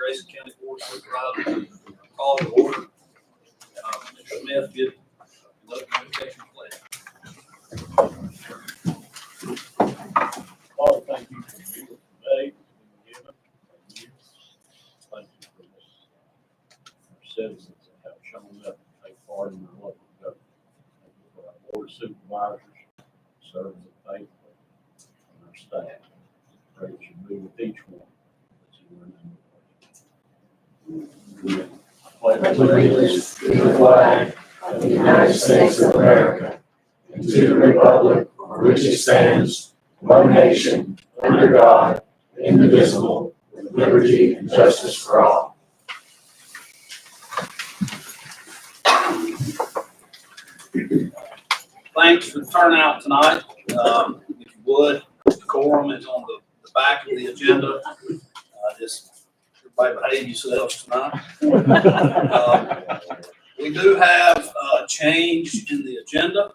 Grayson County Board of Supervisors. Call to order. Mr. Smith, get another communication plan. Father, thank you for being here today. Thank you for this. Our citizens that have shown up and take part in our local government. Thank you for our board of supervisors, serving faithfully, and our staff. Pray that you be with each one. Pledge allegiance to the flag of the United States of America and to the republic for which it stands, one nation, under God, indivisible, with liberty and justice for all. Thanks for the turnout tonight. If you would, the quorum is on the back of the agenda. Just everybody behave yourselves tonight. We do have a change in the agenda.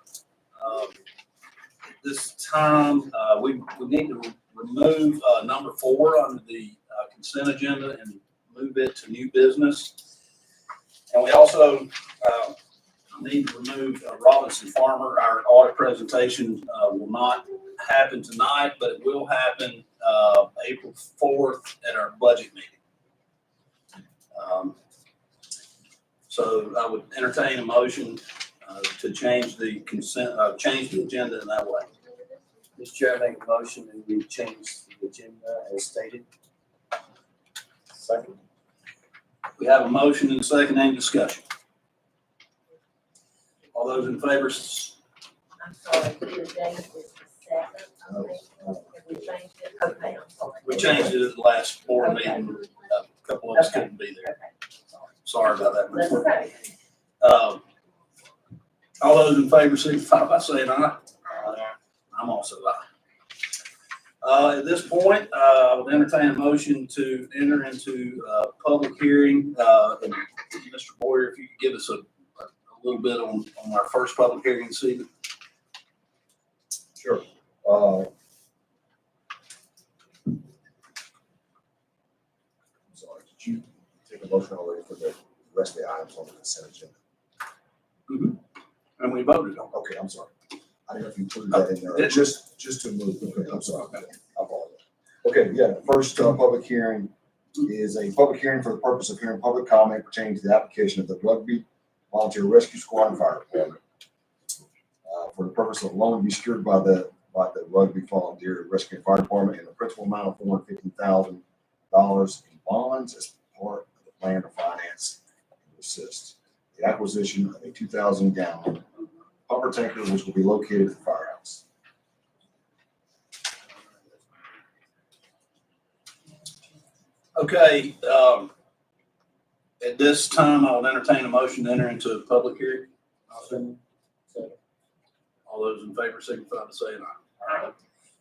This time, we need to remove number 4 under the consent agenda and move it to new business. And we also need to remove Robinson Farmer. Our audit presentation will not happen tonight, but it will happen April 4th at our budget meeting. So I would entertain a motion to change the consent, change the agenda in that way. Mr. Chair, I make a motion and we change the agenda as stated. Second. We have a motion and a second. Any discussion? All those in favor? I'm sorry, the date is the 7th. We changed it. Okay, I'm sorry. We changed it at the last board meeting. A couple of us couldn't be there. Sorry about that. That's okay. All those in favor signify by saying aye. I'm also aye. At this point, I would entertain a motion to enter into public hearing. And Mr. Boyer, if you could give us a little bit on our first public hearing this evening. Sure. I'm sorry, did you take a motion already for the rest of the items on the consent agenda? Mm-hmm. And we voted on it. Okay, I'm sorry. I didn't know if you put that in there, just to move. Okay, I'm sorry. I apologize. Okay, yeah, the first public hearing is a public hearing for the purpose of hearing public comment pertaining to the application of the Rugby Volunteer Rescue Squad and Fire Department for the purpose of loan to be secured by the Rugby Volunteer Rescue and Fire Department in the principal amount of $450,000 in bonds as part of the plan to finance and assist the acquisition of a 2,000-gallon pumper tanker, which will be located at the firehouse. Okay, at this time, I will entertain a motion to enter into a public hearing. All those in favor signify by saying aye. All right.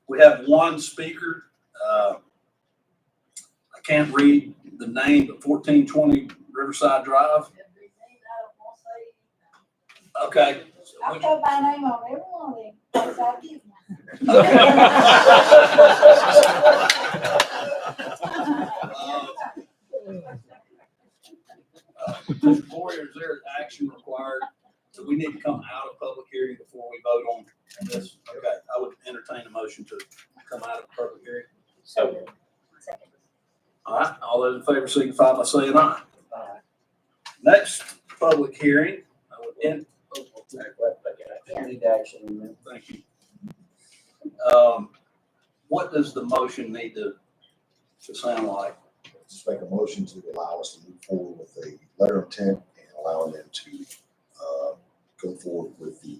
We have one speaker. I can't read the name, but 1420 Riverside Drive. Okay. I'll put my name on every one of them, because I did Mr. Boyer, is there action required? Do we need to come out of public hearing before we vote on this? Okay, I would entertain a motion to come out of public hearing. Second. All right, all those in favor signify by saying aye. Next public hearing, I would end. Need action. Thank you. What does the motion need to sound like? Just make a motion to allow us to move forward with a letter of intent and allowing them to go forward with the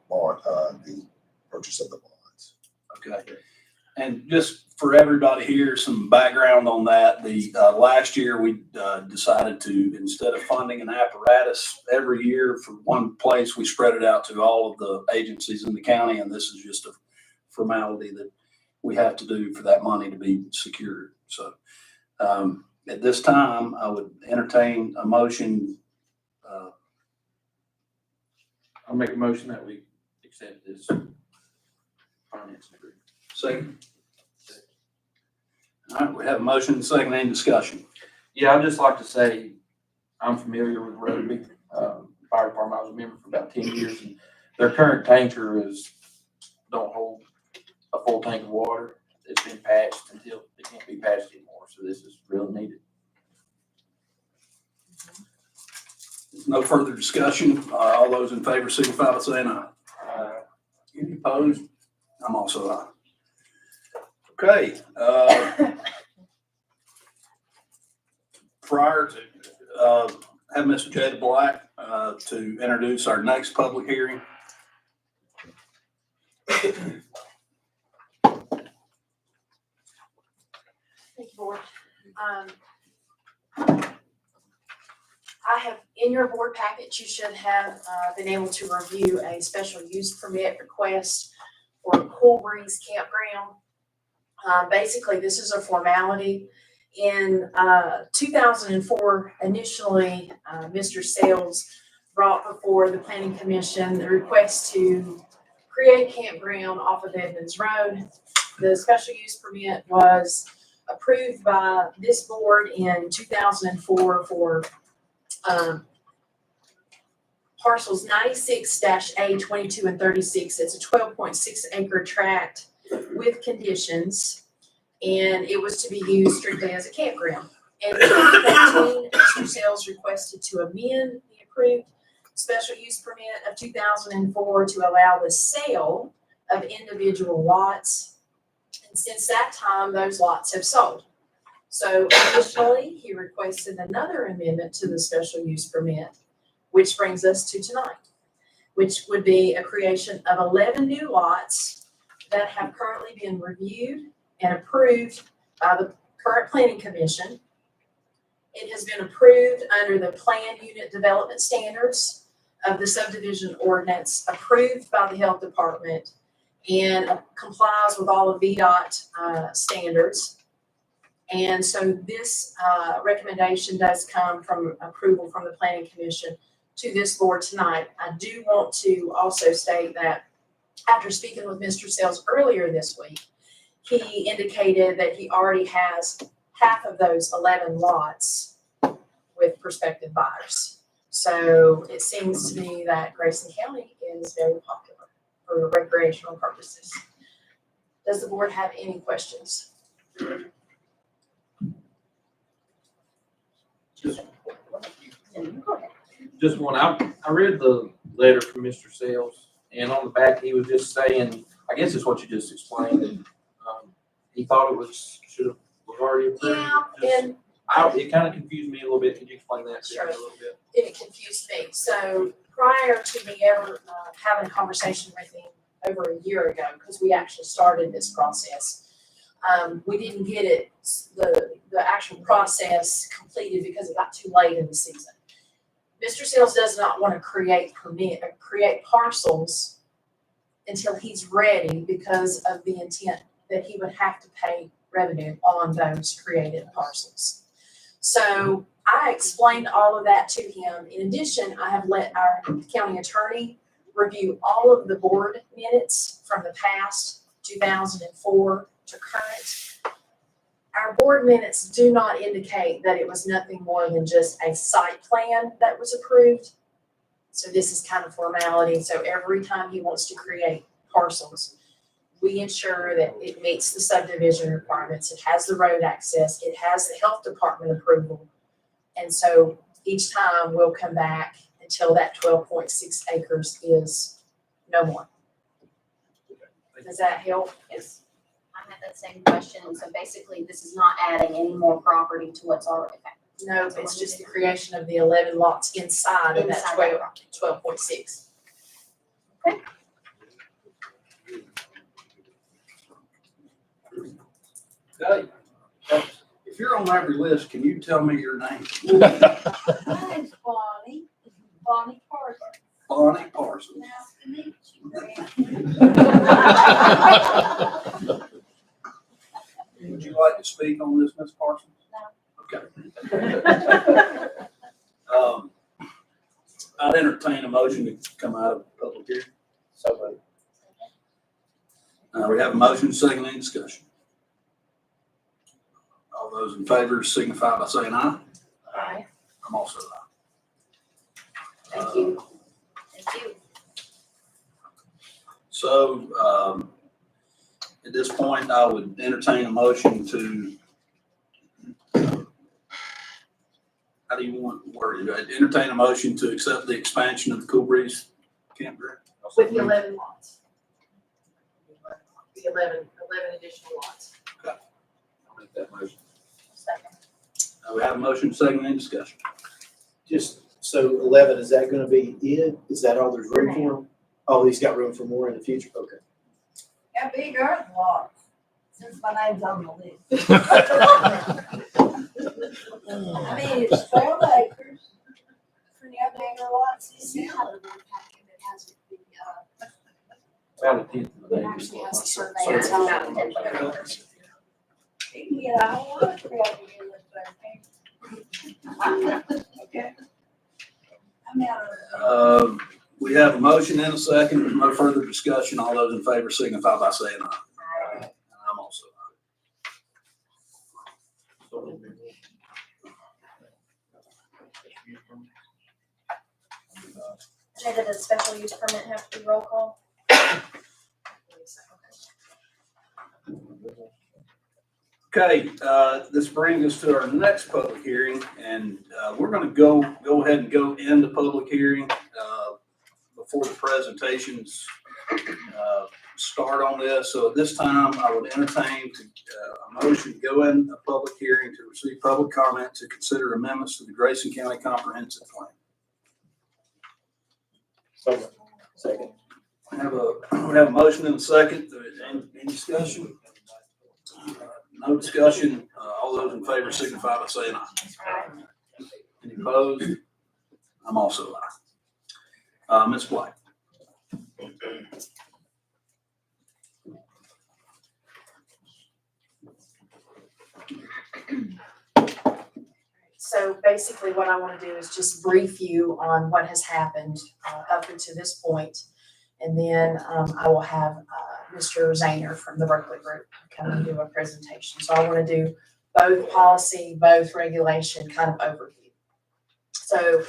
bond, the purchase of the bonds. Okay. And just for everybody here, some background on that. The last year we decided to, instead of funding an apparatus every year for one place, we spread it out to all of the agencies in the county. And this is just a formality that we have to do for that money to be secured. So at this time, I would entertain a motion. I'll make a motion that we accept this finance agreement. Second. All right, we have a motion and second. Any discussion? Yeah, I'd just like to say, I'm familiar with Renewable, fire department. I was a member for about 10 years, and their current tanker don't hold a full tank of water. It's been patched until it can't be patched anymore, so this is really needed. No further discussion. All those in favor signify by saying aye. Any opposed? I'm also aye. Okay, prior to, have Mr. Jed Black, to introduce our next public hearing. Thank you, Board. I have, in your board packet, you should have been able to review a special use permit request for Cool Breeze Campground. Basically, this is a formality. In 2004, initially, Mr. Sales brought before the Planning Commission the request to create a campground off of Edmonds Road. The special use permit was approved by this board in 2004 for parcels 96-A, 22, and 36. It's a 12.6 acre tract with conditions, and it was to be used strictly as a campground. In 2013, Mr. Sales requested to amend the approved special use permit of 2004 to allow the sale of individual lots. And since that time, those lots have sold. So additionally, he requested another amendment to the special use permit, which brings us to tonight, which would be a creation of 11 new lots that have currently been reviewed and approved by the current Planning Commission. It has been approved under the Plan Unit Development Standards of the subdivision ordinance, approved by the Health Department, and complies with all of VDOT standards. And so this recommendation does come from approval from the Planning Commission to this board tonight. I do want to also state that after speaking with Mr. Sales earlier this week, he indicated that he already has half of those 11 lots with prospective buyers. So it seems to me that Grayson County is very popular for recreational purposes. Does the board have any questions? Just one, I read the letter from Mr. Sales, and on the back, he was just saying, I guess it's what you just explained, that, he thought it was already approved. Yeah, and It kind of confused me a little bit. Could you explain that to me a little bit? it confused me. So prior to me ever having a conversation with him over a year ago, because we actually started this process, we didn't get it, the actual process completed because it got too late in the season. Mr. Sales does not want to create parcels until he's ready because of the intent that he would have to pay revenue on those created parcels. So I explained all of that to him. In addition, I have let our county attorney review all of the board minutes from the past, 2004 to current. Our board minutes do not indicate that it was nothing more than just a site plan that was approved. So this is kind of formality. So every time he wants to create parcels, we ensure that it meets the subdivision requirements. It has the road access. It has the health department approval. And so each time we'll come back until that 12.6 acres is no more. Does that help? Yes, I had that same question, and so basically this is not adding any more property to what's already there. No, it's just the creation of the 11 lots inside of that Inside that 12.6. Okay. If you're on every list, can you tell me your name? My name's Bonnie, Bonnie Parsons. Bonnie Parsons. Nice to meet you, Grant. Would you like to speak on this, Ms. Parsons? No. Okay. I'd entertain a motion to come out of public hearing. So, We have a motion, second, any discussion? All those in favor signify by saying aye. Aye. I'm also an aye. Thank you. Thank you. So, at this point, I would entertain a motion to, how do you want to word it? I'd entertain a motion to accept the expansion of the Cool Breeze campground. With the 11 lots. The 11 additional lots. I'll make that motion. Second. We have a motion, second, any discussion? Just, so 11, is that gonna be it? Is that all there's room for him? Oh, he's got room for more in the future, okay. How big are the lots? Since my name's on the list. I mean, it's 12 acres. How big are lots? Is it? About a tenth of the Actually acre. has a survey. It's about 10 acres. You can get a whole lot of crap in this thing. Okay. I'm out of. We have a motion and a second, with no further discussion. All those in favor signify by saying aye. Aye. And I'm also Jay, did a special use permit have to be roll call? Okay, this brings us to our next public hearing, and we're gonna go ahead and go into public hearing before the presentations start on this. So at this time, I would entertain a motion to go in a public hearing to receive public comment to consider amendments to the Grayson County Comprehensive Plan. Second. We have a motion and a second. Any discussion? No discussion. All those in favor signify by saying aye. Any opposed? I'm also aye. Ms. Black. So basically what I want to do is just brief you on what has happened up until this point. And then I will have Mr. Zahner from the Berkeley Group come and do a presentation. So I want to do both policy, both regulation kind of overview. So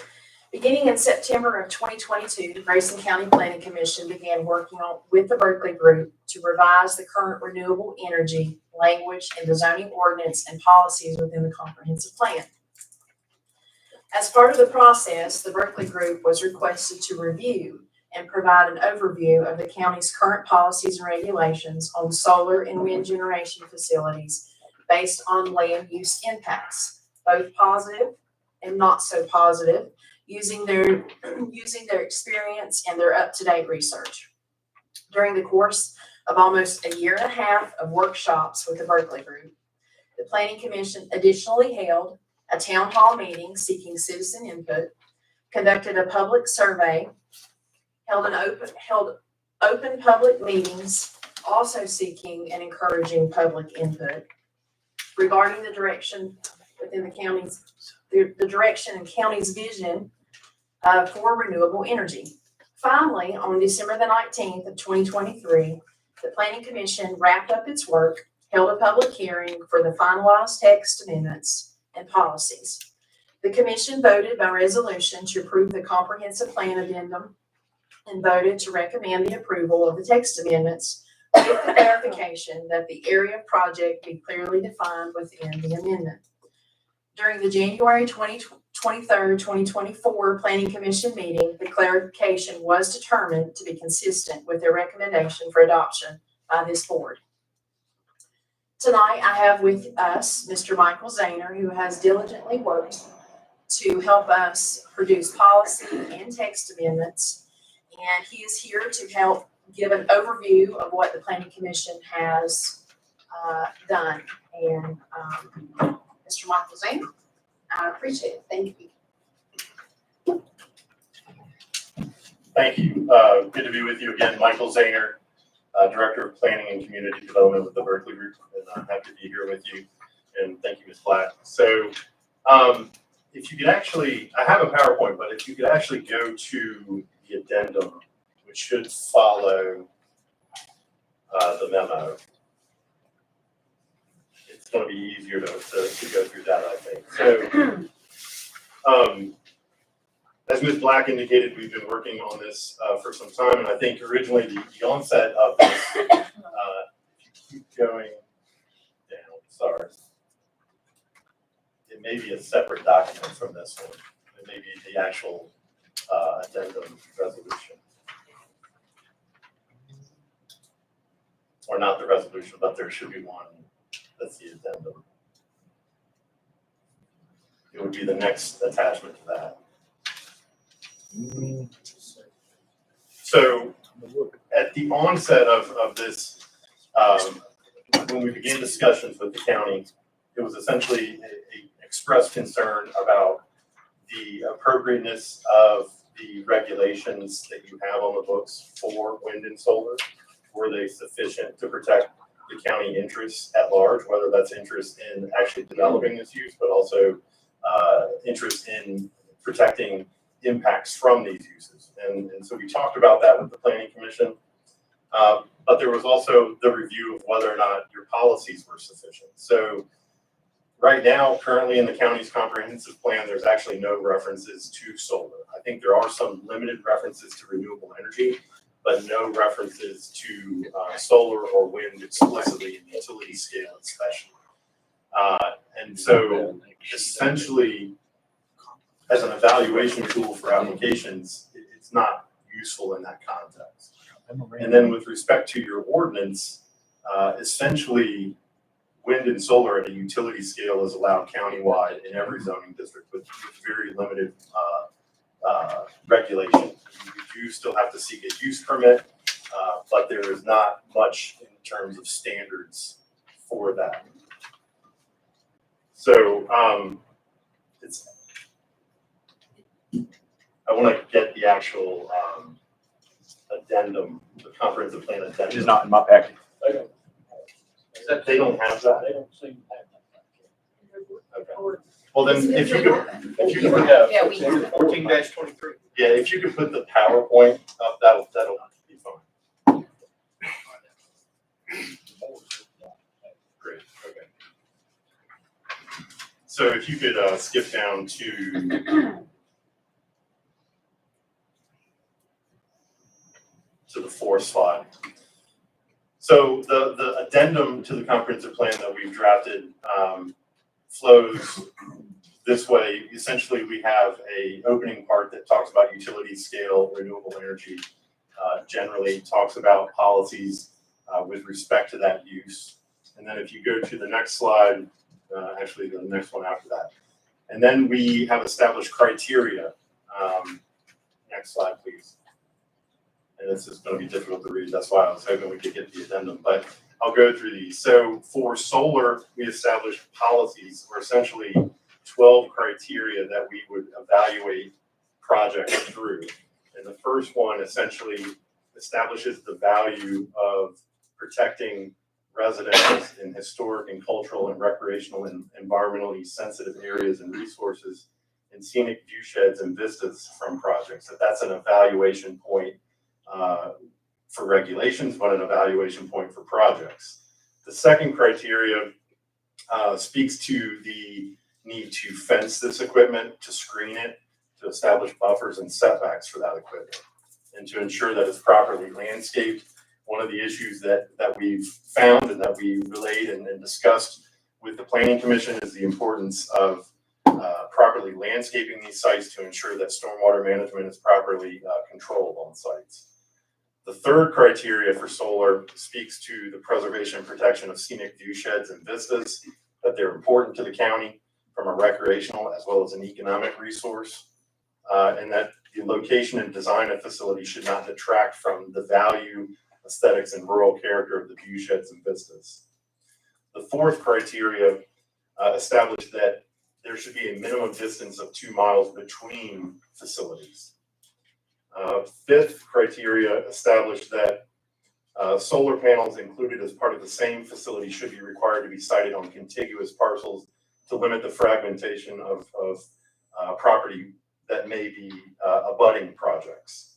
beginning in September of 2022, the Grayson County Planning Commission began working with the Berkeley Group to revise the current renewable energy language and the zoning ordinance and policies within the comprehensive plan. As part of the process, the Berkeley Group was requested to review and provide an overview of the county's current policies and regulations on solar and wind generation facilities based on land use impacts, both positive and not so positive, using their experience and their up-to-date research. During the course of almost a year and a half of workshops with the Berkeley Group, the Planning Commission additionally held a town hall meeting seeking citizen input, conducted a public survey, held open public meetings, also seeking and encouraging public input regarding the direction within the county's, the direction and county's vision for renewable energy. Finally, on December the 19th of 2023, the Planning Commission wrapped up its work, held a public hearing for the finalized text amendments and policies. The commission voted by resolution to approve the comprehensive plan addendum and voted to recommend the approval of the text amendments with the clarification that the area of project be clearly defined within the amendment. During the January 23rd, 2024 Planning Commission meeting, the clarification was determined to be consistent with their recommendation for adoption by this board. Tonight, I have with us Mr. Michael Zahner, who has diligently worked to help us produce policy and text amendments. And he is here to help give an overview of what the Planning Commission has done. And Mr. Michael Zahner, I appreciate it. Thank you. Thank you. Good to be with you again. Michael Zahner, Director of Planning and Community Development with the Berkeley Group, and I'm happy to be here with you. And thank you, Ms. Black. So if you could actually, I have a PowerPoint, but if you could actually go to the addendum, which should follow the memo, it's going to be easier to go through that, I think. So As Ms. Black indicated, we've been working on this for some time, and I think originally the onset of this, if you keep going down, sorry. It may be a separate document from this one. It may be the actual addendum resolution. Or not the resolution, but there should be one that's the addendum. It would be the next attachment to that. So at the onset of this, when we began discussions with the county, it was essentially a expressed concern about the appropriateness of the regulations that you have on the books for wind and solar. Were they sufficient to protect the county interests at large, whether that's interest in actually developing this use, but also interest in protecting impacts from these uses. And so we talked about that with the Planning Commission, but there was also the review of whether or not your policies were sufficient. So right now, currently in the county's comprehensive plan, there's actually no references to solar. I think there are some limited references to renewable energy, but no references to solar or wind explicitly in utility scale especially. And so essentially, as an evaluation tool for applications, it's not useful in that context. And then with respect to your ordinance, essentially wind and solar at a utility scale is allowed countywide in every zoning district with very limited regulation. You do still have to seek a use permit, but there is not much in terms of standards for that. So I want to get the actual addendum, the comprehensive plan addendum. It is not in my packet. They don't have that. They don't seem to have that. Okay. Well, then if you could, Yeah, we. 14-23. yeah, if you could put the PowerPoint up, that'll be fine. Great. Okay. So if you could skip down to the fourth slide. So the addendum to the comprehensive plan that we've drafted flows this way. Essentially, we have a opening part that talks about utility scale renewable energy, generally talks about policies with respect to that use. And then if you go to the next slide, actually the next one after that. And then we have established criteria. Next slide, please. And this is going to be difficult to read. That's why I was hoping we could get the addendum, but I'll go through these. So for solar, we established policies, or essentially 12 criteria that we would evaluate projects through. And the first one essentially establishes the value of protecting residents in historic and cultural and recreational and environmentally sensitive areas and resources and scenic view sheds and vistas from projects. So that's an evaluation point for regulations, but an evaluation point for projects. The second criteria speaks to the need to fence this equipment, to screen it, to establish buffers and setbacks for that equipment, and to ensure that it's properly landscaped. One of the issues that we've found and that we relayed and discussed with the Planning Commission is the importance of properly landscaping these sites to ensure that stormwater management is properly controlled on sites. The third criteria for solar speaks to the preservation and protection of scenic view sheds and vistas, that they're important to the county from a recreational as well as an economic resource, and that the location and design of facilities should not detract from the value, aesthetics, and rural character of the view sheds and vistas. The fourth criteria established that there should be a minimum distance of 2 miles between facilities. Fifth criteria established that solar panels included as part of the same facility should be required to be sited on contiguous parcels to limit the fragmentation of property that may be abutting projects.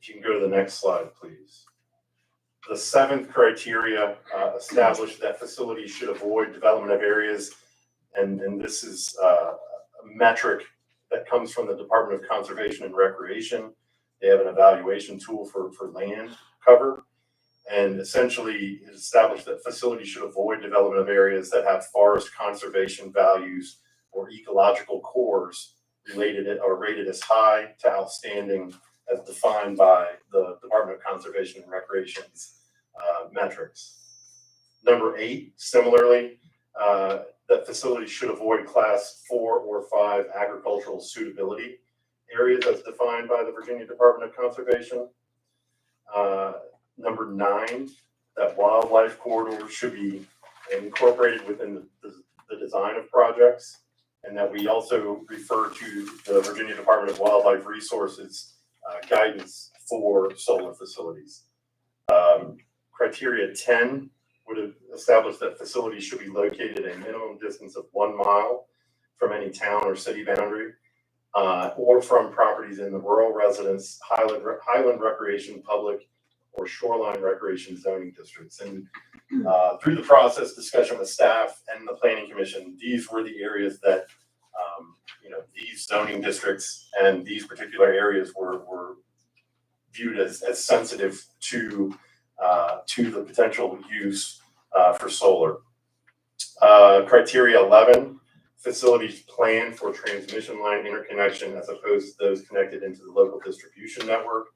If you can go to the next slide, please. The seventh criteria established that facilities should avoid development of areas, and this is a metric that comes from the Department of Conservation and Recreation. They have an evaluation tool for land cover. And essentially it established that facilities should avoid development of areas that have forest conservation values or ecological cores related or rated as high to outstanding as defined by the Department of Conservation and Recreation's metrics. Number 8, similarly, that facilities should avoid class 4 or 5 agricultural suitability areas as defined by the Virginia Department of Conservation. Number 9, that wildlife corridors should be incorporated within the design of projects, and that we also refer to the Virginia Department of Wildlife Resources guidance for solar facilities. Criteria 10 would have established that facilities should be located a minimum distance of 1 mile from any town or city boundary, or from properties in the rural residence, highland recreation, public, or shoreline recreation zoning districts. And through the process, discussion with staff and the planning commission, these were the areas that, these zoning districts and these particular areas were viewed as sensitive to the potential use for solar. Criteria 11, facilities planned for transmission line interconnection as opposed to those connected into the local distribution network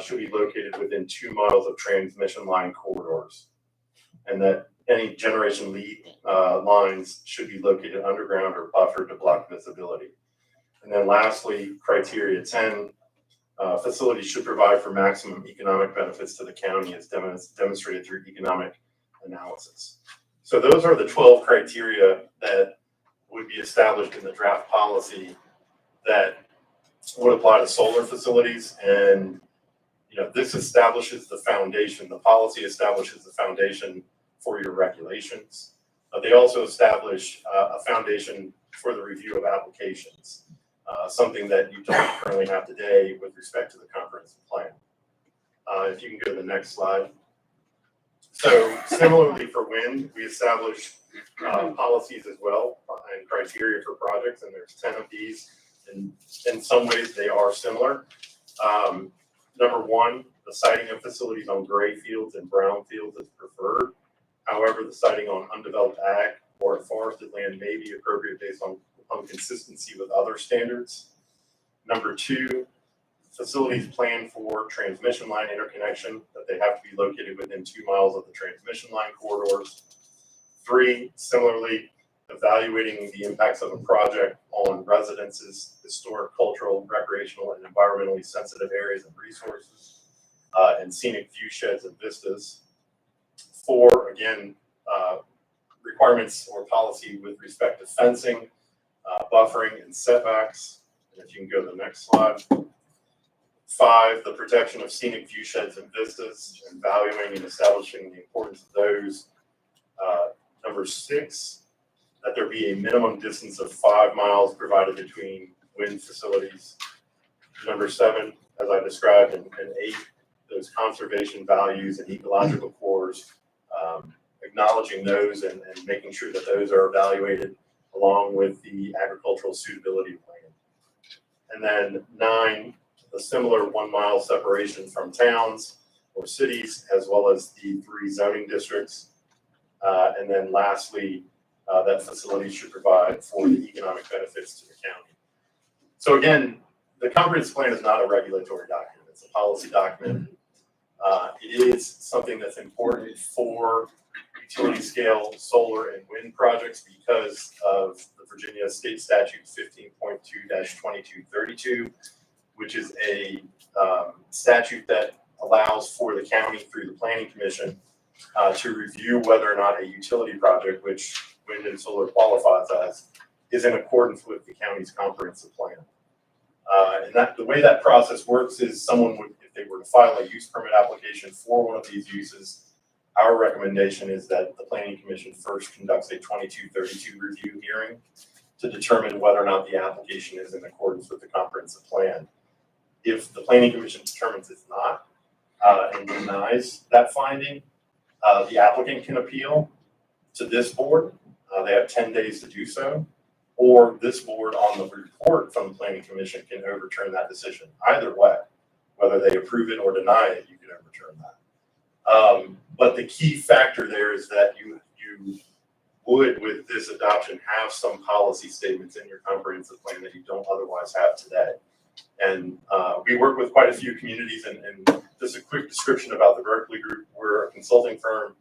should be located within 2 miles of transmission line corridors, and that any generation lead lines should be located underground or buffered to block visibility. And then lastly, criteria 10, facilities should provide for maximum economic benefits to the county as demonstrated through economic analysis. So those are the 12 criteria that would be established in the draft policy that would apply to solar facilities. And this establishes the foundation. The policy establishes the foundation for your regulations, but they also establish a foundation for the review of applications, something that you don't currently have today with respect to the comprehensive plan. If you can go to the next slide. So similarly for wind, we established policies as well and criteria for projects, and there's 10 of these. And in some ways they are similar. Number 1, the siting of facilities on gray fields and brown fields is preferred. However, the siting on undeveloped ag or forested land may be appropriate based on consistency with other standards. Number 2, facilities planned for transmission line interconnection, that they have to be located within 2 miles of the transmission line corridors. 3, similarly, evaluating the impacts of a project on residences, historic, cultural, recreational, and environmentally sensitive areas and resources, and scenic view sheds and vistas. 4, again, requirements or policy with respect to fencing, buffering, and setbacks. And if you can go to the next slide. 5, the protection of scenic view sheds and vistas, and valuing and establishing the importance of those. Number 6, that there be a minimum distance of 5 miles provided between wind facilities. Number 7, as I described, and 8, those conservation values and ecological cores, acknowledging those and making sure that those are evaluated along with the agricultural suitability plan. And then 9, a similar 1 mile separation from towns or cities, as well as the 3 zoning districts. And then lastly, that facilities should provide for the economic benefits to the county. So again, the comprehensive plan is not a regulatory document, it's a policy document. It is something that's important for utility scale solar and wind projects because of the Virginia State Statute 15.2-2232, which is a statute that allows for the county through the planning commission to review whether or not a utility project, which wind and solar qualifies as, is in accordance with the county's comprehensive plan. And that the way that process works is someone would, if they were to file a use permit application for one of these uses, our recommendation is that the planning commission first conducts a 2232 review hearing to determine whether or not the application is in accordance with the comprehensive plan. If the planning commission determines it's not and denies that finding, the applicant can appeal to this board. They have 10 days to do so. or this board on the report from the planning commission can overturn that decision. Either way, whether they approve it or deny it, you can overturn that. But the key factor there is that you would, with this adoption, have some policy statements in your comprehensive plan that you don't otherwise have today. And we work with quite a few communities, and just a quick description about the Berkeley Group. We're a consulting firm,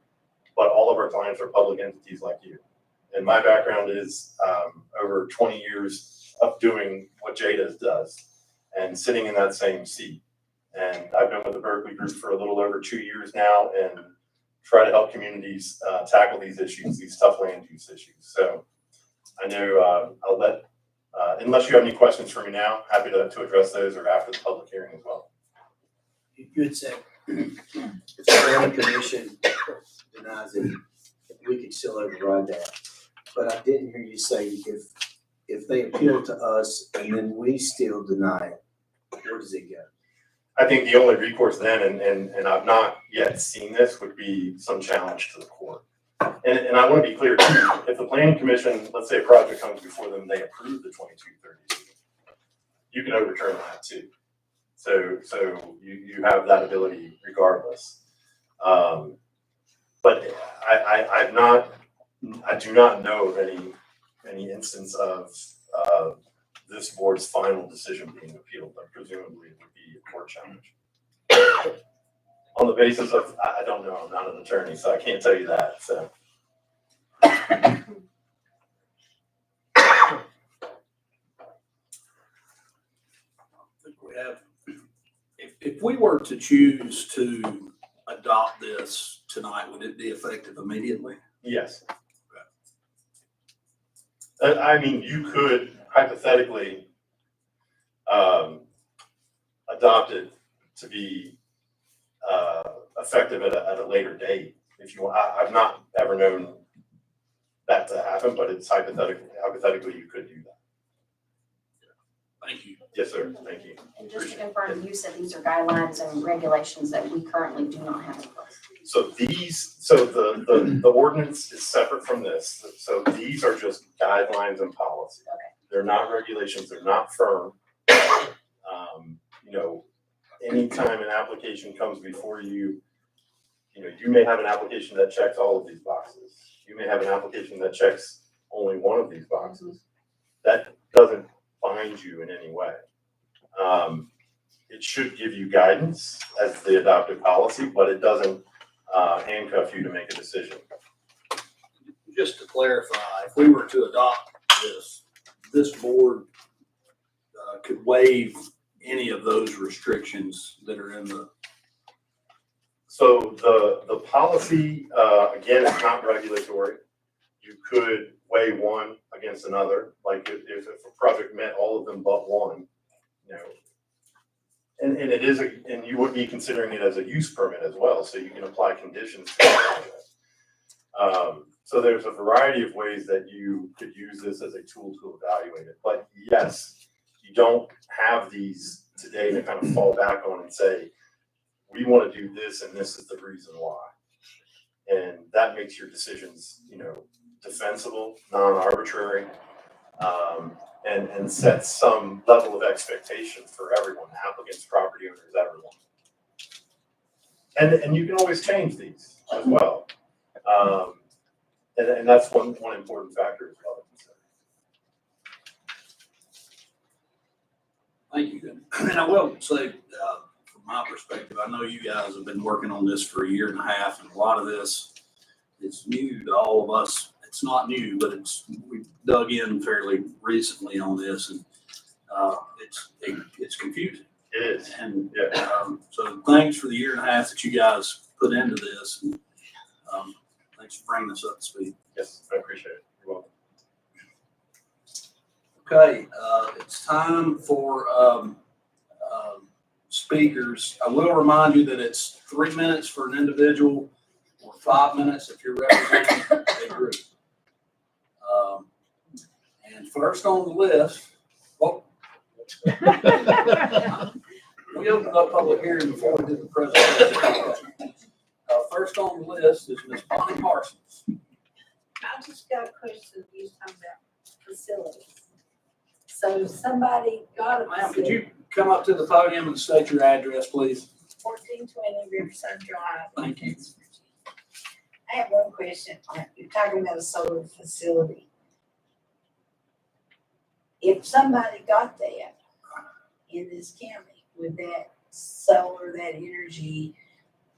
but all of our clients are public entities like you. And my background is over 20 years of doing what JDAS does and sitting in that same seat. And I've been with the Berkeley Group for a little over 2 years now and try to help communities tackle these issues, these tough land use issues. So I know I'll let, unless you have any questions for me now, happy to address those or after the public hearing as well. You had said, if the planning commission denies it, we could still override that. But I didn't hear you say if they appeal to us and then we still deny it, where does it go? I think the only recourse then, and I've not yet seen this, would be some challenge to the court. And I want to be clear too, if the planning commission, let's say a project comes before them, they approve the 2230, you can overturn that too. So you have that ability regardless. But I do not know of any instance of this board's final decision being appealed, but presumably it would be a court challenge. On the basis of, I don't know, I'm not an attorney, so I can't tell you that, so. I think we have, if we were to choose to adopt this tonight, would it be effective immediately? Yes. I mean, you could hypothetically adopt it to be effective at a later date if you want. I've not ever known that to happen, but it's hypothetically you could do that. Thank you. Yes, sir. Thank you. And just to confirm, you said these are guidelines and regulations that we currently do not have in place. So the ordinance is separate from this. So these are just guidelines and policy. Okay. They're not regulations. They're not firm. You know, anytime an application comes before you, you know, you may have an application that checks all of these boxes. You may have an application that checks only one of these boxes. That doesn't bind you in any way. It should give you guidance as the adopted policy, but it doesn't handcuff you to make a decision. Just to clarify, if we were to adopt this board could waive any of those restrictions that are in the. So the policy, again, is not regulatory. You could weigh one against another, like if a project met all of them but one, you know. And it is, and you would be considering it as a use permit as well, so you can apply conditions to the project. So there's a variety of ways that you could use this as a tool to evaluate it. But yes, you don't have these today to kind of fall back on and say, we want to do this and this is the reason why. And that makes your decisions, you know, defensible, non-arbitrary, and sets some level of expectation for everyone, applicants, property owners, everyone. And you can always change these as well. And that's one important factor as well. Thank you. And I will say, from my perspective, I know you guys have been working on this for a year and a half, and a lot of this is new to all of us. It's not new, but we dug in fairly recently on this, and it's confusing. It is. And Yeah. so thanks for the year and a half that you guys put into this. And, thanks for bringing us up to speed. Yes, I appreciate it. You're welcome. Okay, it's time for speakers. I will remind you that it's 3 minutes for an individual or 5 minutes if you're representing a group. And first on the list, we opened up public hearing before we did the presentation. First on the list is Ms. Bonnie Parsons. I just got a question you was talking about facilities. So somebody got a Ma'am, could facility, you come up to the podium and state your address, please? 1420 Riverside Drive. Thank you. I have one question. You're talking about a solar facility. If somebody got that in this county, would that solar, that energy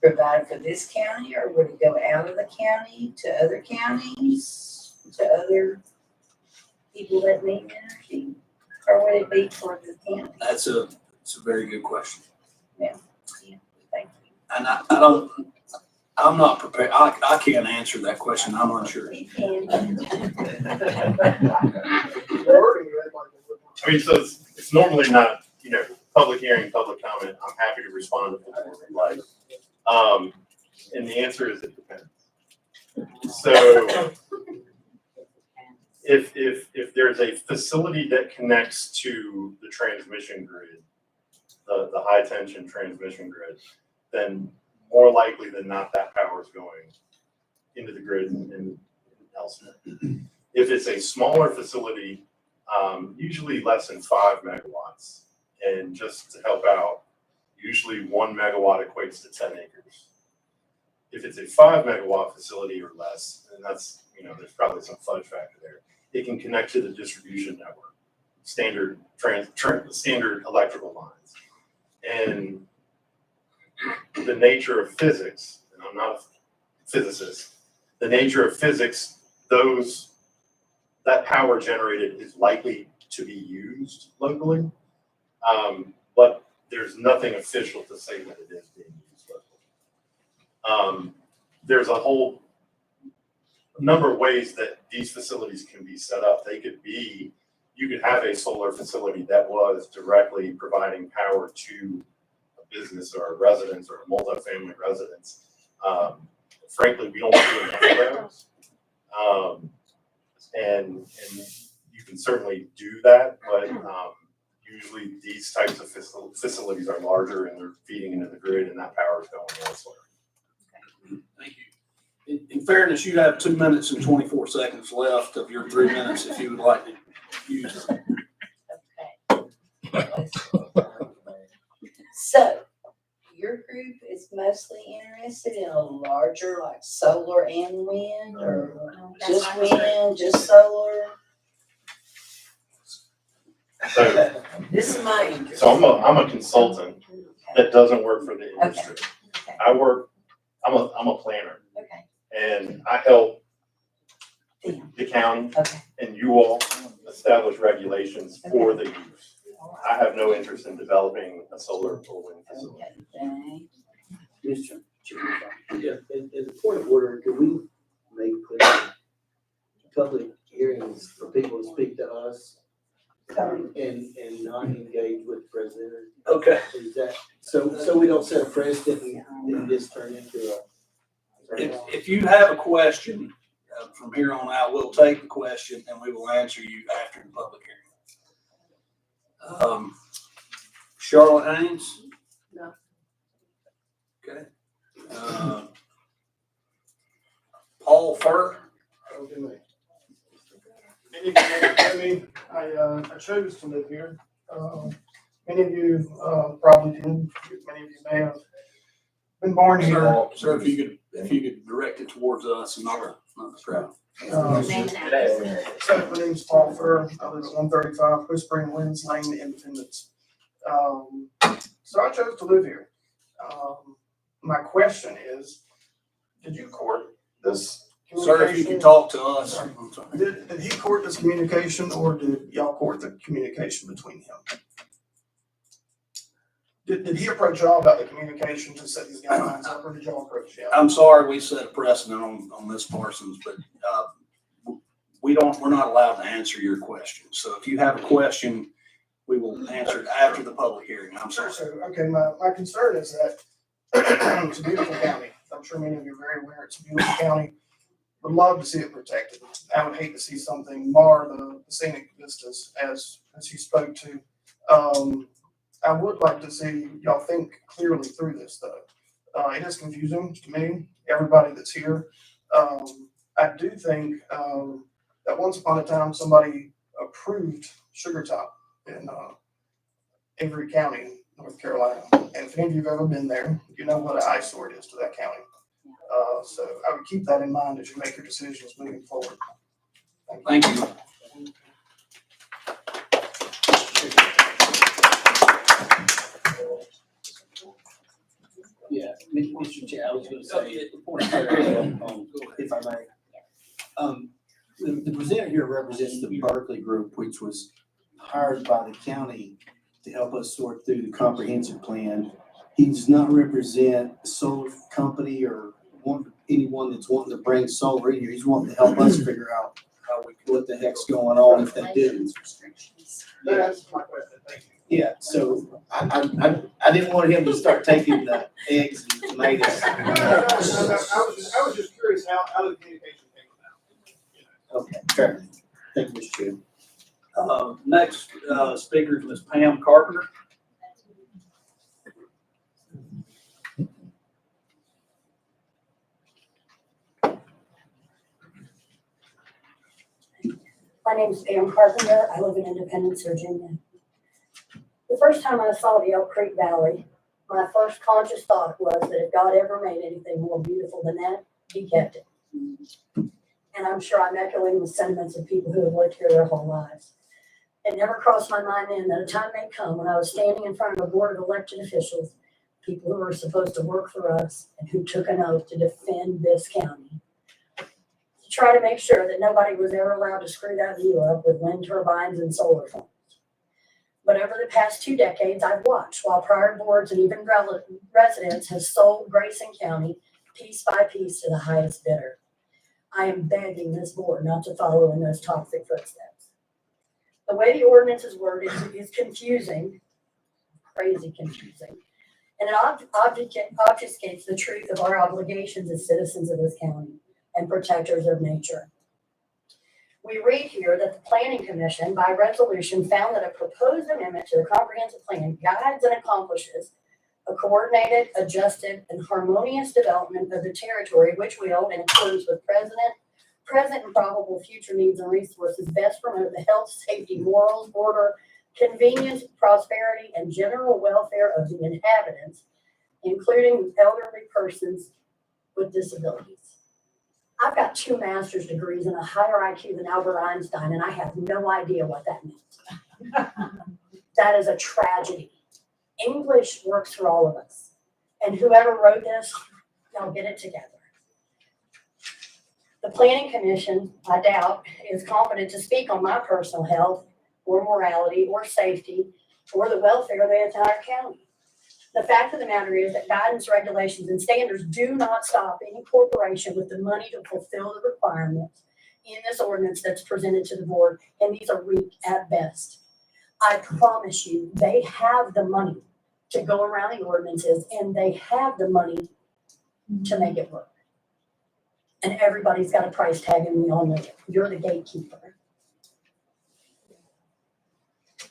provide for this county, or would it go out of the county to other counties, to other people that need energy? Or would it be for the county? It's a very good question. Thank you. And I'm not prepared, I can't answer that question, I'm unsure. You can. I mean, so it's normally not, public hearing, public comment. I'm happy to respond if the board would like. And the answer is it depends. So if there's a facility that connects to the transmission grid, the high tension transmission grid, then more likely than not, that power is going into the grid and elsewhere. If it's a smaller facility, usually less than 5 megawatts, and just to help out, usually 1 megawatt equates to 10 acres. If it's a 5 megawatt facility or less, and that's, there's probably some fudge factor there, it can connect to the distribution network, standard standard electrical lines. And the nature of physics, and I'm not a physicist, the nature of physics, that power generated is likely to be used locally, but there's nothing official to say that it is being used locally. There's a whole number of ways that these facilities can be set up. You could have a solar facility that was directly providing power to a business or a residence or a multifamily residence. Frankly, we don't do enough of those. And you can certainly do that, but usually these types of facilities are larger and they're feeding into the grid, and that power is going elsewhere. Thank you. In fairness, you have 2 minutes and 24 seconds left of your 3 minutes if you would like to use them. Okay. So, your group is mostly interested in a larger, like solar and wind, or just wind, just solar? So, This is my interest. so I'm a consultant that doesn't work for the industry. Okay. I'm a planner, Okay. and I help Damn. the county Okay. and you all establish regulations for the use. I have no interest in developing a solar or wind facility. Okay, thanks. Mr. Chairman, yeah, as a point of order, can we make clear public hearings for people to speak to us and not engage with the president? Okay. Is that, so we don't set a precedent and this turn into a. If you have a question, from here on out, we'll take the question and we will answer you after the public hearing. Charlotte Haynes? No. Okay. Paul Fur? Many of you know me. I chose to live here. Many of you probably did. Many of you may have been born here. Sir, if you could direct it towards us and not the crowd. Name and address. So my name's Paul Fur. I live at 135 Whispering Winds Lane, Independence. So I chose to live here. My question is, did you court this Sir, if you communication? can talk to us. I'm sorry. Did he court this communication, or did y'all court the communication between him? Did he approach y'all about the communication to set these guidelines up, or did y'all approach y'all? I'm sorry we set a precedent on this, Parsons, but we're not allowed to answer your question. So if you have a question, we will answer it after the public hearing. I'm Sure, sorry. so, okay, my concern is that it's a beautiful county. I'm sure many of you are very aware it's a beautiful county. Would love to see it protected. I would hate to see something mar the scenic vistas as you spoke to. I would like to see y'all think clearly through this though. It is confusing to me, everybody that's here. I do think that once upon a time, somebody approved sugar top in, Avery County, North Carolina. And if any of you've ever been there, you know what an eyesore it is to that county. So I would keep that in mind as you make your decisions moving forward. Thank you. Yeah, Mr. Chair, I was gonna say, point of clarity, if I may. The presenter here represents the Berkeley Group, which was hired by the county to help us sort through the comprehensive plan. He does not represent a solar company or anyone that's wanting to bring solar in here. He's wanting to help us figure out what the heck's going on if they do. Restrictions. That's my question, thank you. Yeah, so I didn't want him to start taking the eggs and tomatoes. I was just curious how the communication came about. Okay, fair. Thank you, Mr. Chair. Next, speaker is Ms. Pam Carpenter. My name's Pam Carpenter. I live in Independence, Virginia. The first time I saw the Elk Creek Valley, my first conscious thought was that if God ever made anything more beautiful than that, he kept it. And I'm sure I'm echoing the sentiments of people who have lived here their whole lives. It never crossed my mind then that a time may come when I was standing in front of a board of elected officials, people who were supposed to work for us and who took an oath to defend this county, to try to make sure that nobody was ever allowed to screw that view up with wind turbines and solar farms. But over the past 2 decades, I've watched while prior boards and even residents have sold Grayson County piece by piece to the highest bidder. I am begging this board not to follow in those toxic footsteps. The way the ordinance is worded is confusing, crazy confusing, and it obfuscates the truth of our obligations as citizens of this county and protectors of nature. We read here that the Planning Commission, by resolution, found that a proposed amendment to the comprehensive plan guides and accomplishes a coordinated, adjusted, and harmonious development of the territory, which will, in accordance with present and probable future needs and resources, best promote the health, safety, morals, order, convenience, prosperity, and general welfare of the inhabitants, including elderly persons with disabilities. I've got 2 master's degrees and a higher IQ than Albert Einstein, and I have no idea what that meant. That is a tragedy. English works for all of us. And whoever wrote this, y'all get it together. The Planning Commission, I doubt, is competent to speak on my personal health or morality or safety or the welfare of the entire county. The fact of the matter is that guidance, regulations, and standards do not stop any corporation with the money to fulfill the requirements in this ordinance that's presented to the board, and these are weak at best. I promise you, they have the money to go around the ordinances, and they have the money to make it work. And everybody's got a price tag, and we all know it. You're the gatekeeper.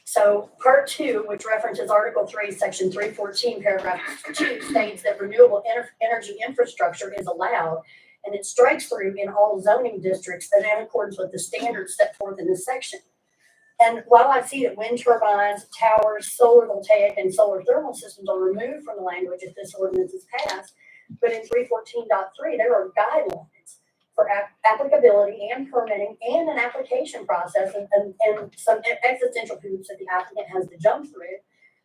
So part 2, which references Article 3, Section 314, Paragraph 2, states that renewable energy infrastructure is allowed, and it strikes through in all zoning districts that in accordance with the standards set forth in this section. And while I see that wind turbines, towers, solar voltaic, and solar thermal systems are removed from the language if this ordinance is passed, but in 314.3, there are guidelines for applicability and permitting and an application process and some existential hoops that the applicant has to jump through.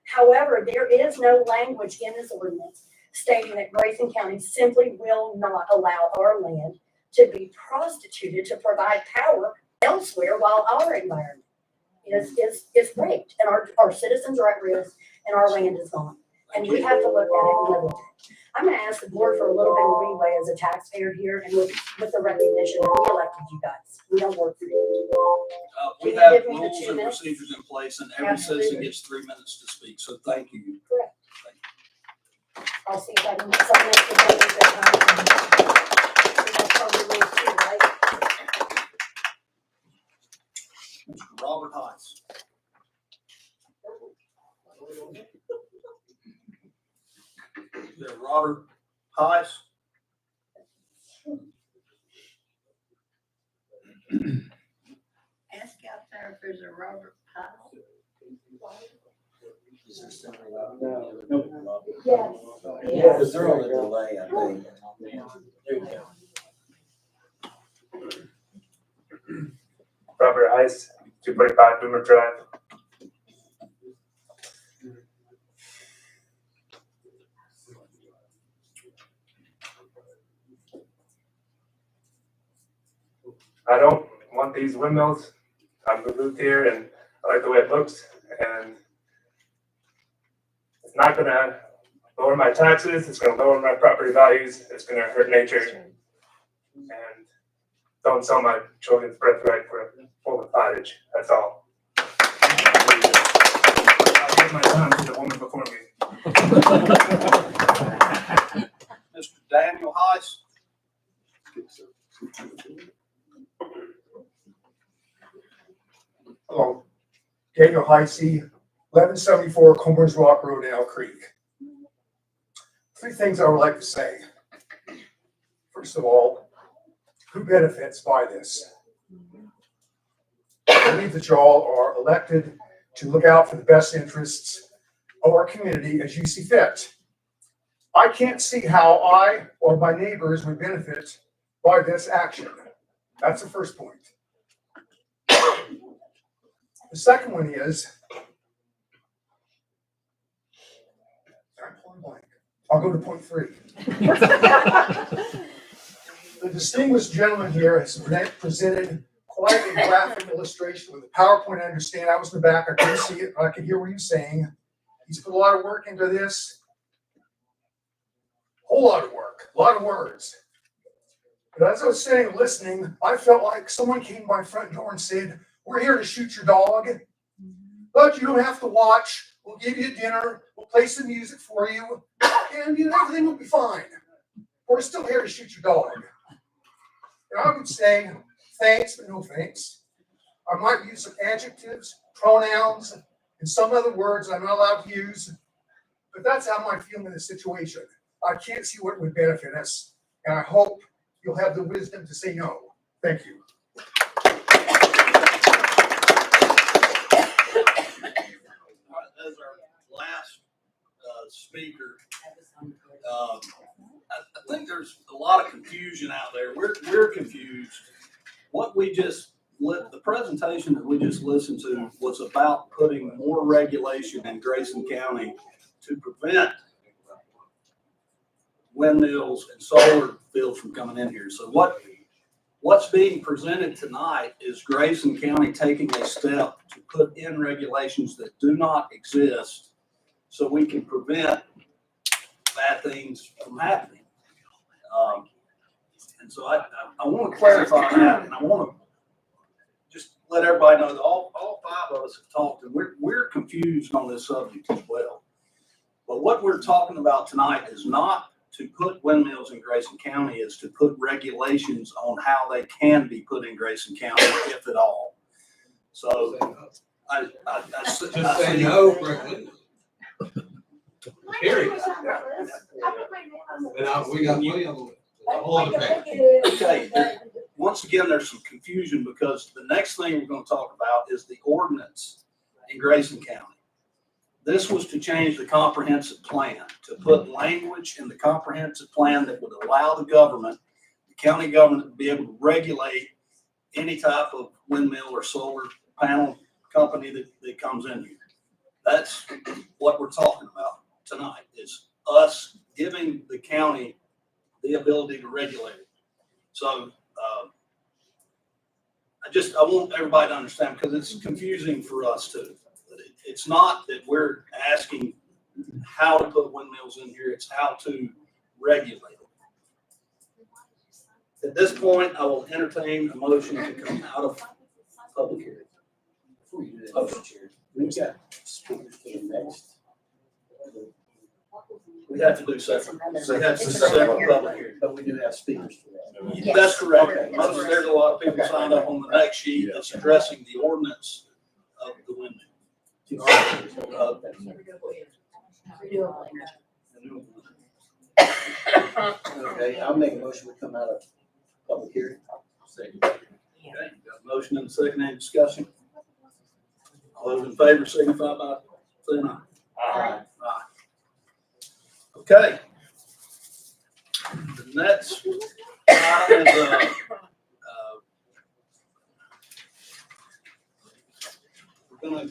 However, there is no language in this ordinance stating that Grayson County simply will not allow our land to be prostituted to provide power elsewhere while our environment is raped and our citizens are at risk and our land is gone. And we have to look at it and live with it. I'm gonna ask the board for a little bit of leeway as a taxpayer here and with the recognition that we elected you guys. We don't work for you. We Can you have give me the rules 2 and minutes? procedures in place, and every citizen gets 3 minutes to speak, so thank you. Correct. I'll see if I can get some extra minutes this time. That's probably rules too, right? Mr. Robert Heiss. Is there Robert Heiss? Ask out there Parker's or Robert Powell? Is there something about? Yes. Yeah, because they're on a delay, I think. Robert Heiss, 245 Boomer Drive. I don't want these windmills. I'm moved here and I like the way it looks, and it's not gonna lower my taxes, it's gonna lower my property values, it's gonna hurt nature. And don't sell my children's birthright for a bowl of pottage, that's all. I'll give my time to the woman before me. Mr. Daniel Heiss. Hello, Daniel Heisey, 1174 Combers Rock Road, Owl Creek. Three things I would like to say. First of all, who benefits by this? I believe that y'all are elected to look out for the best interests of our community as you see fit. I can't see how I or my neighbors would benefit by this action. That's the first point. The second one is, I'm pulling blank. I'll go to point 3. The distinguished gentleman here has presented quite a graphic illustration with a PowerPoint. I understand. I was in the back. I couldn't see it, but I could hear what he was saying. He's put a lot of work into this. Whole lot of work, a lot of words. But as I was sitting and listening, I felt like someone came to my front door and said, "We're here to shoot your dog, but you don't have to watch. We'll give you dinner. We'll play some music for you, and everything will be fine. We're still here to shoot your dog." And I would say, thanks, but no thanks. I might use some adjectives, pronouns, and some other words I'm not allowed to use, but that's how I'm feeling in this situation. I can't see what would benefit us, and I hope you'll have the wisdom to say no. Thank you. As our last speaker, I think there's a lot of confusion out there. We're confused. What we just the presentation that we just listened to was about putting more regulation in Grayson County to prevent windmills and solar fields from coming in here. So what's being presented tonight is Grayson County taking a step to put in regulations that do not exist so we can prevent bad things from happening. And so I want to clarify that, and I want to just let everybody know that all 5 of us have talked, and we're confused on this subject as well. But what we're talking about tonight is not to put windmills in Grayson County, is to put regulations on how they can be put in Grayson County, if at all. So I say no. Period. And we got money on the list. Okay, once again, there's some confusion because the next thing we're going to talk about is the ordinance in Grayson County. This was to change the comprehensive plan, to put language in the comprehensive plan that would allow the government, the county government, to be able to regulate any type of windmill or solar panel company that comes in here. That's what we're talking about tonight, is us giving the county the ability to regulate it. So I want everybody to understand, because it's confusing for us too. It's not that we're asking how to put windmills in here, it's how to regulate it. At this point, I will entertain a motion to come out of public hearing. Before you do that, Mr. Chair, we've got speakers for the next. We have to do separate. So that's a separate public hearing. But we do have speakers for that. Yes. That's correct. There's a lot of people signed up on the next sheet that's addressing the ordinance of the windmill. Renewable. Okay, I'll make a motion to come out of public hearing. Okay, got a motion and a second, any discussion? All those in favor signify by saying aye. Aye. Okay. The next item is, we're gonna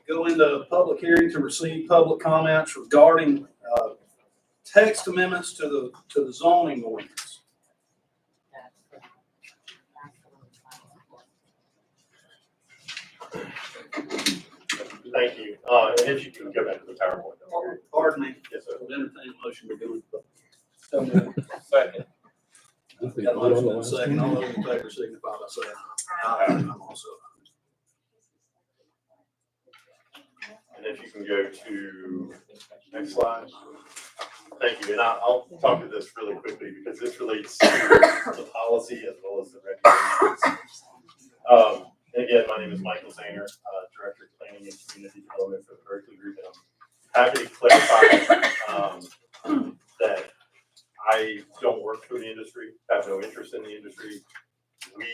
go into public hearing to receive public comments regarding, text amendments to the zoning ordinance. Thank you. And if you can go back to the PowerPoint. Pardon me. Yes, sir. I'll entertain a motion to go into. Second. Got a motion and a second. All those in favor signify by saying aye. I'm also. And if you can go to next slide. Thank you. And I'll talk to this really quickly because this relates to the policy as well as the regulations. And again, my name is Michael Zahner, Director of Planning and Community Development for the Berkeley Group. And I'm happy to clarify that I don't work for the industry, have no interest in the industry. We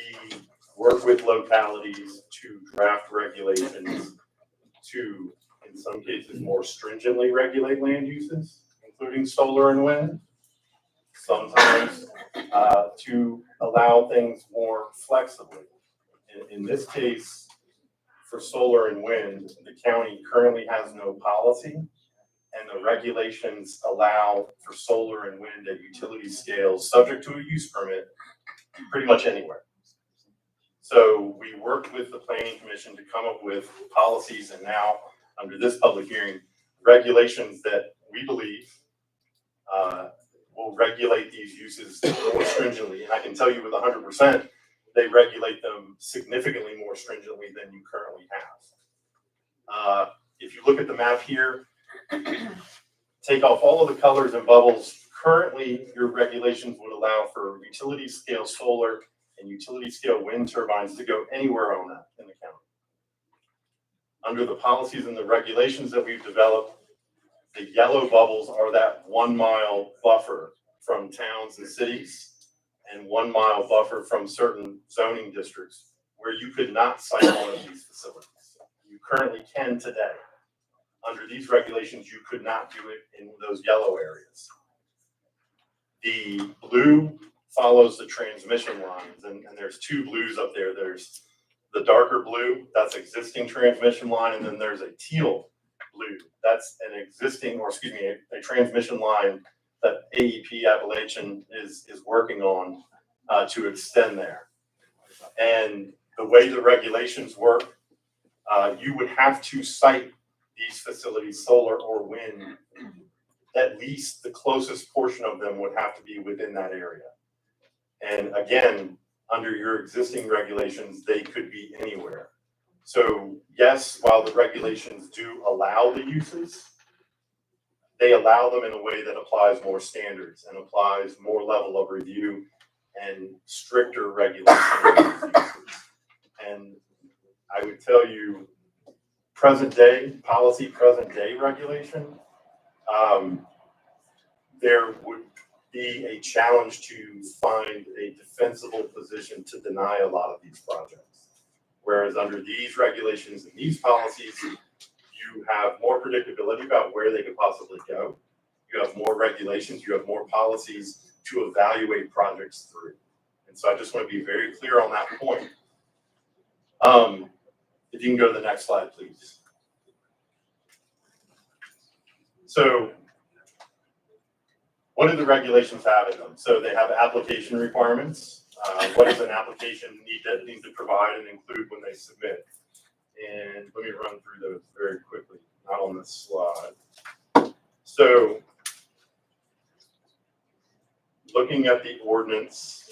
work with localities to draft regulations to, in some cases, more stringently regulate land uses, including solar and wind. Sometimes to allow things more flexibly. In this case, for solar and wind, the county currently has no policy, and the regulations allow for solar and wind at utility scales, subject to a use permit, pretty much anywhere. So we worked with the Planning Commission to come up with policies, and now, under this public hearing, regulations that we believe will regulate these uses more stringently. And I can tell you with 100%, they regulate them significantly more stringently than you currently have. If you look at the map here, take off all of the colors and bubbles. Currently, your regulations would allow for utility scale solar and utility scale wind turbines to go anywhere on that in the county. Under the policies and the regulations that we've developed, the yellow bubbles are that 1 mile buffer from towns and cities and 1 mile buffer from certain zoning districts where you could not site one of these facilities. You currently can today. Under these regulations, you could not do it in those yellow areas. The blue follows the transmission lines, and there's two blues up there. There's the darker blue, that's existing transmission line, and then there's a teal blue, that's an existing, or excuse me, a transmission line that AEP Appalachian is working on to extend there. And the way the regulations work, you would have to site these facilities, solar or wind, at least the closest portion of them would have to be within that area. And again, under your existing regulations, they could be anywhere. So yes, while the regulations do allow the uses, they allow them in a way that applies more standards and applies more level of review and stricter regulation. And I would tell you, present day policy, present day regulation, there would be a challenge to find a defensible position to deny a lot of these projects. Whereas under these regulations and these policies, you have more predictability about where they could possibly go. You have more regulations, you have more policies to evaluate projects through. And so I just want to be very clear on that point. If you can go to the next slide, please. So what do the regulations have in them? So they have application requirements. What does an application need to provide and include when they submit? And let me run through those very quickly, not on this slide. So looking at the ordinance,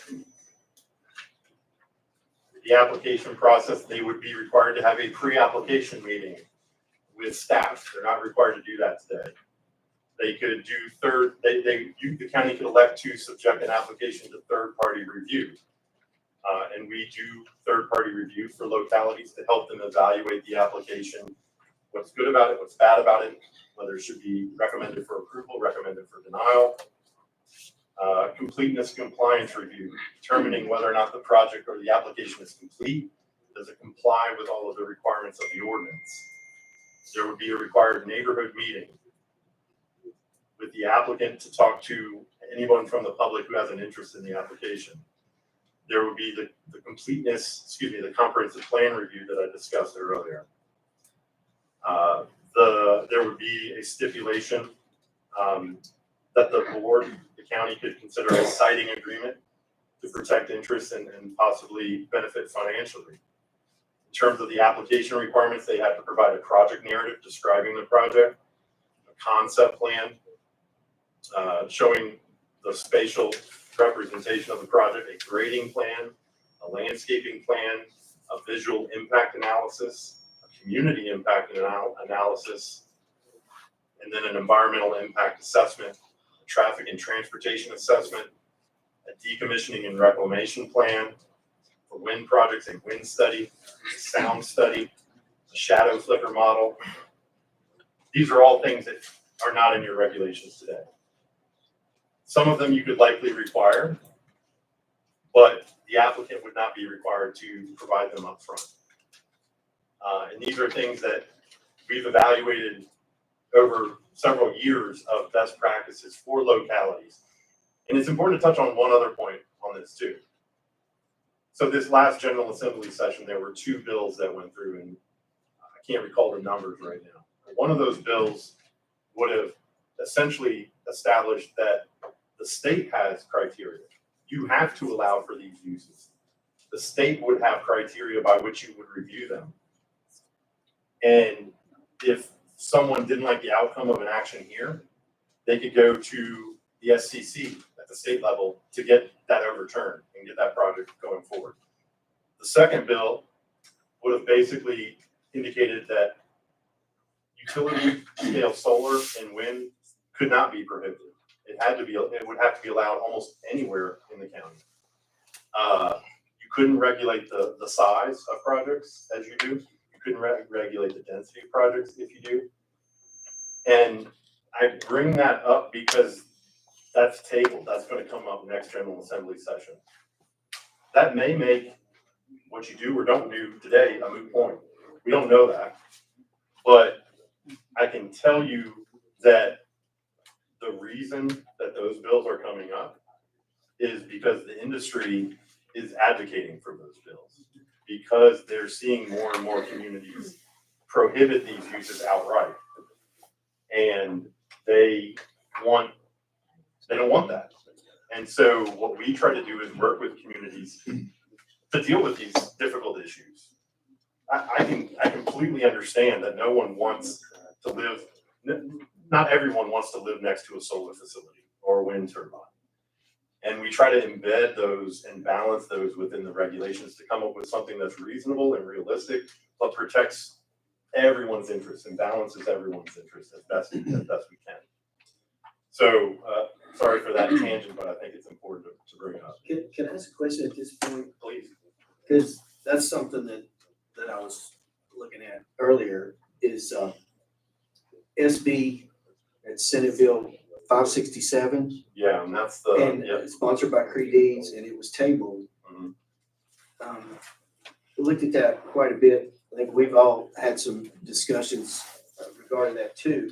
the application process, they would be required to have a pre-application meeting with staff. They're not required to do that today. They could do the county could elect to subject an application to third-party review. And we do third-party review for localities to help them evaluate the application, what's good about it, what's bad about it, whether it should be recommended for approval, recommended for denial. Completeness compliance review, determining whether or not the project or the application is complete. Does it comply with all of the requirements of the ordinance? There would be a required neighborhood meeting with the applicant to talk to anyone from the public who has an interest in the application. There would be the comprehensive plan review that I discussed earlier. There would be a stipulation that the board, the county could consider a siting agreement to protect interests and possibly benefit financially. In terms of the application requirements, they have to provide a project narrative describing the project, a concept plan, showing the spatial representation of the project, a grading plan, a landscaping plan, a visual impact analysis, a community impact analysis, and then an environmental impact assessment, a traffic and transportation assessment, a decommissioning and reclamation plan, for wind projects, a wind study, a sound study, a shadow flicker model. These are all things that are not in your regulations today. Some of them you could likely require, but the applicant would not be required to provide them up front. And these are things that we've evaluated over several years of best practices for localities. And it's important to touch on one other point on this too. So this last General Assembly session, there were two bills that went through, and I can't recall the numbers right now. One of those bills would have essentially established that the state has criteria. You have to allow for these uses. The state would have criteria by which you would review them. And if someone didn't like the outcome of an action here, they could go to the SCC at the state level to get that overturned and get that project going forward. The second bill would have basically indicated that utility scale solar and wind could not be prohibited. It would have to be allowed almost anywhere in the county. You couldn't regulate the size of projects as you do. You couldn't regulate the density of projects if you do. And I bring that up because that's tabled. That's going to come up next General Assembly session. That may make what you do or don't do today a moot point. We don't know that. But I can tell you that the reason that those bills are coming up is because the industry is advocating for those bills, because they're seeing more and more communities prohibit these uses outright. And they don't want that. And so what we try to do is work with communities to deal with these difficult issues. I completely understand that no one wants to live, not everyone wants to live next to a solar facility or a wind turbine. And we try to embed those and balance those within the regulations to come up with something that's reasonable and realistic, but protects everyone's interest and balances everyone's interest as best we can. So, sorry for that tangent, but I think it's important to bring it up. Can I ask a question at this point? Please. Because that's something that I was looking at earlier is SB at Senate Bill 567. Yeah, and that's Sponsored by Cree Deeds, and it was tabled. Mm-hmm. We looked at that quite a bit. I think we've all had some discussions regarding that too.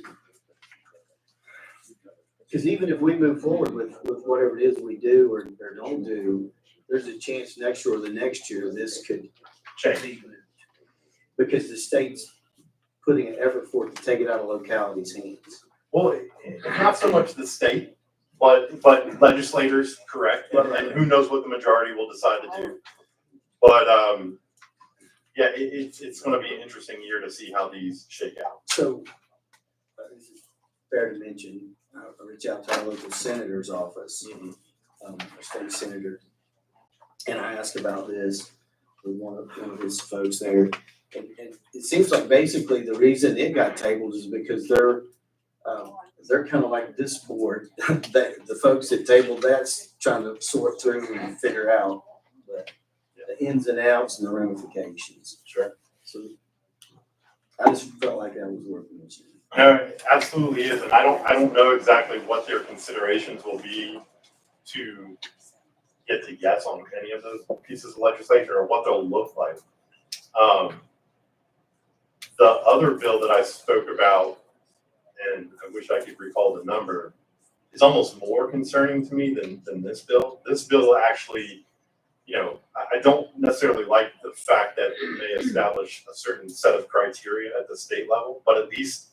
Because even if we move forward with whatever it is we do or don't do, there's a chance next year or the next year this could change. Because the state's putting an effort forth to take it out of localities' hands. Well, not so much the state, but legislators, correct, and who knows what the majority will decide to do. But yeah, it's going to be an interesting year to see how these shake out. So, this is fair to mention, I reach out to our local senator's office, our state senator, and I asked about this with one of his folks there. And it seems like basically the reason it got tabled is because they're kind of like this board, the folks that tabled that's trying to sort through and figure out the ins and outs and the ramifications. Sure. So I just felt like that was worth mentioning. No, it absolutely is, and I don't know exactly what their considerations will be to get to yes on any of those pieces of legislation or what they'll look like. The other bill that I spoke about, and I wish I could recall the number, is almost more concerning to me than this bill. This bill actually, I don't necessarily like the fact that it may establish a certain set of criteria at the state level, but at least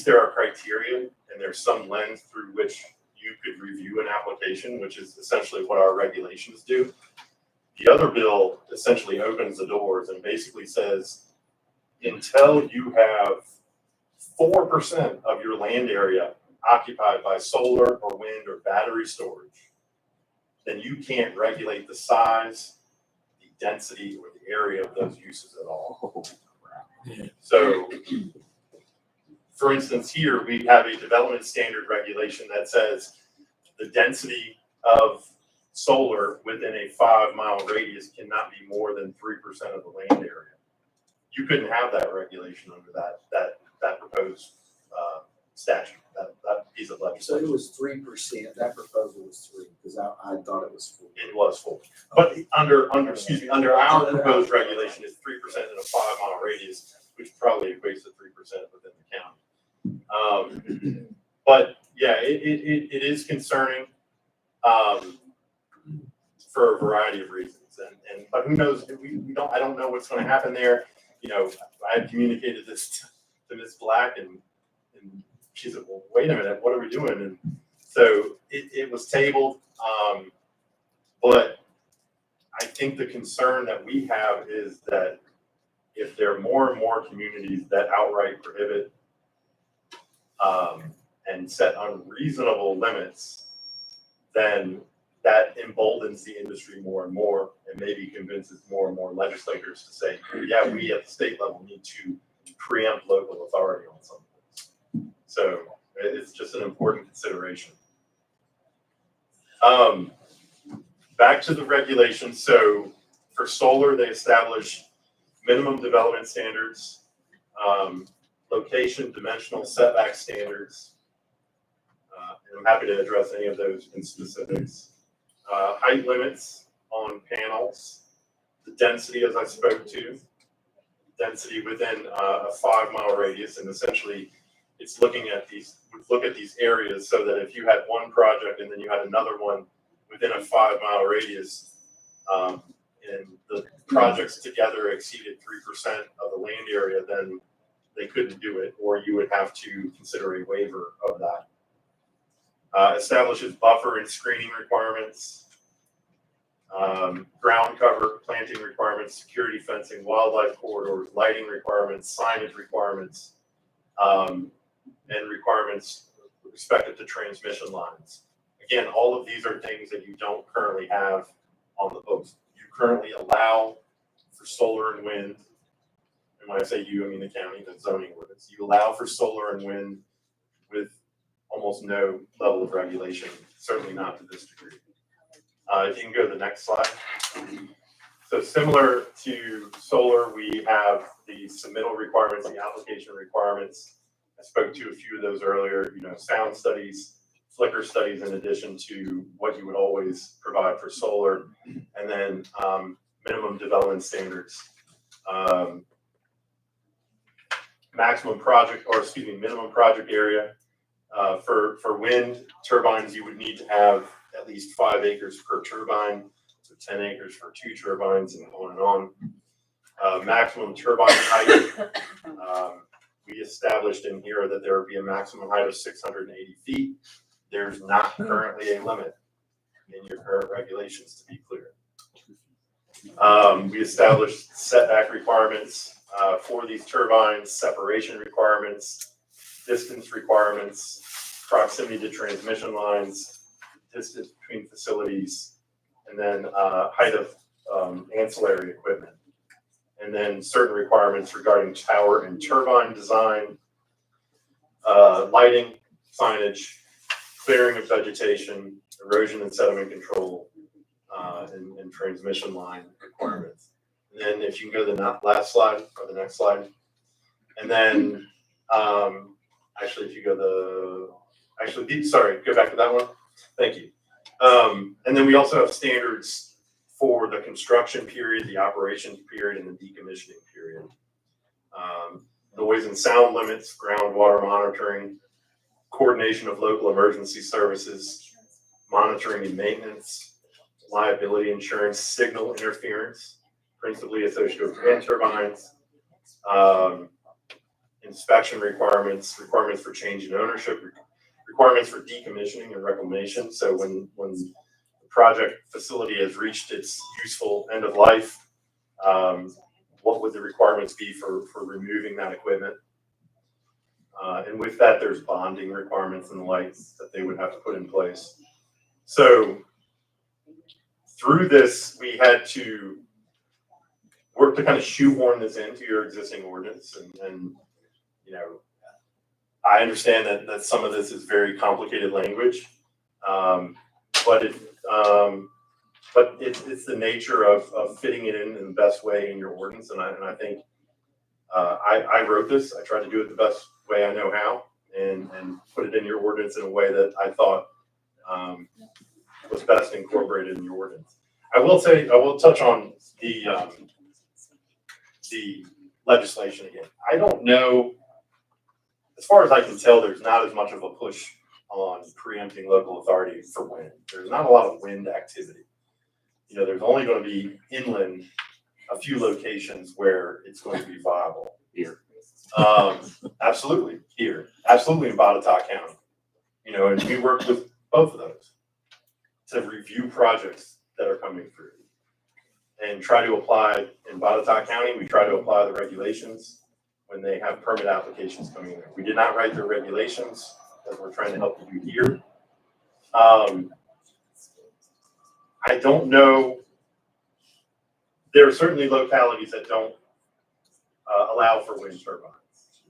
there are criteria and there's some lens through which you could review an application, which is essentially what our regulations do. The other bill essentially opens the doors and basically says, until you have 4% of your land area occupied by solar or wind or battery storage, then you can't regulate the size, the density, or the area of those uses at all. So, for instance, here we have a development standard regulation that says the density of solar within a 5-mile radius cannot be more than 3% of the land area. You couldn't have that regulation under that proposed statute, that piece of So legislation. it was 3%, that proposal was 3, because I thought it was 4. It was full. But under our proposed regulation, it's 3% in a 5-mile radius, which probably equates to 3% within the county. But yeah, it is concerning for a variety of reasons. But who knows? I don't know what's going to happen there. I had communicated this to Ms. Black, and she said, "Well, wait a minute, what are we doing?" And so it was tabled. But I think the concern that we have is that if there are more and more communities that outright prohibit and set unreasonable limits, then that emboldens the industry more and more, and maybe convinces more and more legislators to say, yeah, we at the state level need to preempt local authority on some things. So it's just an important consideration. Back to the regulations. So for solar, they establish minimum development standards, location, dimensional setback standards. And I'm happy to address any of those in specifics. Height limits on panels, the density, as I spoke to, density within a 5-mile radius, and essentially it's looking at these areas so that if you had one project and then you had another one within a 5-mile radius, and the projects together exceeded 3% of the land area, then they couldn't do it, or you would have to consider a waiver of that. Establishes buffer and screening requirements, ground cover, planting requirements, security fencing, wildlife corridors, lighting requirements, signage requirements, and requirements respective to transmission lines. Again, all of these are things that you don't currently have on the books. You currently allow for solar and wind, and when I say you, I mean the county, the zoning ordinance. You allow for solar and wind with almost no level of regulation, certainly not to this degree. If you can go to the next slide. So similar to solar, we have the submittal requirements, the application requirements. I spoke to a few of those earlier, sound studies, flicker studies, in addition to what you would always provide for solar, and then minimum development standards. Minimum project area. For wind turbines, you would need to have at least 5 acres per turbine, so 10 acres for 2 turbines, and on and on. Maximum turbine height, we established in here that there would be a maximum height of 680 feet. There's not currently a limit in your current regulations, to be clear. We established setback requirements for these turbines, separation requirements, distance requirements, proximity to transmission lines, distance between facilities, and then height of ancillary equipment. And then certain requirements regarding tower and turbine design, lighting, signage, clearing of vegetation, erosion and sediment control, and transmission line requirements. And then if you can go to the last slide or the next slide. And then actually, if you go go back to that one. Thank you. And then we also have standards for the construction period, the operations period, and the decommissioning period. Noise and sound limits, groundwater monitoring, coordination of local emergency services, monitoring and maintenance, liability insurance, signal interference, principally associated with wind turbines, inspection requirements, requirements for change in ownership, requirements for decommissioning and reclamation. So when the project facility has reached its useful end of life, what would the requirements be for removing that equipment? And with that, there's bonding requirements and the like that they would have to put in place. So through this, we had to work to kind of shoehorn this into your existing ordinance. And you know, I understand that some of this is very complicated language, but it's the nature of fitting it in the best way in your ordinance. And I think I wrote this. I tried to do it the best way I know how, and put it in your ordinance in a way that I thought was best incorporated in your ordinance. I will touch on the legislation again. I don't know, as far as I can tell, there's not as much of a push on preempting local authority for wind. There's not a lot of wind activity. You know, there's only going to be inland a few locations where it's going to be viable. Here. Absolutely here. Absolutely in Botetourt County. You know, and we work with both of those to review projects that are coming through and try to apply in Botetourt County. We try to apply the regulations when they have permit applications coming in. We did not write the regulations that we're trying to help you do here. I don't know. There are certainly localities that don't allow for wind turbines,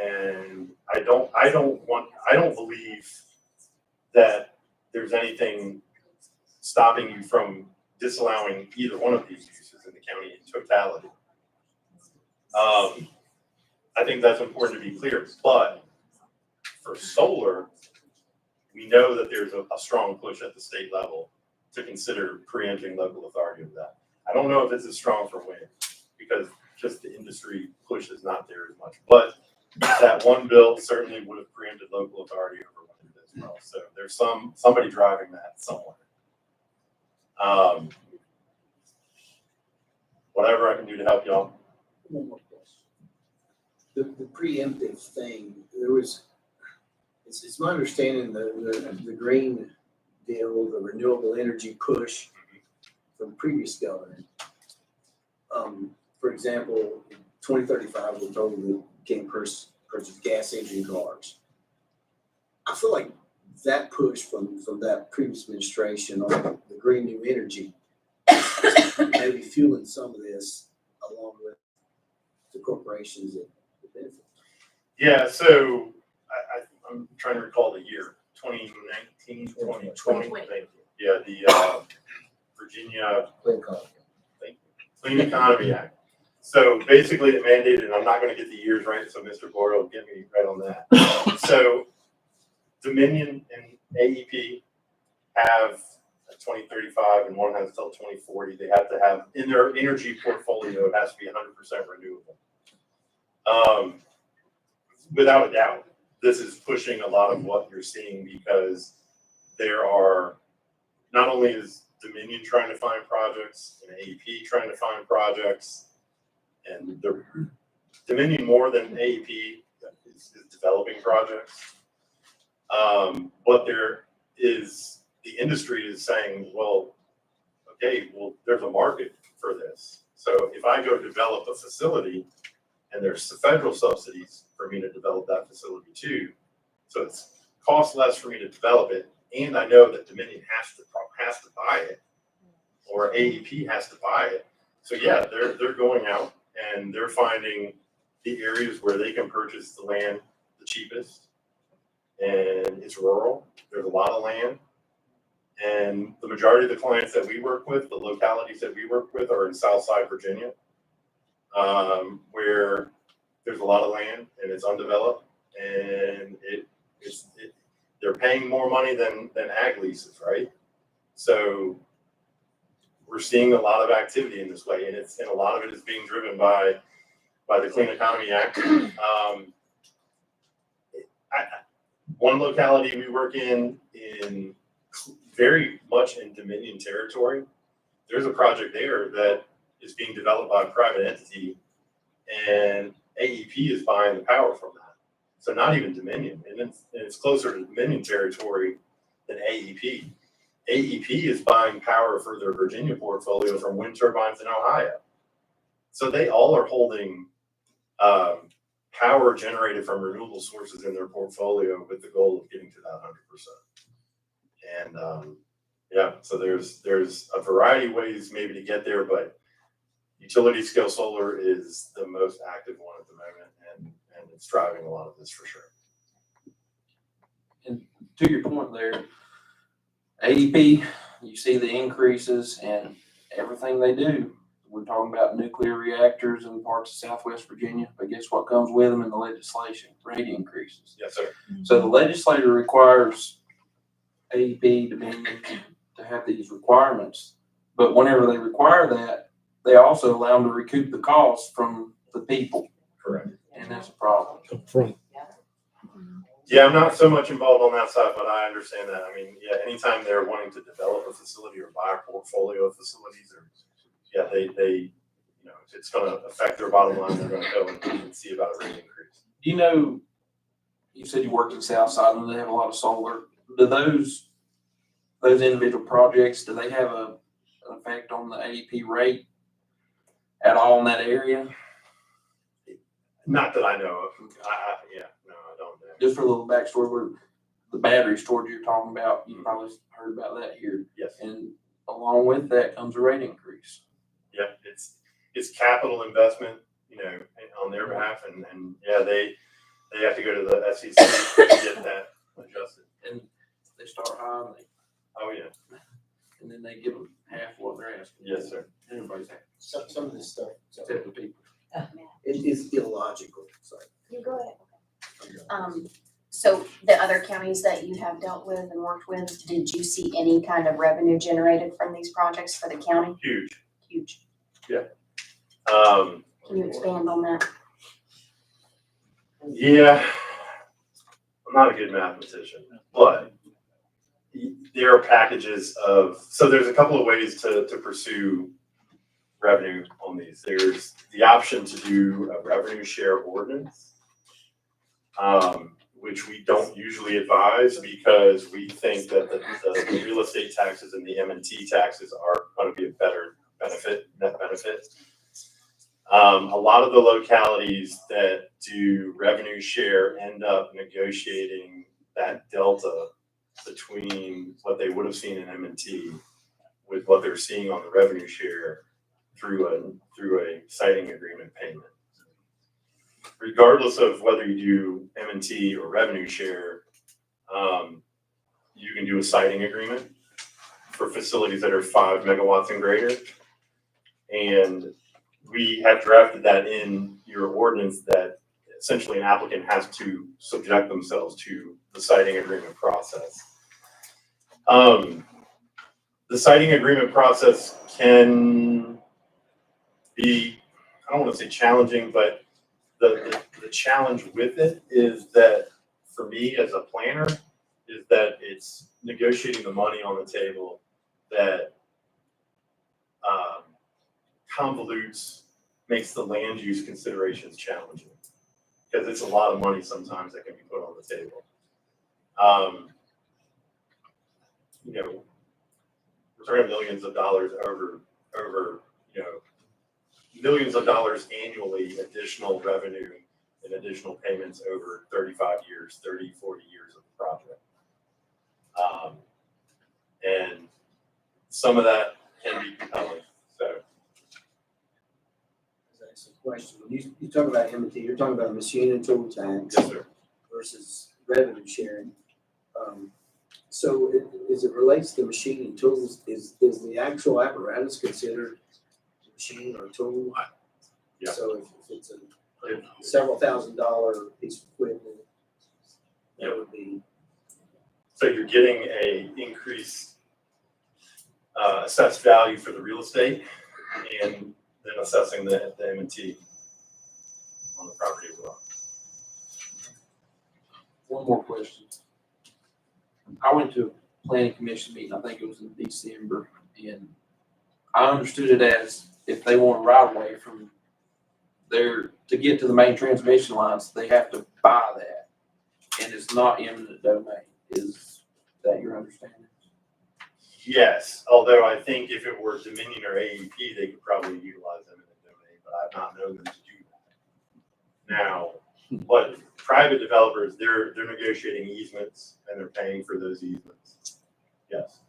and I don't believe that there's anything stopping you from disallowing either one of these uses in the county in totality. I think that's important to be clear, but for solar, we know that there's a strong push at the state level to consider preempting local authority of that. I don't know if it's as strong for wind because just the industry push is not there as much, but that one bill certainly would have preempted local authority over wind as well. So there's somebody driving that somewhere. Whatever I can do to help y'all. One more question. The preemptive thing, it's my understanding the green deal, the renewable energy push from previous government. For example, 2035, we're told we can't purchase gas engine cars. I feel like that push from that previous administration on the green new energy maybe fueling some of this along with the corporations that benefit. Yeah, so I'm trying to recall the year, 2019, 2020. Yeah, the Virginia Clean Economy Act. So basically it mandated, and I'm not going to get the years right, so Mr. Boyd will get me right on that. So Dominion and AEP have 2035 and one has till 2040. They have to have in their energy portfolio, it has to be 100% renewable. Without a doubt, this is pushing a lot of what you're seeing because there are, not only is Dominion trying to find projects and AEP trying to find projects, and the Dominion more than AEP is developing projects. But there is, the industry is saying, well, okay, well, there's a market for this. So if I go develop a facility and there's the federal subsidies for me to develop that facility too, so it's costs less for me to develop it, and I know that Dominion has to buy it, or AEP has to buy it. So yeah, they're going out and they're finding the areas where they can purchase the land the cheapest, and it's rural. There's a lot of land, and the majority of the clients that we work with, the localities that we work with, are in Southside Virginia, where there's a lot of land and it's undeveloped, and they're paying more money than ag leases, right? So we're seeing a lot of activity in this way, and a lot of it is being driven by the Clean Economy Act. One locality we work in very much in Dominion territory, there's a project there that is being developed by a private entity, and AEP is buying the power from that. So not even Dominion, and it's closer to Dominion territory than AEP. AEP is buying power for their Virginia portfolio from wind turbines in Ohio. So they all are holding power generated from renewable sources in their portfolio with the goal of getting to that 100%. And yeah, so there's a variety of ways maybe to get there, but utility scale solar is the most active one at the moment, and it's driving a lot of this for sure. And to your point there, AEP, you see the increases and everything they do. We're talking about nuclear reactors in parts of Southwest Virginia, but guess what comes with them in the legislation? Rate increases. Yes, sir. So the legislature requires AEP, Dominion, to have these requirements, but whenever they require that, they also allow them to recoup the cost from the people. Correct. And that's a problem. Yeah, I'm not so much involved on that side, but I understand that. I mean, yeah, anytime they're wanting to develop a facility or buy a portfolio of facilities, or yeah, they you know, if it's going to affect their bottom line, they're going to go and see about a rate increase. You know, you said you worked in Southside and they have a lot of solar. Do those individual projects, do they have an effect on the AEP rate at all in that area? Not that I know of. Yeah, no, I don't know. Just for a little backstory, where the battery storage you're talking about, you probably heard about that here. Yes. And along with that comes a rate increase. Yeah, it's capital investment, you know, on their behalf, and yeah, they have to go to the SEC to get that adjusted. And they start high and Oh yeah. and then they give them half what they're asking. Yes, sir. Everybody's happy, Some of this stuff, except the people. it is illogical, sorry. You go ahead. So the other counties that you have dealt with and worked with, did you see any kind of revenue generated from these projects for the county? Huge. Huge. Um, Can you expand on that? yeah, I'm not a good mathematician, but there are packages of, so there's a couple of ways to pursue revenue on these. There's the option to do a revenue share ordinance, which we don't usually advise because we think that the real estate taxes and the M&T taxes are going to be a better net benefit. A lot of the localities that do revenue share end up negotiating that delta between what they would have seen in M&T with what they're seeing on the revenue share through a siting agreement payment. Regardless of whether you do M&T or revenue share, you can do a siting agreement for facilities that are 5 megawatts and greater. And we have drafted that in your ordinance that essentially an applicant has to subject themselves to the siting agreement process. The siting agreement process can be, I don't want to say challenging, but the challenge with it is that for me as a planner is that it's negotiating the money on the table that convolutes, makes the land use considerations challenging because it's a lot of money sometimes that can be put on the table. You know, we're talking millions of dollars over, you know, millions of dollars annually, additional revenue and additional payments over 35 years, 30, 40 years of the project. And some of that can be compelling. So. That's a question. When you talk about M&T, you're talking about machine and tool tax Yes, sir. versus revenue sharing. So as it relates to machine and tools, is the actual apparatus considered a machine or a tool? Yeah. So if it's a several $1,000 piece of equipment, that would be. So you're getting a increase assessed value for the real estate and then assessing the M&T on the property as well. One more question. I went to a planning commission meeting, I think it was in December, and I understood it as if they want a right of way from there to get to the main transmission lines, they have to buy that. And it's not eminent domain. Is that your understanding? Yes, although I think if it were Dominion or AEP, they could probably utilize eminent domain, but I've not known them to do that. Now, but private developers, they're negotiating easements and they're paying for those easements. Yes.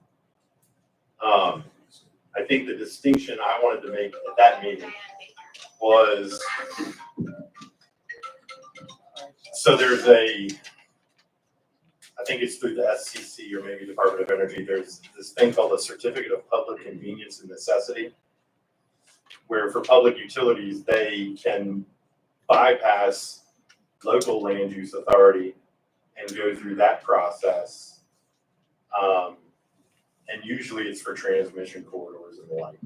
I think the distinction I wanted to make at that meeting was, so there's I think it's through the SCC or maybe Department of Energy, there's this thing called a Certificate of Public Convenience and Necessity, where for public utilities, they can bypass local land use authority and go through that process. And usually it's for transmission corridors and the like,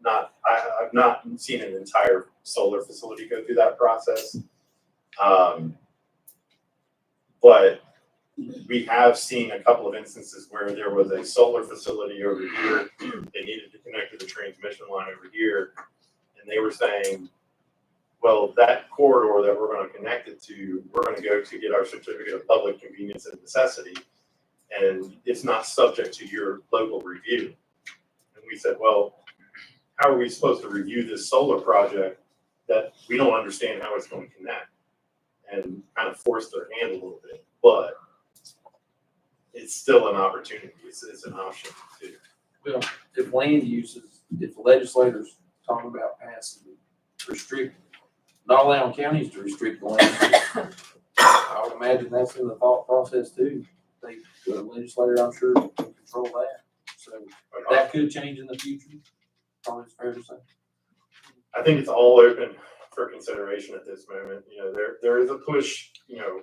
I've not seen an entire solar facility go through that process. But we have seen a couple of instances where there was a solar facility over here, they needed to connect to the transmission line over here, and they were saying, well, that corridor that we're going to connect it to, we're going to go to get our certificate of public convenience and necessity, and it's not subject to your local review. And we said, well, how are we supposed to review this solar project that we don't understand how it's going to connect? And kind of force their hand a little bit, but it's still an opportunity. It's an option too. Well, if land uses, if the legislators talk about passing, restrict, not allowing counties to restrict the land, I would imagine that's in the thought process too. The legislator, I'm sure, can control that. So that could change in the future. Probably it's fair to say. I think it's all open for consideration at this moment. You know, there is a push, you know,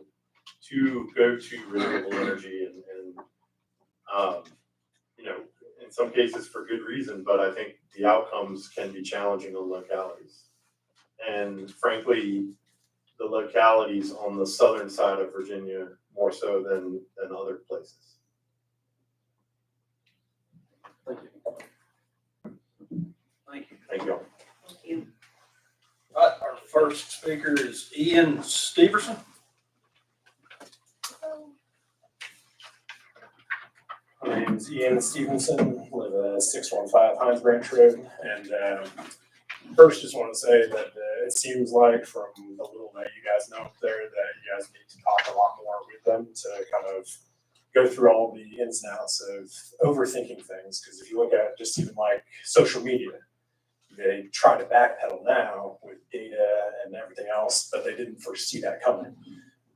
to go to renewable energy and you know, in some cases for good reason, but I think the outcomes can be challenging on localities. And frankly, the localities on the southern side of Virginia more so than other places. Thank you. Thank you. Thank you all. Thank you. Right, our first speaker is Ian Steverson. My name is Ian Stevenson, live at 615 Hines Branch Road, and first just want to say that it seems like from the little that you guys know up there that you guys need to talk a lot more with them to kind of go through all the ins and outs of overthinking things, because if you look at just even like social media, they try to backpedal now with data and everything else, but they didn't foresee that coming.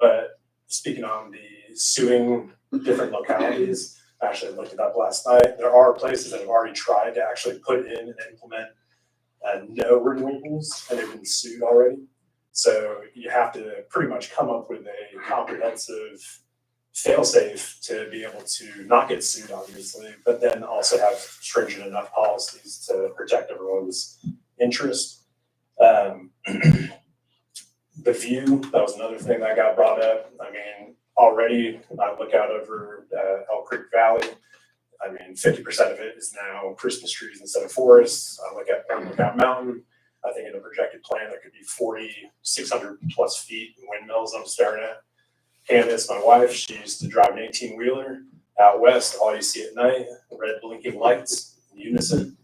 But speaking on the suing different localities, I actually looked it up last night. There are places that have already tried to actually put in and implement no renewables, and they've been sued already. So you have to pretty much come up with a comprehensive fail-safe to be able to not get sued, obviously, but then also have stringent enough policies to protect everyone's interest. The view, that was another thing that got brought up. I mean, already I look out over Elk Creek Valley. I mean, 50% of it is now Christmas trees instead of forests. I look at Lookout Mountain. I think in a projected plan, there could be 600 plus feet in windmills I'm staring at. Candace, my wife, she used to drive an 18-wheeler out west. All you see at night, red blinking lights in unison.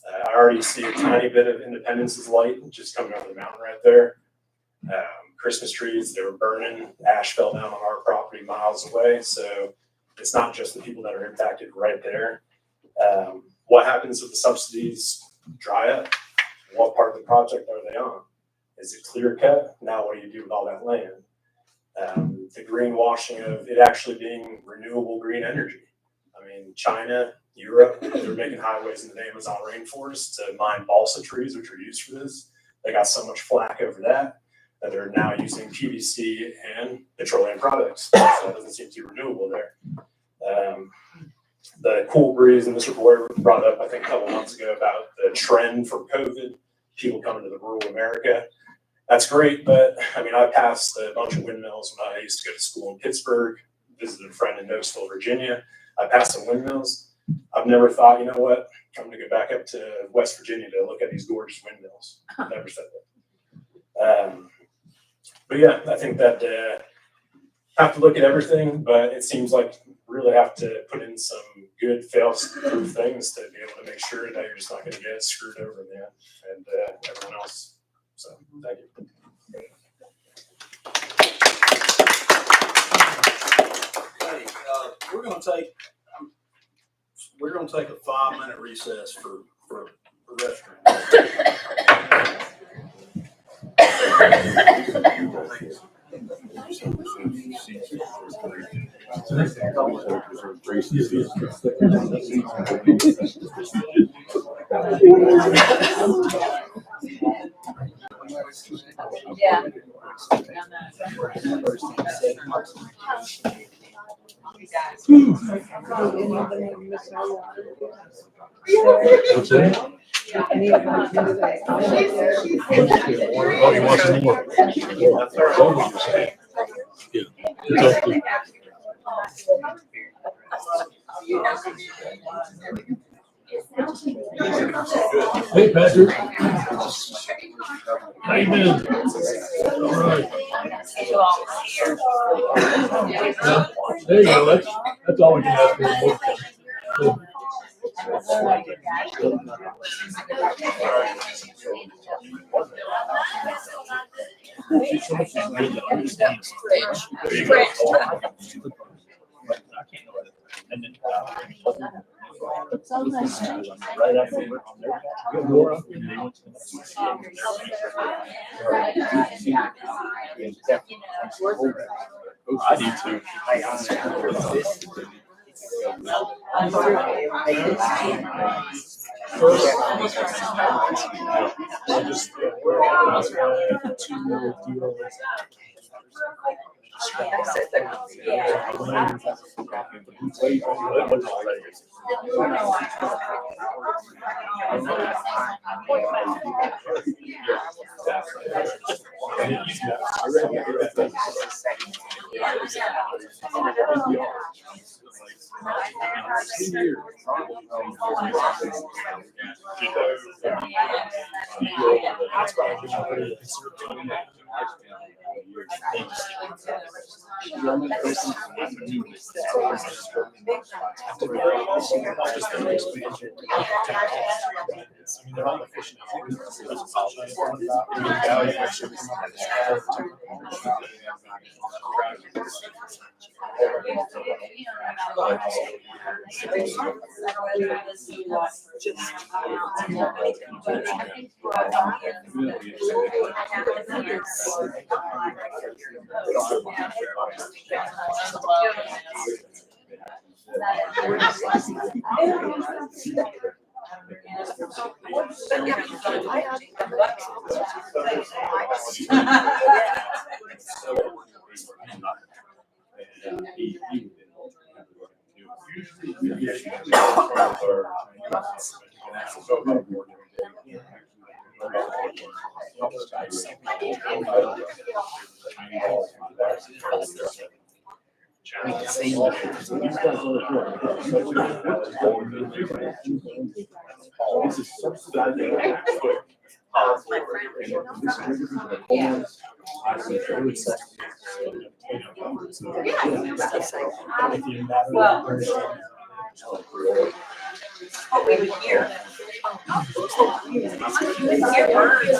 I already see a tiny bit of Independence's light just coming over the mountain right there. Christmas trees, they were burning. Ash fell down on our property miles away. So it's not just the people that are impacted right there. What happens if the subsidies dry up? What part of the project are they on? Is it clear cut? Now what do you do with all that land? The greenwashing of it actually being renewable green energy. I mean, China, Europe, they're making highways into the Amazon rainforest to mine balsa trees, which are used for this. They got so much flack over that they're now using PVC and petroleum products. So it doesn't seem to be renewable there. the cool breeze, and Mr. Boyer brought up, I think, a couple months ago about the trend from COVID, people coming to the rural America. That's great, but I mean, I passed a bunch of windmills when I used to go to school in Pittsburgh, visited a friend in Noseville, Virginia. I passed some windmills. I've never thought, you know what, I'm gonna go back up to West Virginia to look at these gorgeous windmills. Never said that. But yeah, I think that have to look at everything, but it seems like really have to put in some good fail-proof things to be able to make sure that you're just not going to get screwed over in the end, and everyone else. So thank you. Hey, we're gonna take a 5-minute recess for the restroom. Yeah. What's that? Oh, you want some more? Yeah. It's okay. Hey, Patrick. How you been? All right. Yeah. There you go. That's all we can ask for. Right after work on their Laura, and they went to I do too. What we would hear. Hear birds.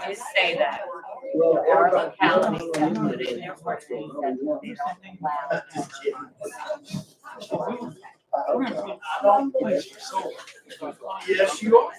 Just say that. Our locality, put in their work, they don't allow. Yes, you are.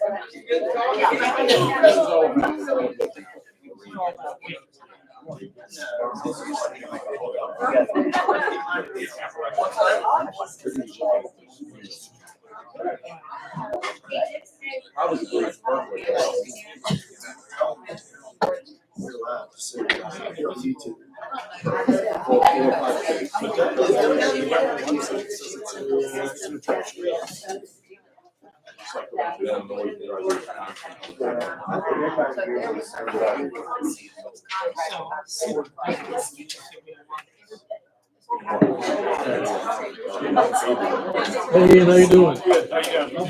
Hey, how you doing?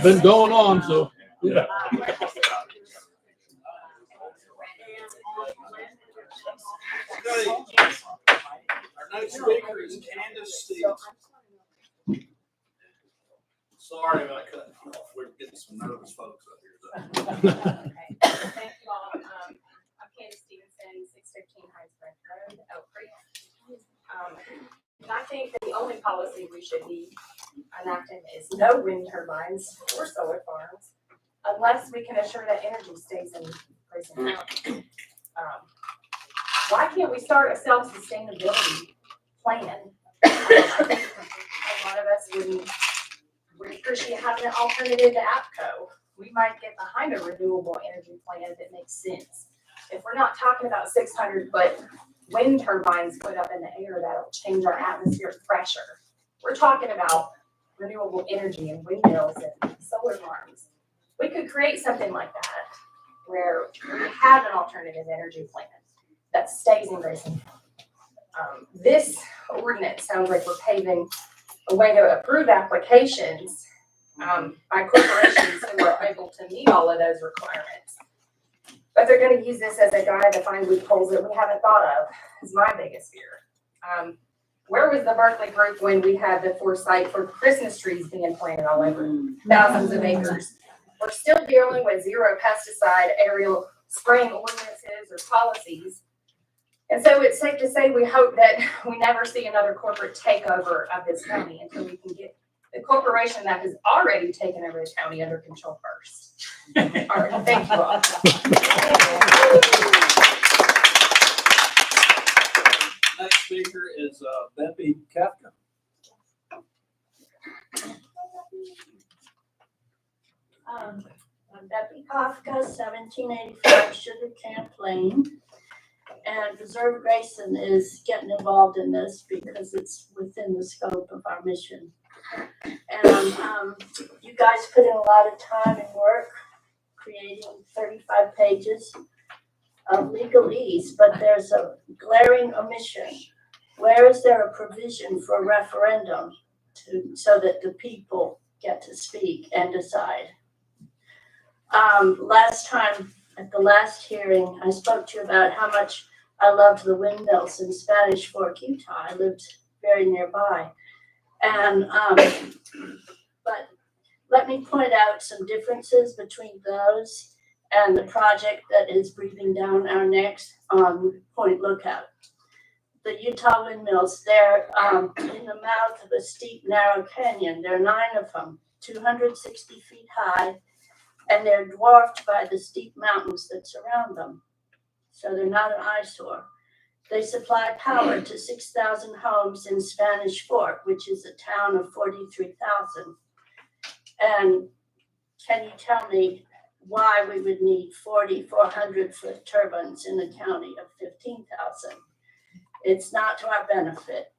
Been going on, so, yeah. Our next speaker is Candace Stevens. Sorry about cutting you off. We're getting some nervous folks up here. Thank you all. I'm Candace Stevenson, 615 Heinsberg Road, Oak Creek. I think that the only policy we should be enacting is no wind turbines or solar farms unless we can assure that energy stays in Grayson County. Why can't we start a self-sustainability plan? I think a lot of us would appreciate having an alternative to APCO. We might get behind a renewable energy plan if it makes sense. If we're not talking about 600-foot wind turbines put up in the air that'll change our atmospheric pressure, we're talking about renewable energy and windmills and solar farms. We could create something like that where we have an alternative energy plan that stays in Grayson. This ordinance sounds like we're paving a way to approve applications by corporations who are able to meet all of those requirements. But they're going to use this as a guide to find loopholes that we haven't thought of, is my biggest fear. Where was the Berkeley group when we had the foresight for Christmas trees being planted all over thousands of acres? We're still dealing with zero pesticide aerial spraying ordinances or policies. And so it's safe to say we hope that we never see another corporate takeover of this county until we can get the corporation that has already taken over the county under control first. All right, thank you all. Next speaker is Beppy Kafka. I'm Beppy Kafka, 1785 Sugar Camp Lane. And Reserve Grayson is getting involved in this because it's within the scope of our mission. And you guys put in a lot of time and work creating 35 pages of legalese, but there's a glaring omission. Where is there a provision for a referendum so that the people get to speak and decide? Last time, at the last hearing, I spoke to you about how much I loved the windmills in Spanish Fork, Utah. I lived very nearby. And, but let me point out some differences between those and the project that is breathing down our necks on Point Lookout. The Utah windmills, they're in the mouth of a steep, narrow canyon. There are 9 of them, 260 feet high, and they're dwarfed by the steep mountains that surround them. So they're not an eyesore. They supply power to 6,000 homes in Spanish Fork, which is a town of 43,000. And can you tell me why we would need 4,400-foot turbines in a county of 15,000? It's not to our benefit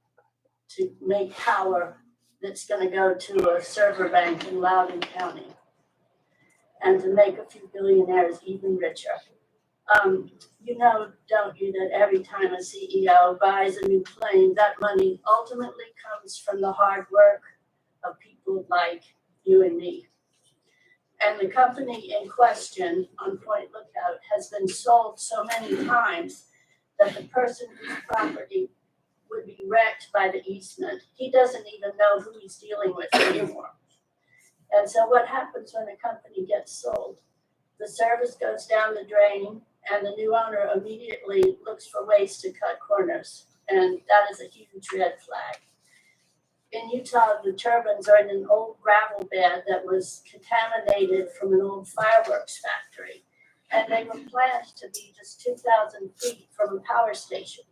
to make power that's going to go to a server bank in Loudoun County and to make a few billionaires even richer. You know, don't you, that every time a CEO buys a new plane, that money ultimately comes from the hard work of people like you and me. And the company in question on Point Lookout has been sold so many times that the person whose property would be wrecked by the easement, he doesn't even know who he's dealing with anymore. And so what happens when a company gets sold? The service goes down the drain, and the new owner immediately looks for ways to cut corners. And that is a huge red flag. In Utah, the turbines are in an old gravel bed that was contaminated from an old fireworks factory. And they were planned to be just 2,000 feet from a power station.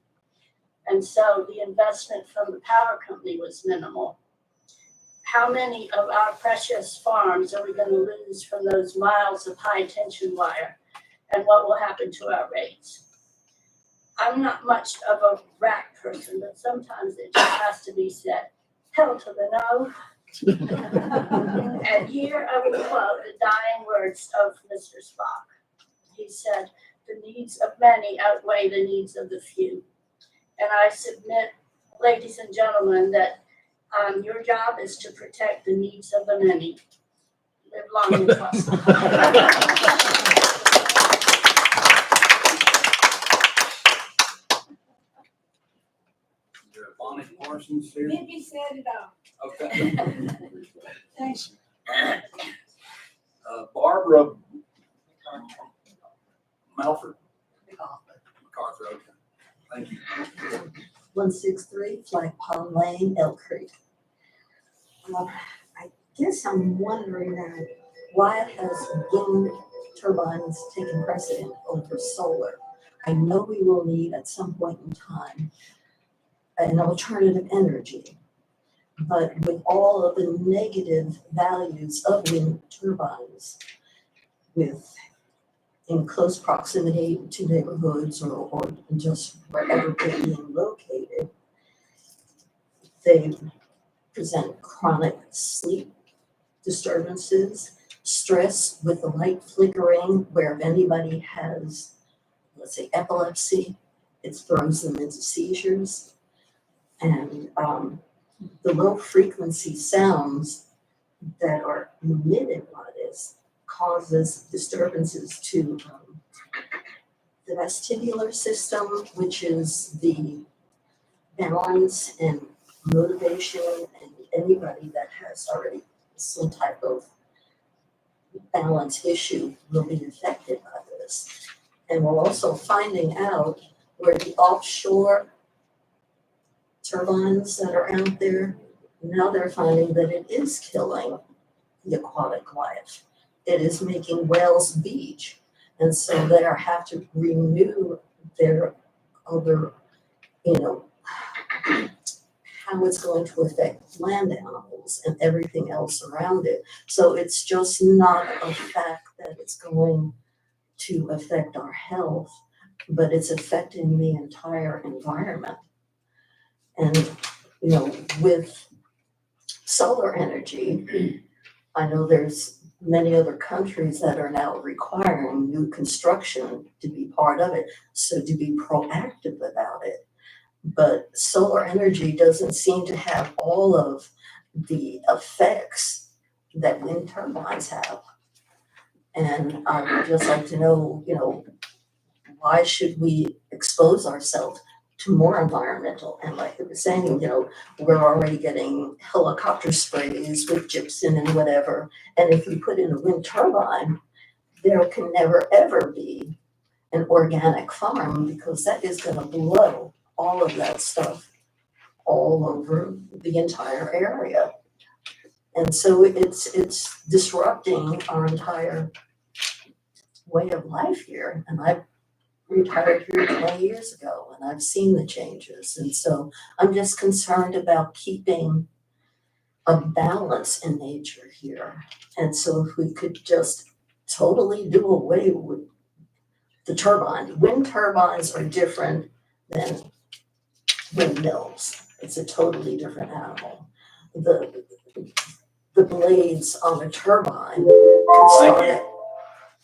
And so the investment from the power company was minimal. How many of our precious farms are we going to lose from those miles of high tension wire? And what will happen to our rates? I'm not much of a rack person, but sometimes it just has to be said. Hell to the no. And here I will quote the dying words of Mr. Spock. He said, "The needs of many outweigh the needs of the few." And I submit, ladies and gentlemen, that your job is to protect the needs of the many. Live long and prosper. Bonnie Parsons here. Mindy said it all. Okay. Thanks. Barbara Melford. MacArthur, okay. Thank you. 163 Flag Pond Lane, Elk Creek. I guess I'm wondering now, why has wind turbines taken precedent over solar? I know we will need at some point in time an alternative energy, but with all of the negative values of wind turbines, with in close proximity to neighborhoods or just wherever they're being located, they present chronic sleep disturbances, stress with the light flickering, where if anybody has, let's say, epilepsy, it throws them into seizures. And the low frequency sounds that are emitted by this causes disturbances to the vestibular system, which is the balance and motivation, and anybody that has already some type of balance issue will be affected by this. And we're also finding out where the offshore turbines that are out there, now they're finding that it is killing the aquatic life. It is making whales beach. And so they have to renew their other, how it's going to affect land animals and everything else around it. So it's just not a fact that it's going to affect our health, but it's affecting the entire environment. And, with solar energy, I know there's many other countries that are now requiring new construction to be part of it, so to be proactive about it. But solar energy doesn't seem to have all of the effects that wind turbines have. And I would just like to know, why should we expose ourselves to more environmental? And like they were saying, we're already getting helicopter sprays with gypsum and whatever. And if you put in a wind turbine, there can never, ever be an organic farm because that is gonna blow all of that stuff all over the entire area. And so it's disrupting our entire way of life here. And I retired here 20 years ago and I've seen the changes. And so I'm just concerned about keeping a balance in nature here. And so if we could just totally do away with the turbine. Wind turbines are different than windmills. It's a totally different animal. The blades on a turbine can start at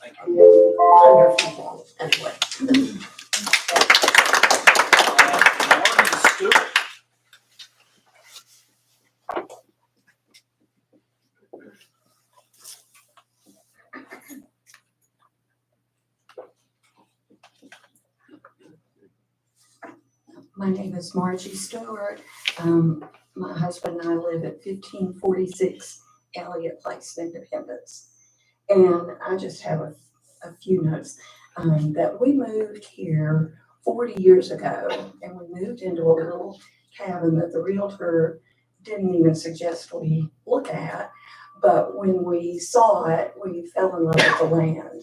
Thank you. 100 feet long. Anyway. Marty Stewart. My name is Margie Stewart. My husband and I live at 1546 Elliott Place, Independence. And I just have a few notes that we moved here 40 years ago, and we moved into a little cabin that the realtor didn't even suggest we look at. But when we saw it, we fell in love with the land.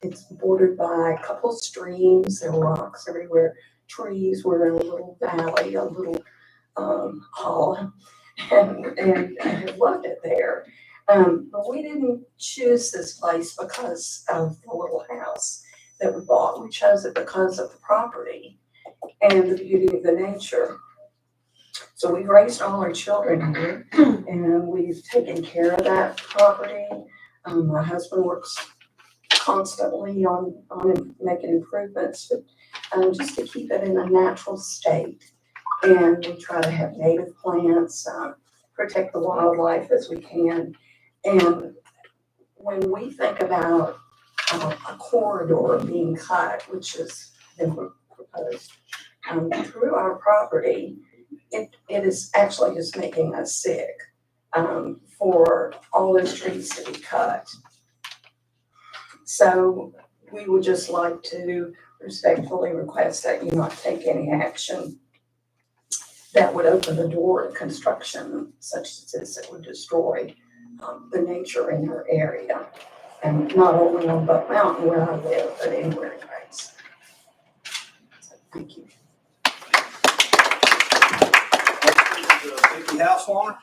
It's bordered by a couple of streams, there are rocks everywhere, trees, we're in a little valley, a little hollow, and I have loved it there. But we didn't choose this place because of the little house that we bought. We chose it because of the property and the beauty of the nature. So we've raised all our children here and we've taken care of that property. My husband works constantly on making improvements, but just to keep it in a natural state. And we try to have native plants, protect the wildlife as we can. And when we think about a corridor being cut, which has been proposed through our property, it is actually just making us sick for all those trees to be cut. So we would just like to respectfully request that you not take any action that would open the door to construction such as this that would destroy the nature in our area. And not only on Buck Mountain where I live, but anywhere in Grayson. So, thank you. Vicky Housewarner.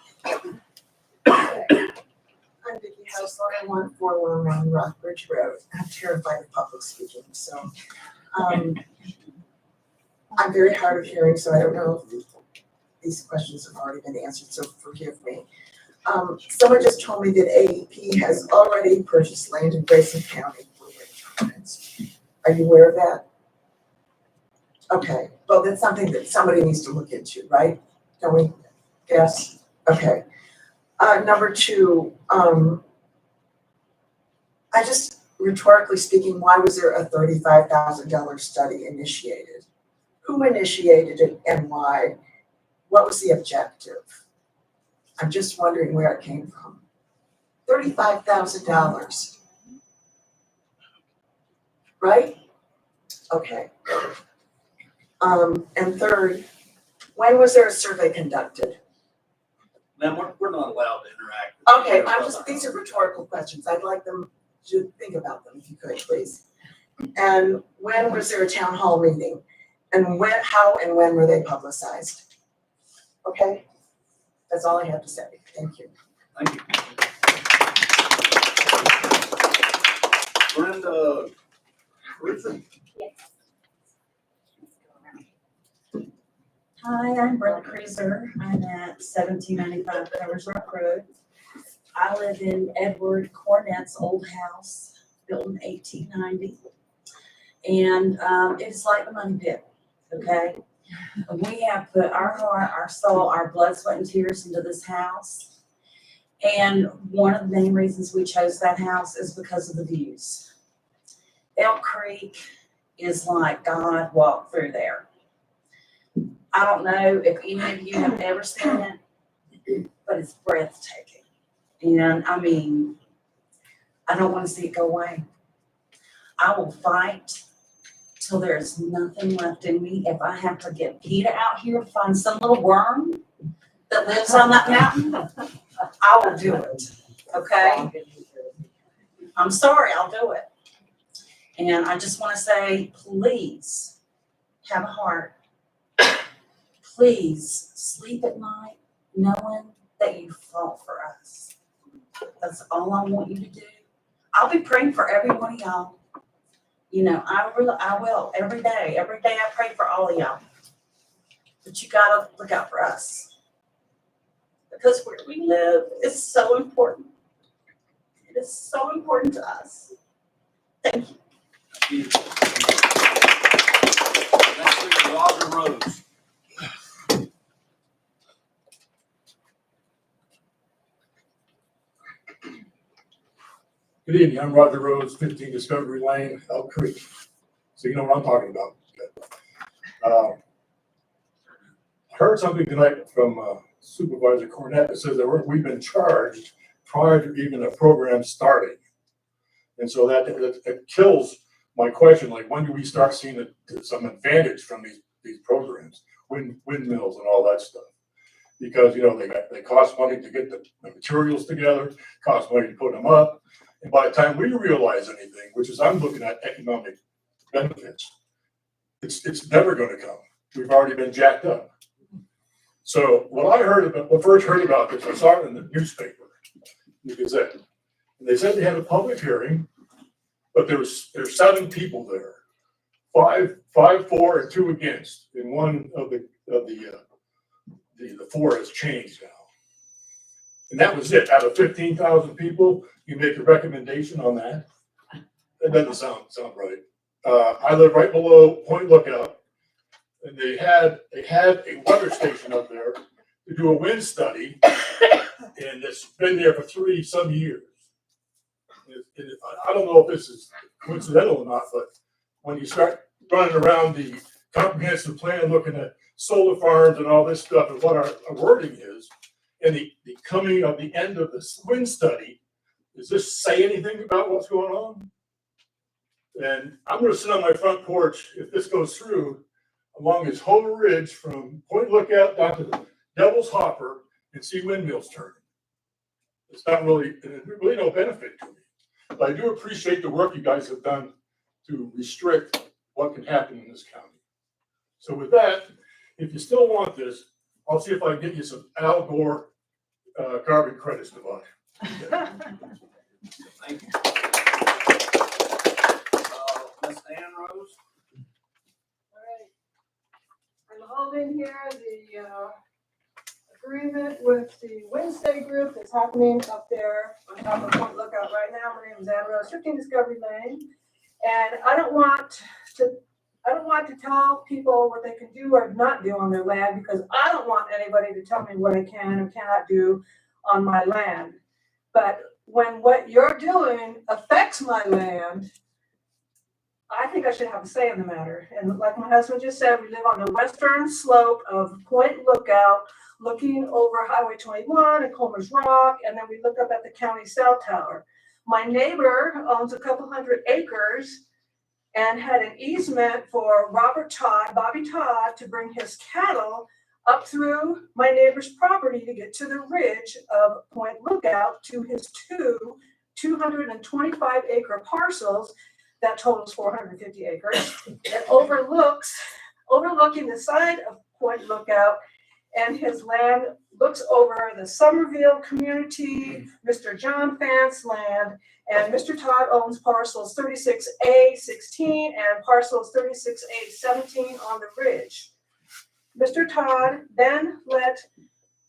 I'm Vicki Housewarner, 1411 Rockbridge Road. I'm terrified of public speaking, so I'm very hard of hearing, so I don't know if these questions have already been answered, so forgive me. Someone just told me that AEP has already purchased land in Grayson County for wind turbines. Are you aware of that? Okay, well, that's something that somebody needs to look into, right? Can we guess? Okay. Number two, I just, rhetorically speaking, why was there a $35,000 study initiated? Who initiated it and why? What was the objective? I'm just wondering where it came from. $35,000. Right? Okay. And third, when was there a survey conducted? Ma'am, we're not allowed to interact. Okay, these are rhetorical questions. I'd like them to think about them if you could, please. And when was there a town hall meeting? And when, how and when were they publicized? Okay? That's all I have to say. Thank you. Thank you. Brenda Griffin. Hi, I'm Brenda Cruiser. I'm at 1795 Covers Rock Road. I live in Edward Cornett's old house, built in 1890. And it's like the money pit, okay? We have put our heart, our soul, our blood, sweat, and tears into this house. And one of the main reasons we chose that house is because of the views. Elk Creek is like God walked through there. I don't know if any of you have ever seen it, but it's breathtaking. And I mean, I don't want to see it go away. I will fight till there's nothing left in me. If I have to get PETA out here to find some little worm that lives on that mountain, I will do it, okay? I'm sorry, I'll do it. And I just want to say, please have a heart. Please sleep at night knowing that you fought for us. That's all I want you to do. I'll be praying for every one of y'all. You know, I will every day. Every day I pray for all of y'all. But you gotta look out for us. Because where we live is so important. It is so important to us. Thank you. Next is Roger Rose. Good evening, I'm Roger Rose, 15 Discovery Lane, Elk Creek. So you know what I'm talking about. I heard something tonight from Supervisor Cornett that says that we've been charged prior to even a program starting. And so that kills my question, like when do we start seeing some advantage from these programs, windmills and all that stuff? Because, you know, they cost money to get the materials together, cost money to put them up. And by the time we realize anything, which is I'm looking at economic benefits, it's never going to come. We've already been jacked up. So what first heard about this, I saw it in the newspaper, the Gazette. And they said they had a public hearing, but there's 7 people there, five for and 2 against, and one of the 4 has changed now. And that was it. Out of 15,000 people, you make a recommendation on that. That doesn't sound right. I live right below Point Lookout, and they had a weather station up there to do a wind study, and it's been there for 30-some years. I don't know if this is coincidental or not, but when you start running around the comprehensive plan, looking at solar farms and all this stuff, and what our wording is, and the coming of the end of this wind study, does this say anything about what's going on? And I'm going to sit on my front porch, if this goes through, along this whole ridge from Point Lookout down to the Devil's Hopper and see windmills turning. It's not really no benefit to me. But I do appreciate the work you guys have done to restrict what can happen in this county. So with that, if you still want this, I'll see if I can get you some Al Gore carbon credits to buy. Thank you. Ms. Ann Rose? All right. I'm holding here the agreement with the Wednesday group that's happening up there on top of Point Lookout right now. My name is Ann Rose, 15 Discovery Lane. And I don't want to tell people what they can do or not do on their land, because I don't want anybody to tell me what I can or cannot do on my land. But when what you're doing affects my land, I think I should have a say in the matter. And like my husband just said, we live on the western slope of Point Lookout, looking over Highway 21 and Comer's Rock, and then we look up at the county cell tower. My neighbor owns a couple hundred acres and had an easement for Bobby Todd, to bring his cattle up through my neighbor's property to get to the ridge of Point Lookout to his 225 acre parcels that totals 450 acres. It overlooking the side of Point Lookout, and his land looks over the Somerville community, Mr. John Fant's land, and Mr. Todd owns parcels 36A16 and parcels 36A17 on the ridge. Mr. Todd then let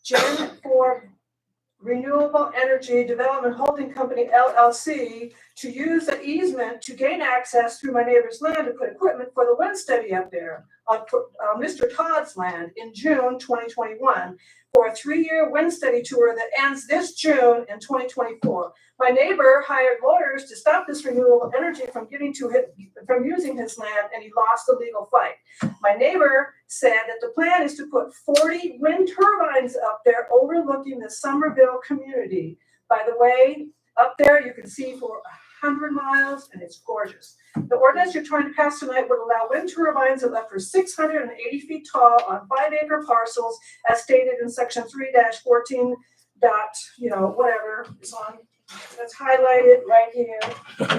Gen 4 Renewable Energy Development Holding Company, LLC, to use the easement to gain access through my neighbor's land to put equipment for the wind study up there on Mr. Todd's land in June 2021 for a 3-year wind study tour that ends this June in 2024. My neighbor hired lawyers to stop this renewable energy from using his land, and he lost the legal fight. My neighbor said that the plan is to put 40 wind turbines up there overlooking the Somerville community. By the way, up there you can see for 100 miles, and it's gorgeous. The ordinance you're trying to pass tonight would allow wind turbines of up to 680 feet tall on 5-acre parcels, as stated in section 3-14 dot, whatever is on. That's highlighted right here.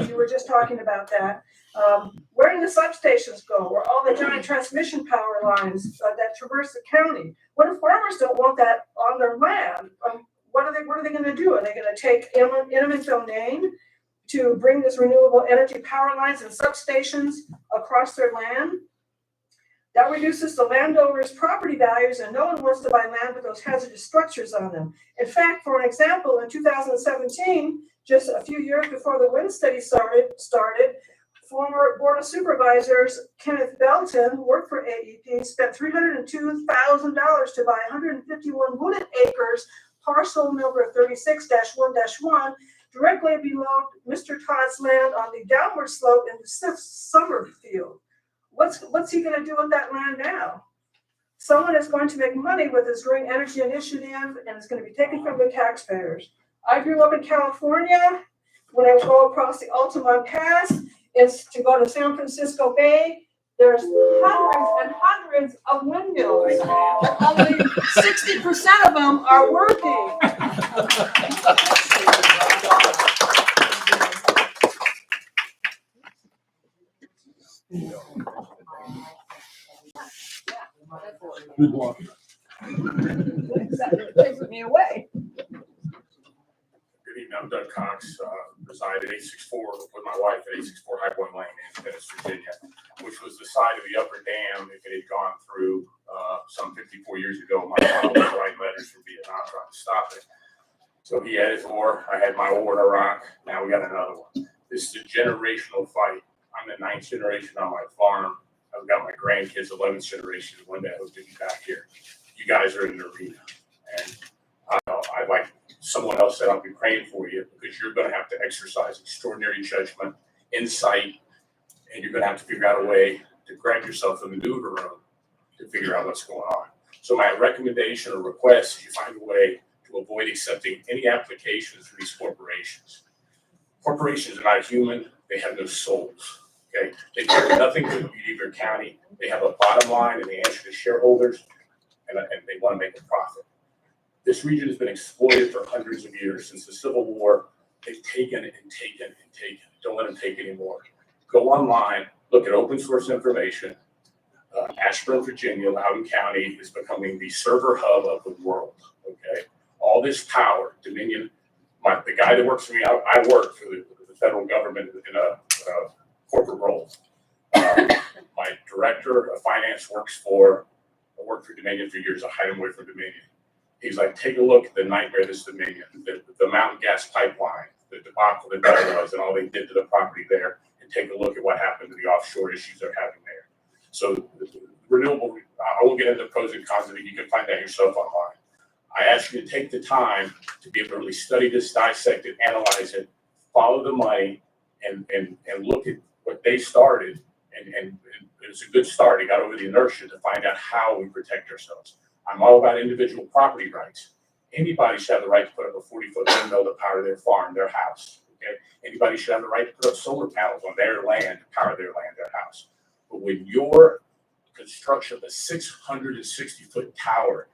You were just talking about that. Where do the substations go? Where all the giant transmission power lines that traverse the county? What if farmers don't want that on their land? What are they going to do? Are they going to take eminent domain to bring this renewable energy power lines and substations across their land? That reduces the landowner's property values, and no one wants to buy land with those hazardous structures on them. In fact, for an example, in 2017, just a few years before the wind study started, former Board of Supervisors Kenneth Belton, who worked for AEP, spent $302,000 to buy 151 wooded acres, parcel number 36-1-1, directly below Mr. Todd's land on the downward slope in the Summerfield. What's he going to do with that land now? Someone is going to make money with this green energy initiative, and it's going to be taken from the taxpayers. I grew up in California. When I would go across the Altamont Pass, is to go to San Francisco Bay. There's hundreds and hundreds of windmills, and only 60% of them are working. Good luck. Takes me away. Good evening, I'm Doug Cox, reside at 864 with my wife at 864 High Point Lane in Independence, Virginia, which was the side of the upper dam if it had gone through some 54 years ago. My father was writing letters from Vietnam trying to stop it. So he had his oar, I had my oar in Iraq, now we got another one. This is a generational fight. I'm the 9th generation on my farm. I've got my grandkids, 11th generation, and one day I hope to be back here. You guys are in the arena, and I'd like someone else said, I'll be praying for you, because you're going to have to exercise extraordinary judgment, insight, and you're going to have to figure out a way to grab yourself a maneuver room to figure out what's going on. So my recommendation or request is you find a way to avoid accepting any applications for these corporations. Corporations are not human. They have no souls. Okay, they do nothing to the beauty of your county. They have a bottom line, and they answer to shareholders, and they want to make a profit. This region has been exploited for hundreds of years. Since the Civil War, they've taken and taken and taken. Don't let them take anymore. Go online, look at open source information. Ashburn, Virginia, Loudoun County is becoming the server hub of the world. Okay, all this power, Dominion. The guy that works for me, I work for the federal government in a corporate role. My director of finance worked for Dominion for years. I hired him away from Dominion. He's like, take a look at the nightmare this Dominion, the mountain gas pipeline, the debacle that that was, and all they did to the property there, and take a look at what happened to the offshore issues they're having there. So renewable, I won't get into pros and cons of it. You can find that yourself online. I ask you to take the time to be able to really study this, dissect it, analyze it, follow the money, and look at what they started. And it was a good start. It got over the inertia to find out how we protect ourselves. I'm all about individual property rights. Anybody should have the right to put up a 40-foot windmill to power their farm, their house. Okay? Anybody should have the right to put up solar panels on their land to power their land, their house. But when your construction of a 660-foot tower,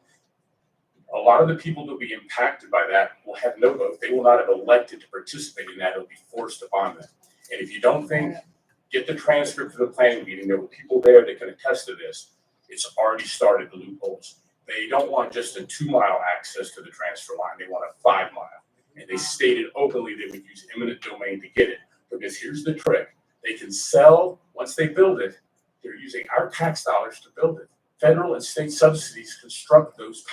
a lot of the people that will be impacted by that will have no vote. They will not have elected to participate in that. It will be forced upon them. And if you don't think, get the transcript of the planning meeting. There were people there that can attest to this. It's already started, the loopholes. They don't want just a 2-mile access to the transfer line. They want a 5-mile. And they stated openly they would use eminent domain to get it. Because here's the trick. They can sell, once they build it, they're using our tax dollars to build it. Federal and state subsidies construct those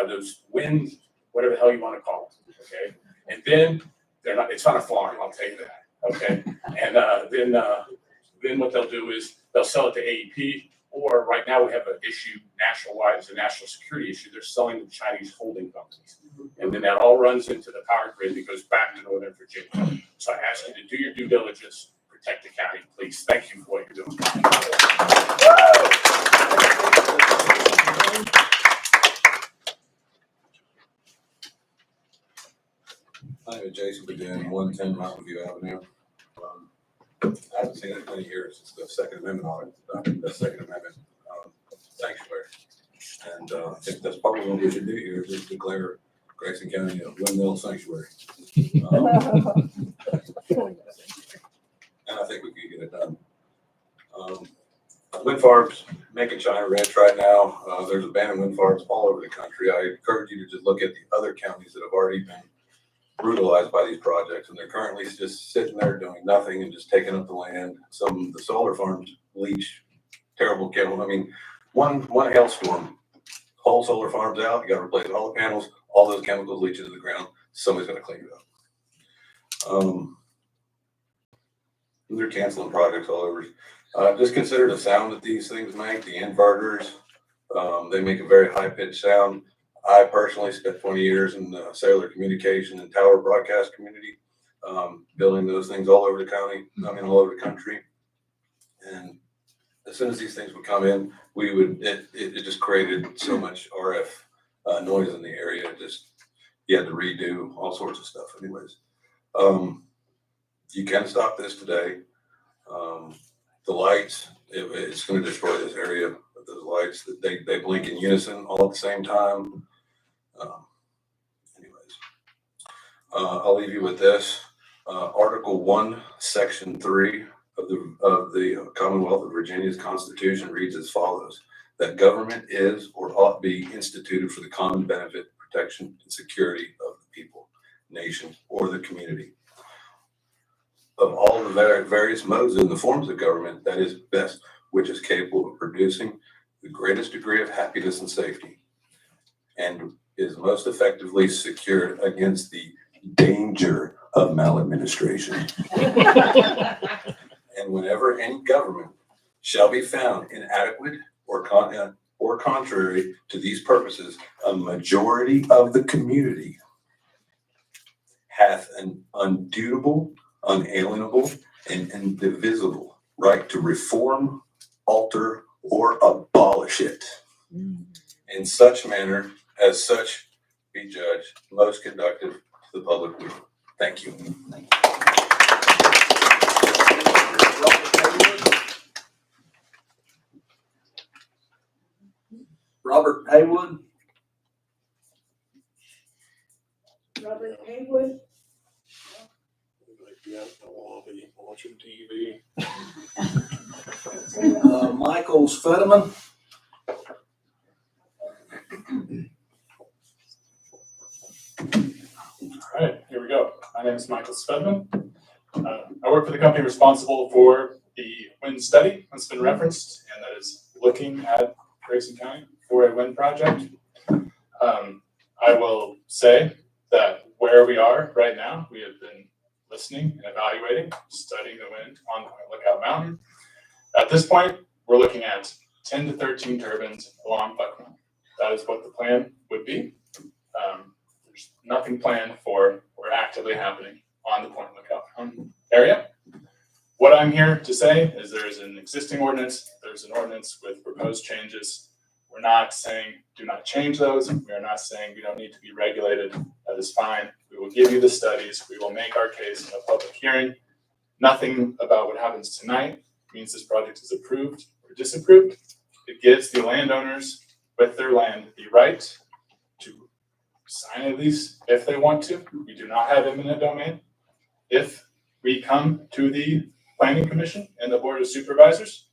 those wind, whatever the hell you want to call them. Okay? And then it's not a farm, I'll tell you that. Okay, and then what they'll do is they'll sell it to AEP, or right now we have an issue national-wide, it's a national security issue, they're selling to Chinese holding companies. And then that all runs into the power grid that goes back to Northern Virginia. So I ask you to do your due diligence, protect the county, please. Thank you for what you're doing. My name is Jason Begin, 110 Mountain View Avenue. I haven't seen it in 20 years. It's the Second Amendment on it, the Second Amendment sanctuary. And I think that's probably what we should do here is just declare Grayson County a windmill sanctuary. And I think we could get it done. Wind farms making China rich right now. There's abandoned wind farms all over the country. I encourage you to just look at the other counties that have already been brutalized by these projects, and they're currently just sitting there doing nothing and just taking up the land. Some of the solar farms leach terrible chemicals. I mean, one hailstorm, whole solar farms out. You got to replace all the panels. All those chemicals leach into the ground. Somebody's got to clean it up. They're canceling projects all over. Just consider the sound that these things make. The inverters, they make a very high pitched sound. I personally spent 20 years in the cellular communication and tower broadcast community, building those things all over the county, all over the country. And as soon as these things would come in, it just created so much RF noise in the area. You had to redo all sorts of stuff. Anyways, you can stop this today. The lights, it's going to destroy this area. Those lights, they blink in unison all at the same time. I'll leave you with this. Article 1, Section 3 of the Commonwealth of Virginia's Constitution reads as follows: that government is or ought be instituted for the common benefit, protection, and security of the people, nation, or the community. Of all the various modes and the forms of government, that is best, which is capable of producing the greatest degree of happiness and safety, and is most effectively secured against the danger of maladministration. And whenever any government shall be found inadequate or contrary to these purposes, a majority of the community hath an undutable, unalienable, and indivisible right to reform, alter, or abolish it in such manner as such be judged most conducive to the public good. Thank you. Robert Haywood. Robert Haywood. Yeah, I'll be watching TV. Michael Fetterman. All right, here we go. My name is Michael Spedman. I work for the company responsible for the wind study that's been referenced, and that is looking at Grayson County for a wind project. I will say that where we are right now, we have been listening and evaluating, studying the wind on Lookout Mountain. At this point, we're looking at 10 to 13 turbines along Buckman. That is what the plan would be. There's nothing planned for or actively happening on the Point Lookout Mountain area. What I'm here to say is there is an existing ordinance. There's an ordinance with proposed changes. We're not saying do not change those. We are not saying we don't need to be regulated. That is fine. We will give you the studies. We will make our case in a public hearing. Nothing about what happens tonight means this project is approved or disapproved. It gives the landowners with their land the right to sign a lease if they want to. We do not have eminent domain. If we come to the Planning Commission and the Board of Supervisors,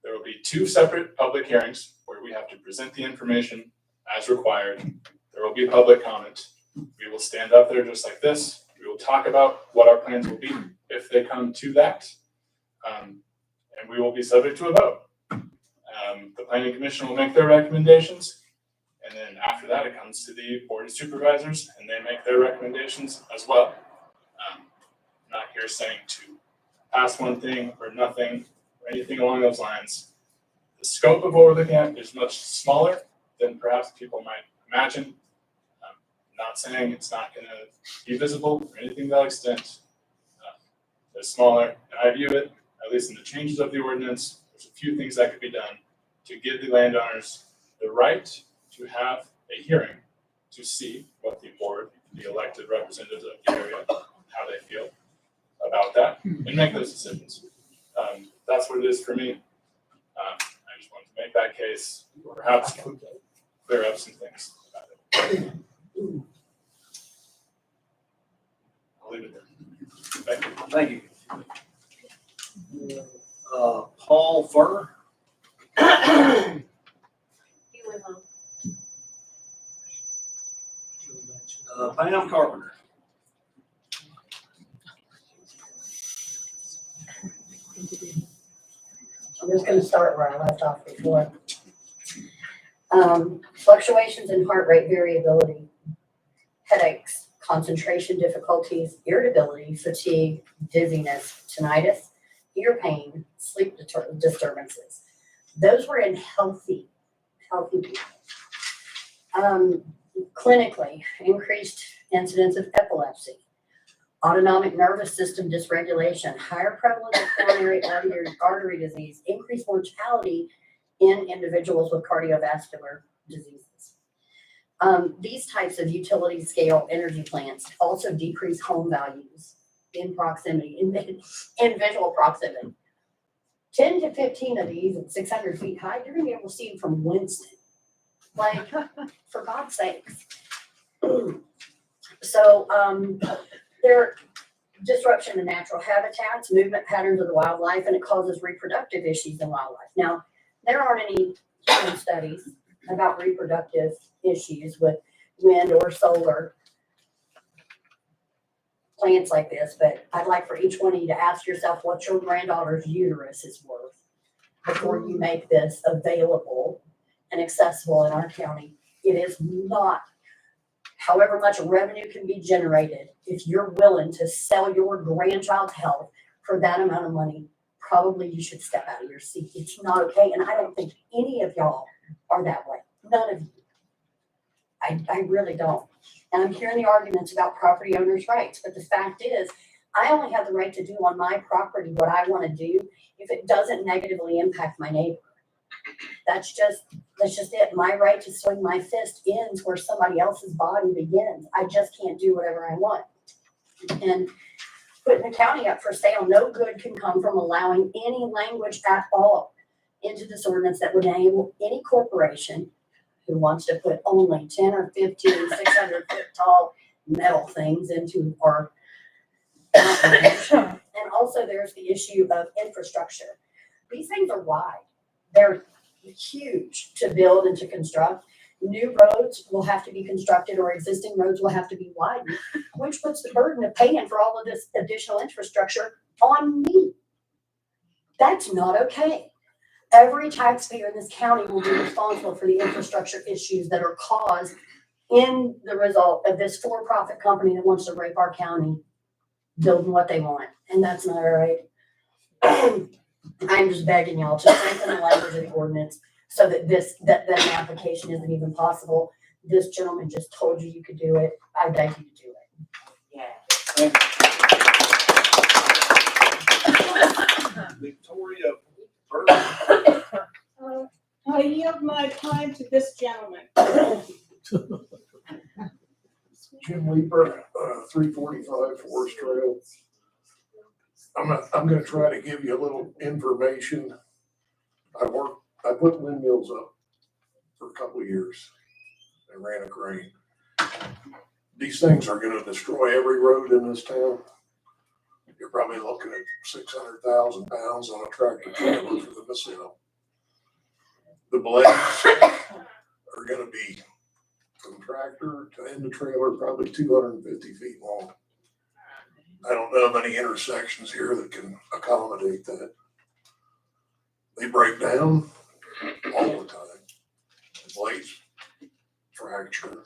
there will be 2 separate public hearings where we have to present the information as required. There will be public comment. We will stand up there just like this. We will talk about what our plans will be if they come to that. And we will be subject to a vote. The Planning Commission will make their recommendations. And then after that, it comes to the Board of Supervisors and they make their recommendations as well. I'm not here saying to pass one thing or nothing or anything along those lines. The scope of what we're looking at is much smaller than perhaps people might imagine. Not saying it's not going to be visible or anything to that extent. It's smaller, and I view it, at least in the changes of the ordinance, there's a few things that could be done to give the landowners the right to have a hearing to see what the board, the elected representatives of the area, how they feel about that, and make those decisions. That's what it is for me. I just wanted to make that case, perhaps clear up some things about it. I'll leave it there. Thank you. Thank you. Paul Fur. Pam Carpenter. I'm just gonna start where I left off before. Fluctuations in heart rate variability, headaches, concentration difficulties, irritability, fatigue, dizziness, tinnitus, ear pain, sleep disturbances. Those were in healthy people. Clinically, increased incidence of epilepsy, autonomic nervous system dysregulation, higher prevalence of coronary artery disease, increased mortality in individuals with cardiovascular diseases. These types of utility scale energy plants also decrease home values in proximity, in visual proximity. 10 to 15 of these at 600 feet high, you're gonna be able to see them from Winston. Like, for God's sakes. So, they're disruption in natural habitats, movement patterns of the wildlife, and it causes reproductive issues in wildlife. Now, there aren't any human studies about reproductive issues with wind or solar plants like this, but I'd like for each one of you to ask yourself what your granddaughter's uterus is worth before you make this available and accessible in our county. It is not, however much revenue can be generated, if you're willing to sell your grandchild's health for that amount of money, probably you should step out of your seat. It's not okay, and I don't think any of y'all are that way. None of you. I really don't. And I'm hearing the arguments about property owners' rights, but the fact is, I only have the right to do on my property what I want to do if it doesn't negatively impact my neighbor. That's just it. My right to swing my fist ends where somebody else's body begins. I just can't do whatever I want. And putting the county up for sale, no good can come from allowing any language at all into this ordinance that would enable any corporation who wants to put only 10 or 15, 600 foot tall metal things into our and also there's the issue of infrastructure. These things are wide. They're huge to build and to construct. New roads will have to be constructed or existing roads will have to be widened, which puts the burden of paying for all of this additional infrastructure on me. That's not okay. Every taxpayer in this county will be responsible for the infrastructure issues that are caused in the result of this for-profit company that wants to rape our county, building what they want, and that's not all right. I'm just begging y'all to strengthen the language of the ordinance so that that an application isn't even possible. This gentleman just told you could do it. I beg you to do it. Yeah. Victoria Burke. I yield my time to this gentleman. Jim Weeper, 345 Forest Trail. I'm gonna try to give you a little information. I put windmills up for a couple of years. I ran a crane. These things are gonna destroy every road in this town. You're probably looking at 600,000 pounds on a tractor trailer for the missile. The blades are gonna be from tractor to end of trailer, probably 250 feet long. I don't know of any intersections here that can accommodate that. They break down all the time. The blades fracture.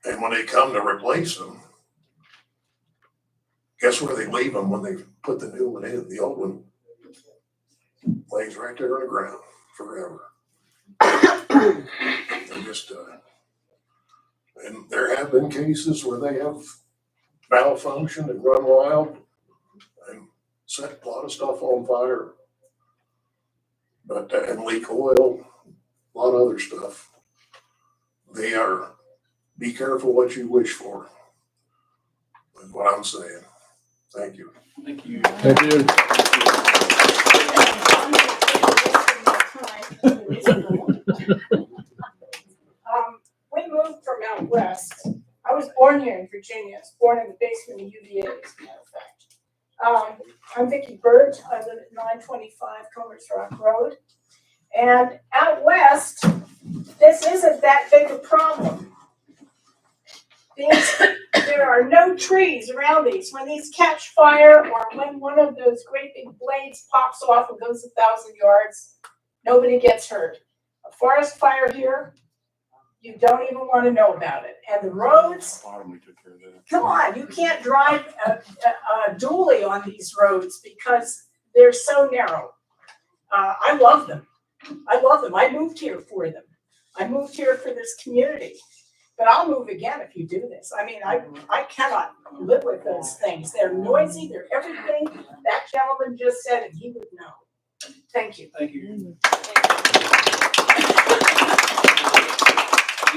And when they come to replace them, guess where they leave them when they put the new one in, the old one lays right there on the ground forever. They just, and there have been cases where they have malfunctioned and run wild and set a lot of stuff on fire. But, and leak oil, a lot of other stuff. They are, be careful what you wish for. That's what I'm saying. Thank you. Thank you. Thank you. We moved from out west. I was born here in Virginia. I was born in the basement of UVA, as a matter of fact. I'm Vicki Burt. I live at 925 Comers Rock Road. And out west, this isn't that big a problem. There are no trees around these. When these catch fire or when one of those great big blades pops off and goes 1,000 yards, nobody gets hurt. A forest fire here, you don't even want to know about it. And the roads, come on, you can't drive a dually on these roads because they're so narrow. I love them. I love them. I moved here for them. I moved here for this community. But I'll move again if you do this. I mean, I cannot live with those things. They're noisy, they're everything that gentleman just said, and he would know. Thank you. Thank you.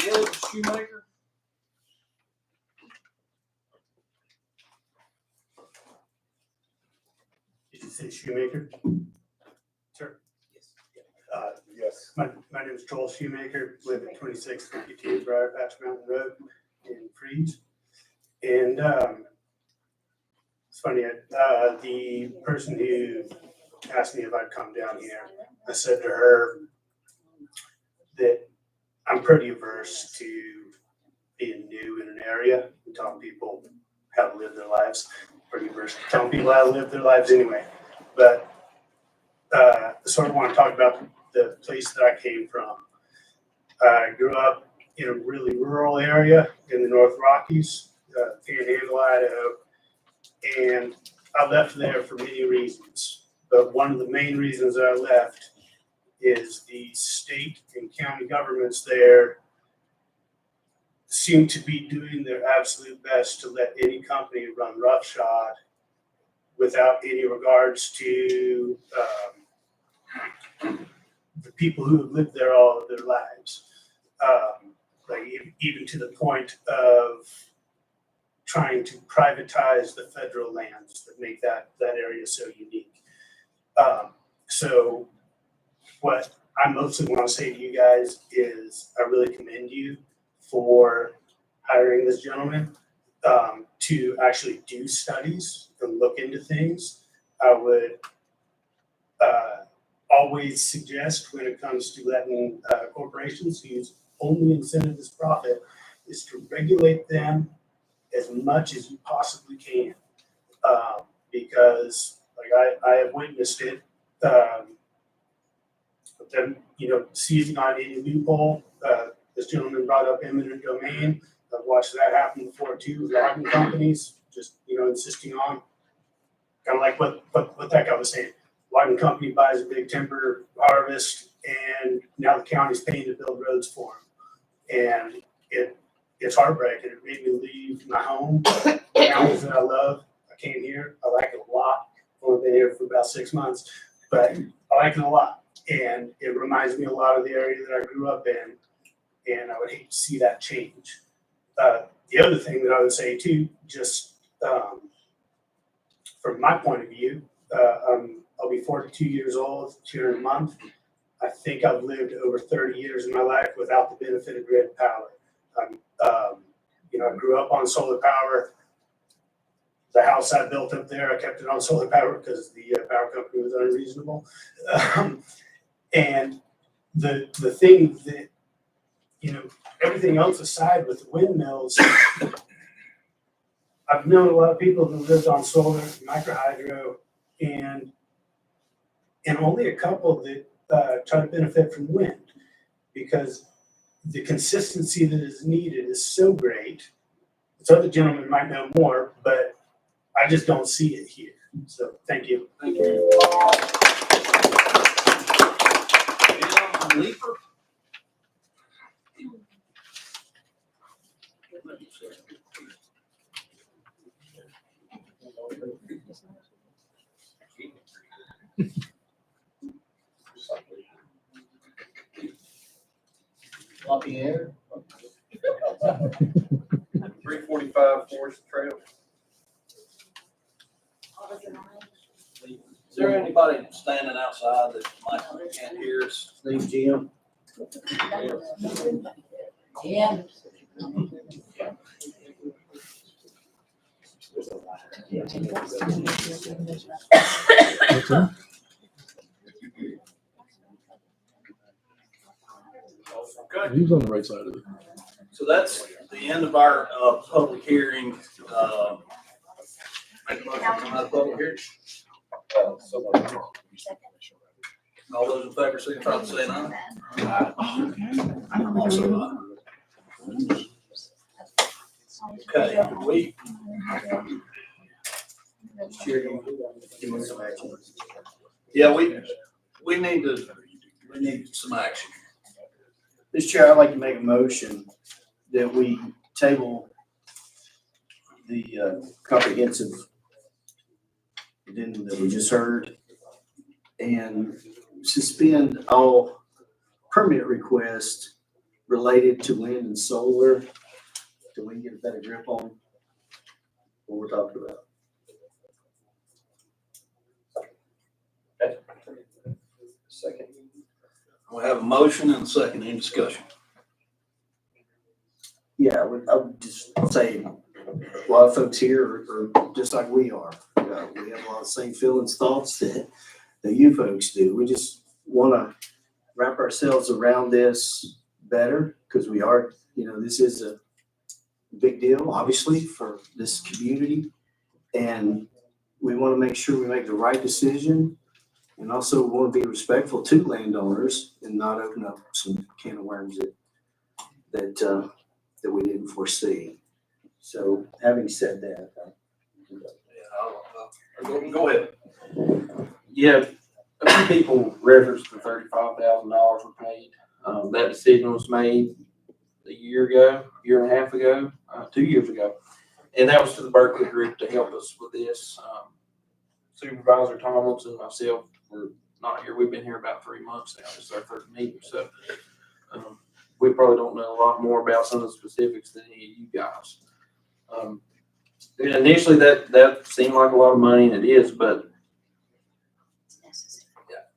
Ed Shoemaker? Did you say Shoemaker? Sure. Yes. My name is Joel Shoemaker, live at 2652 Briar Patch Mountain Road in Freed. And it's funny, the person who asked me if I'd come down here, I said to her that I'm pretty averse to being new in an area and telling people how to live their lives. Pretty averse to telling people how to live their lives anyway. But sort of want to talk about the place that I came from. I grew up in a really rural area in the North Rockies, Panhandle, Idaho, and I left there for many reasons. But one of the main reasons I left is the state and county governments there seem to be doing their absolute best to let any company run roughshod without any regards to the people who have lived there all of their lives. Like even to the point of trying to privatize the federal lands that make that area so unique. So what I mostly want to say to you guys is I really commend you for hiring this gentleman to actually do studies and look into things. I would always suggest when it comes to letting corporations whose only incentive is profit is to regulate them as much as you possibly can. Because like I have witnessed it, them, seizing on any loophole. This gentleman brought up eminent domain. I've watched that happen before too with logging companies, just, insisting on kind of like what that guy was saying. Logging company buys a big timber harvest and now the county's paying to build roads for them. And it's heartbreaking. It made me leave my home, counties that I love. I came here. I like it a lot. I've only been here for about 6 months, but I like it a lot. And it reminds me a lot of the area that I grew up in. And I would hate to see that change. The other thing that I would say too, just from my point of view, I'll be 42 years old here in a month. I think I've lived over 30 years in my life without the benefit of grid power. I grew up on solar power. The house I built up there, I kept it on solar power because the power company was unreasonable. And the thing that, everything else aside with the windmills, I've known a lot of people who lived on solar, micro hydro, and only a couple that try to benefit from wind, because the consistency that is needed is so great. So other gentlemen might know more, but I just don't see it here. So, thank you. Thank you. Jim Leeper. Lafayette. 345 Forest Trail. Is there anybody standing outside that might can't hear us? Name Jim. Yeah. Okay. He's on the right side of it. So that's the end of our public hearing. Make a motion to come out of public hearing. All those in favor, signify by saying aye. I'm also aye. Okay, yeah, we need some action. Mr. Chair, I'd like to make a motion that we table the comprehensive addendum that we just heard and suspend all permit requests related to wind and solar till we can get a better grip on what we're talking about. Second. We have a motion and a second. Any discussion? Yeah, I would just say a lot of folks here are just like we are. We have a lot of same feelings, thoughts that you folks do. We just want to wrap ourselves around this better because we are, this is a big deal, obviously, for this community. And we want to make sure we make the right decision. And also want to be respectful to landowners and not open up some can of worms that we didn't foresee. So having said that, Go ahead. Yeah, a few people referenced the $35,000 we paid. That decision was made a year and a half ago, 2 years ago. And that was to the Berkeley group to help us with this. Supervisor Tomlinson and myself were not here. We've been here about 3 months now. This is our third meeting. So we probably don't know a lot more about some of the specifics than any of you guys. Initially, that seemed like a lot of money, and it is, but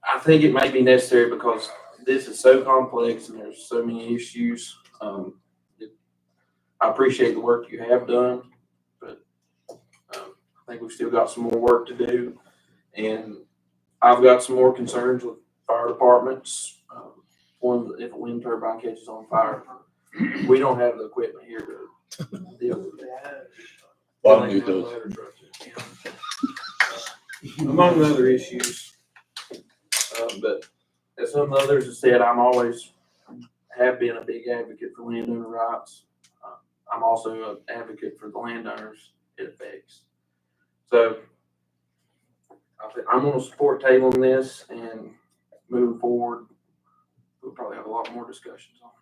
I think it may be necessary because this is so complex and there's so many issues. I appreciate the work you have done, but I think we've still got some more work to do. And I've got some more concerns with fire departments. If a wind turbine catches on fire, we don't have the equipment here to deal with that. Among other issues. But as some others have said, I'm always have been a big advocate for landowner rights. I'm also an advocate for the landowners it affects. So I'm going to support tabling this and moving forward. We'll probably have a lot more discussions on it.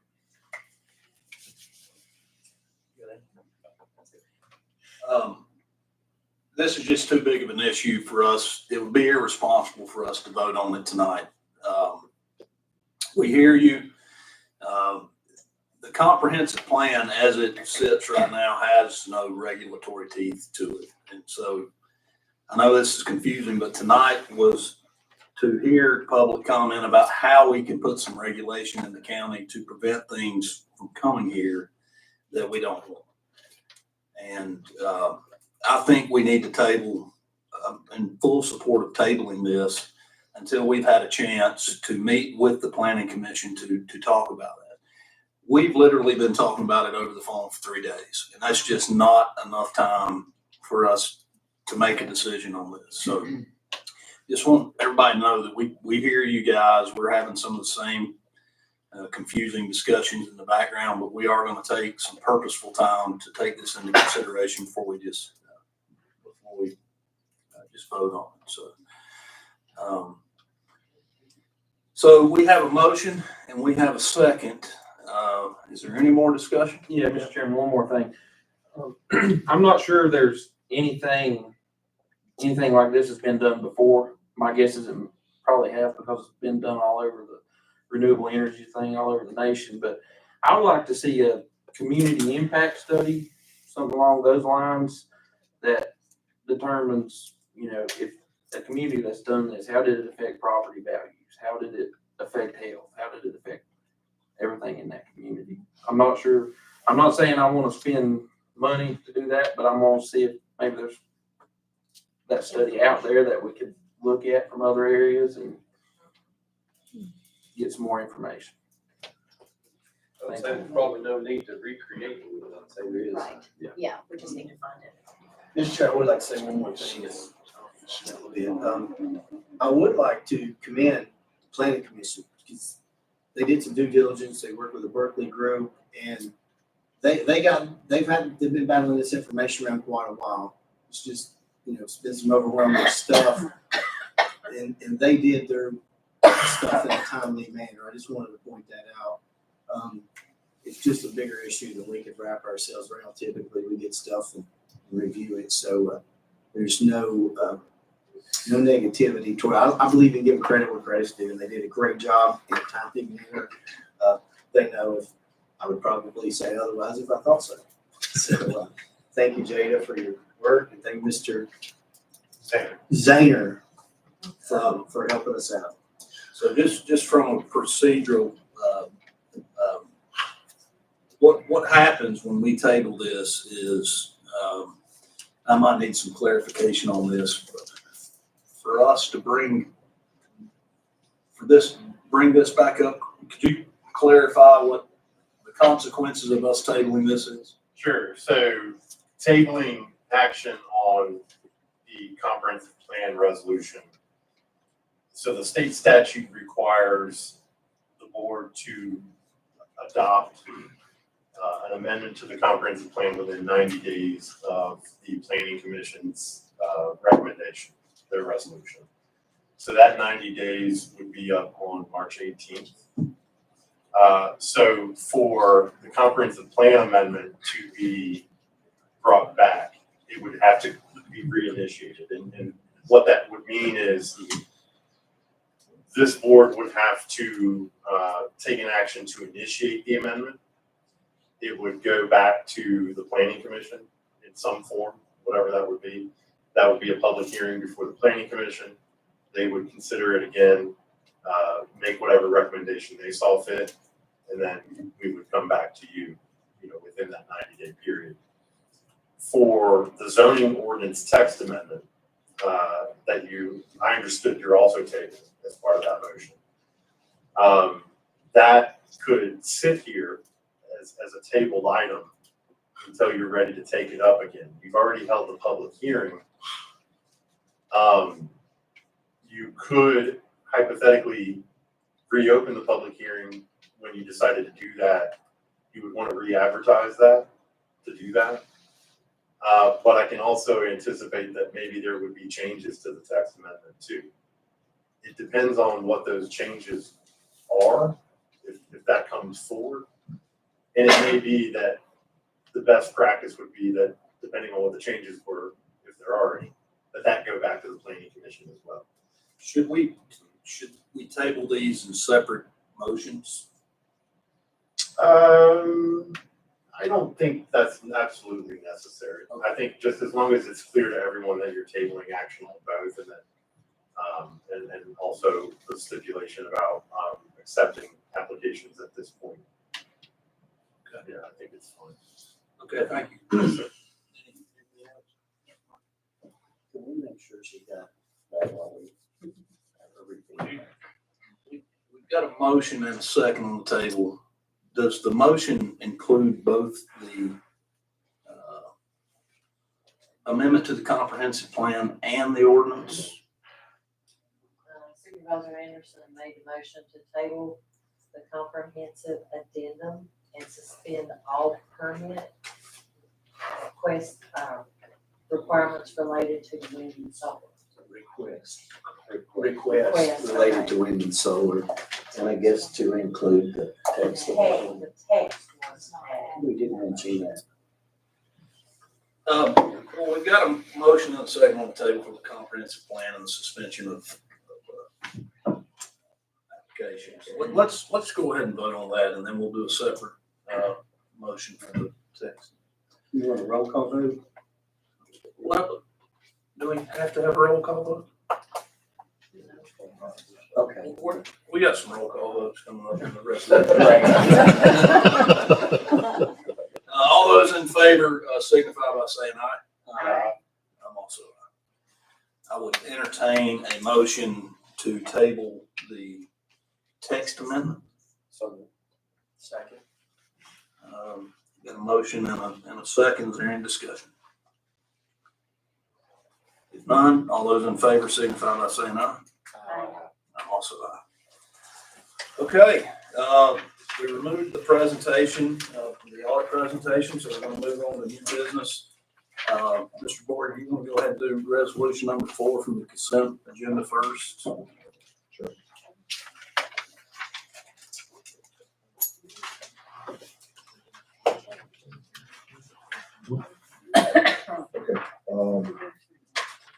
This is just too big of an issue for us. It would be irresponsible for us to vote on it tonight. We hear you. The comprehensive plan as it sits right now has no regulatory teeth to it. And so I know this is confusing, but tonight was to hear public comment about how we can put some regulation in the county to prevent things from coming here that we don't want. And I think we need to table, in full support of tabling this until we've had a chance to meet with the planning commission to talk about that. We've literally been talking about it over the phone for 3 days, and that's just not enough time for us to make a decision on this. So just want everybody to know that we hear you guys. We're having some of the same confusing discussions in the background, but we are going to take some purposeful time to take this into consideration before we just just vote on it, so we have a motion and we have a second. Is there any more discussion? Yeah, Mr. Chairman, one more thing. I'm not sure there's anything like this has been done before. My guess is it probably have, because it's been done all over the renewable energy thing all over the nation. But I would like to see a community impact study, something along those lines, that determines, if a community that's done this, how did it affect property values? How did it affect health? How did it affect everything in that community? I'm not sure. I'm not saying I want to spend money to do that, but I'm going to see if maybe there's that study out there that we could look at from other areas and get some more information. I would say there's probably no need to recreate it. I'd say there is. Right. Yeah, we just need to find it. Mr. Chair, I would like to say one more thing. I would like to commend the Planning Commission, because they did some due diligence. They worked with the Berkeley group, and they've been battling this information around quite a while. It's just, it's been some overwhelming stuff, and they did their stuff in a timely manner. I just wanted to point that out. It's just a bigger issue than we could wrap ourselves around. Typically, we get stuff and review it, so there's no negativity toward. I believe in giving credit where credit's due, and they did a great job in a timely manner. They know if I would probably say otherwise if I thought so. So thank you, Jada, for your work, and thank Mr. Zahner for helping us out. So just from a procedural, what happens when we table this is, I might need some clarification on this, but for us to bring this back up, could you clarify what the consequences of us tabling this is? Sure. So tabling action on the comprehensive plan resolution. So the state statute requires the board to adopt an amendment to the comprehensive plan within 90 days of the planning commission's recommendation, their resolution. So that 90 days would be up on March 18th. So for the comprehensive plan amendment to be brought back, it would have to be reinitiated. And what that would mean is this board would have to take an action to initiate the amendment. It would go back to the planning commission in some form, whatever that would be. That would be a public hearing before the planning commission. They would consider it again, make whatever recommendation they saw fit, and then we would come back to you, within that 90-day period. For the zoning ordinance text amendment that I understood you're also taking as part of that motion, that could sit here as a tabled item until you're ready to take it up again. You've already held the public hearing. You could hypothetically reopen the public hearing. When you decided to do that, you would want to re-advertise that to do that. But I can also anticipate that maybe there would be changes to the text amendment too. It depends on what those changes are, if that comes forward. And it may be that the best practice would be that, depending on what the changes were, if there are any, that go back to the planning commission as well. Should we table these in separate motions? I don't think that's absolutely necessary. I think just as long as it's clear to everyone that you're tabling action on both, and that, and also the stipulation about accepting applications at this point. Okay. Yeah, I think it's fine. Okay, thank you. Can we make sure she got that while we have everything? We've got a motion and a second on the table. Does the motion include both the amendment to the comprehensive plan and the ordinance? Supervisor Anderson made the motion to table the comprehensive addendum and suspend all permit request requirements related to the wind and solar. request related to wind and solar, and I guess to include the text. The text was We didn't mention that. Well, we've got a motion and a second on the table for the comprehensive plan and the suspension of applications. Let's go ahead and vote on that, and then we'll do a separate, motion for the text. You want a roll call vote? Well, do we have to have a roll call vote? Okay. We got some roll call votes coming up in the rest of the all those in favor, signify by saying aye. Aye. I'm also aye. I would entertain a motion to table the text amendment. So, second. Got a motion and a second. Is there any discussion? If none, all those in favor signify by saying aye. I'm also aye. Okay, we removed the presentation, the audit presentation, so we're gonna move on to new business. Mr. Board, you wanna go ahead and do resolution number 4 from the consent agenda first? Sure. Okay,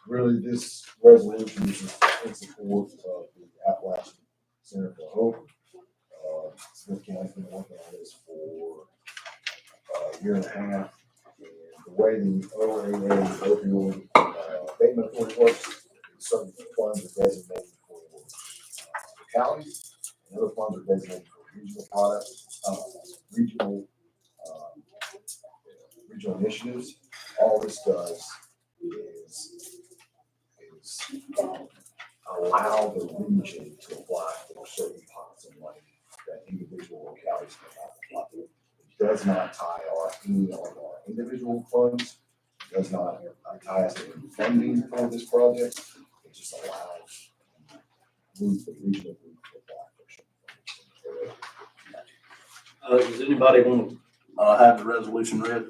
really, this resolution is in support of the Appalachian Center for Hope. Smith County's been working on this for a year and a half. And the way the OAA opioid abatement authority works, certain funds are designated for localities, and other funds are designated for regional products, regional initiatives. All this does is allow the region to apply for certain pots of money that individual localities cannot apply for. It does not tie any of our individual funds, it does not tie us to any funding for this project. It just allows the regional group to apply for Does anybody want to have the resolution read?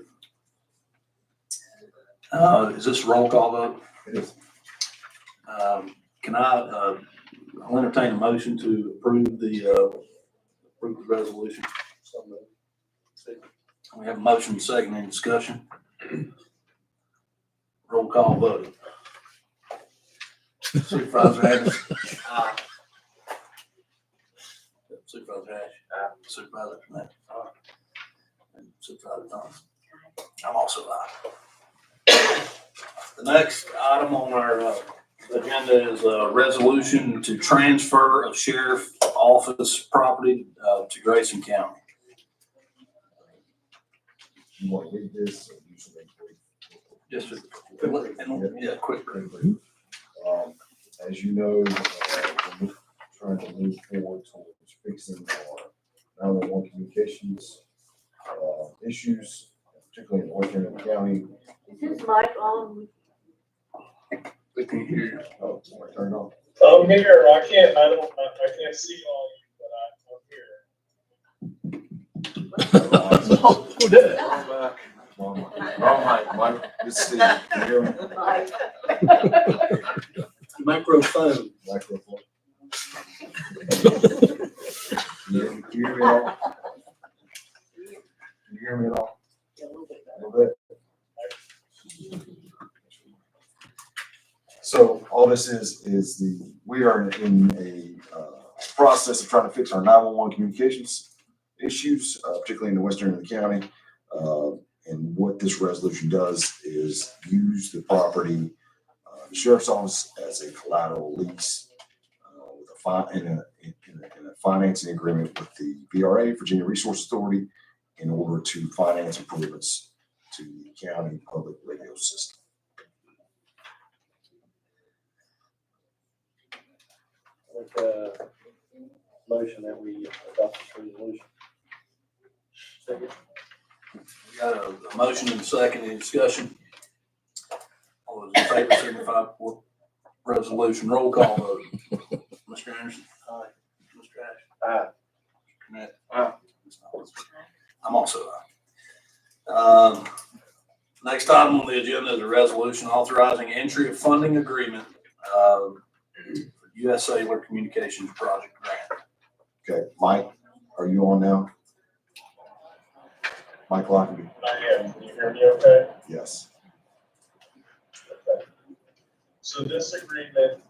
Is this a roll call vote? It is. I'll entertain a motion to approve the resolution. We have a motion, second, any discussion? Roll call vote. Supervisor Harris. Aye. Supervisor Ash. Supervisor Connect. And Supervisor Thomas. I'm also aye. The next item on our agenda is a resolution to transfer of sheriff office property to Grayson County. You want to read this? Or you should make Just quick. As you know, we're trying to move forward towards fixing our 911 communications issues, particularly in Western County. Is his mic on? We can hear you. Oh, turn it on. I'm here. I can't see all you, but I'm here. Wrong mic. This is Steve. Can you hear me? Microphone. Microphone. Can you hear me at all? Can you hear me at all? A little bit. So all this is we are in a process of trying to fix our 911 communications issues, particularly in the western end of the county. And what this resolution does is use the property, the sheriff's office, as a collateral lease with in a financing agreement with the VRA, Virginia Resource Authority, in order to finance improvements to the county public radio system. Motion that we adopt this resolution. Second. We got a motion and a second, any discussion? All those in favor signify with resolution. Roll call vote. Mr. Anderson. Aye. Mr. Ash. Aye. Mr. Connect. Aye. I'm also aye. Next item on the agenda is a resolution authorizing entry of funding agreement US Cellular Communications Project Grant. Okay, Mike, are you on now? Mike Lockerbie? I am. Can you hear me okay? Yes. So this agreement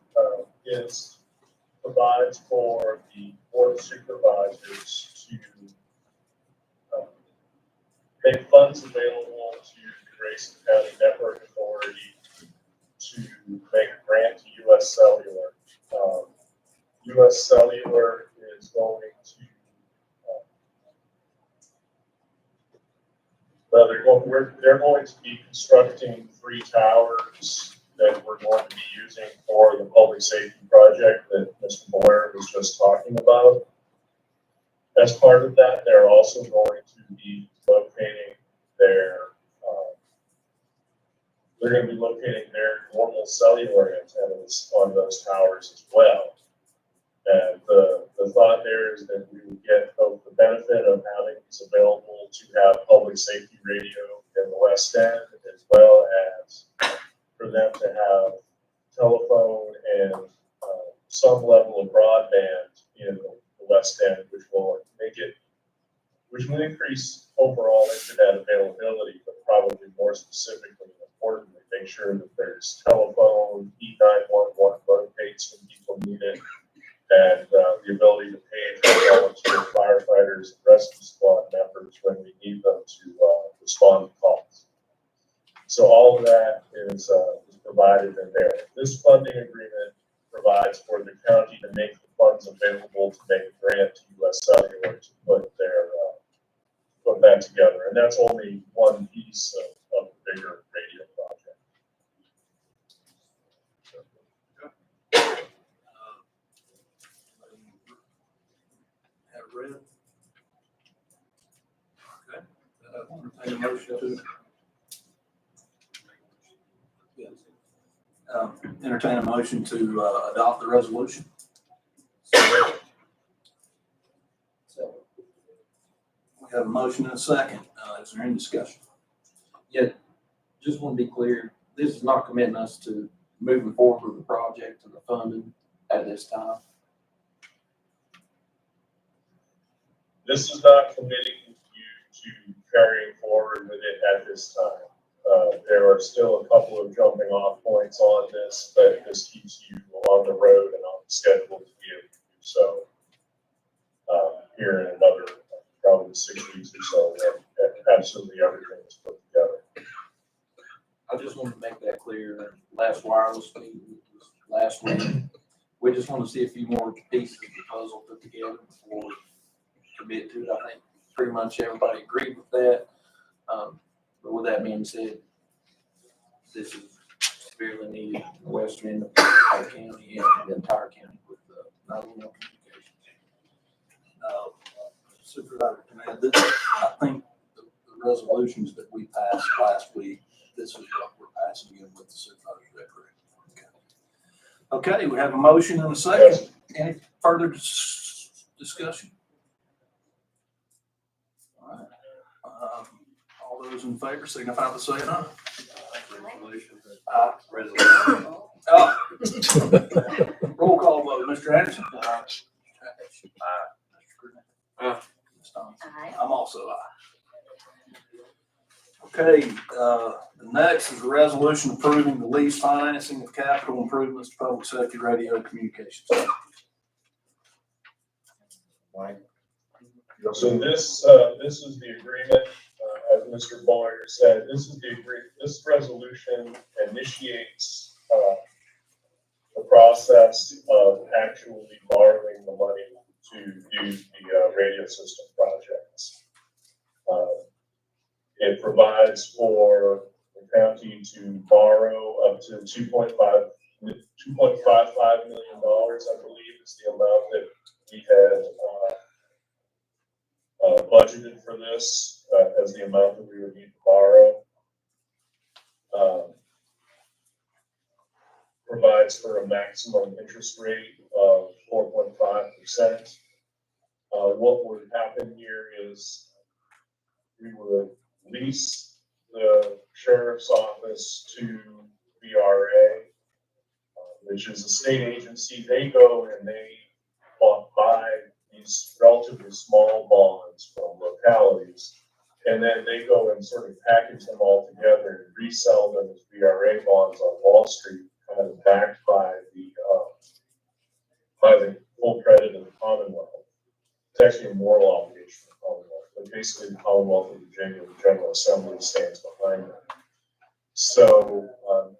provides for the board of supervisors to make funds available to the Grayson County Network Authority to make a grant to US Cellular. US Cellular is going to they're going to be constructing 3 towers that we're going to be using for the public safety project that Mr. Boyer was just talking about. As part of that, they're also going to be locating they're going to be locating their normal cellular antennas on those towers as well. And the thought there is that we would get both the benefit of having these available to have public safety radio in the West End, as well as for them to have telephone and some level of broadband in the West End, which will increase overall internet availability, but probably more specifically and importantly, make sure that there's telephone, E911 locates when people need it, and the ability to pay for volunteer firefighters and rescue squad members when we need them to respond to calls. So all of that is provided in there. This funding agreement provides for the county to make the funds available to make a grant to US Cellular to put that together. And that's only one piece of the bigger radio project. Have read. Okay. Entertain a motion to. Yes. Entertain a motion to adopt the resolution. We have a motion and a second. Is there any discussion? Yeah, just want to be clear, this is not committing us to moving forward with the project and the funding at this time. This is not committing you to carrying forward with it at this time. There are still a couple of jumping off points on this, but this keeps you on the road and on the schedule to be able to do so. Here in another probably 6 weeks or so, that absolutely everything is put together. I just want to make that clear. Last wireless meeting was last week. We just want to see a few more pieces of the puzzle put together before we commit to it. I think pretty much everybody agreed with that. But with that being said, this is severely needed in the western end of our county and the entire county with 911 communications. Supervisor, can I add this? I think the resolutions that we passed last week, this is what we're passing in with the supervisor. Is that correct? Okay. Okay, we have a motion and a second. Yes. Any further discussion? All right. All those in favor signify by saying aye. Resolution. Roll call vote. Mr. Anderson? Aye. Aye. I'm also aye. Okay, the next is a resolution approving the lease financing of capital improvements to public safety radio communications. Mike? So this is the agreement, as Mr. Boyer said, this is the agreement, this resolution initiates the process of actually borrowing the money to do the radio system projects. It provides for the county to borrow up to $2.55 million, I believe is the amount that we had budgeted for this as the amount that we would need to borrow. Provides for a maximum interest rate of 4.5%. What would happen here is we would lease the sheriff's office to BRA. which is a state agency. They go and they buy these relatively small bonds from localities, and then they go and sort of package them all together and resell them as VRA bonds on Wall Street, kind of backed by the full credit of the Commonwealth. It's actually a moral obligation for the Commonwealth, but basically the Commonwealth of Virginia, the General Assembly stands behind them. So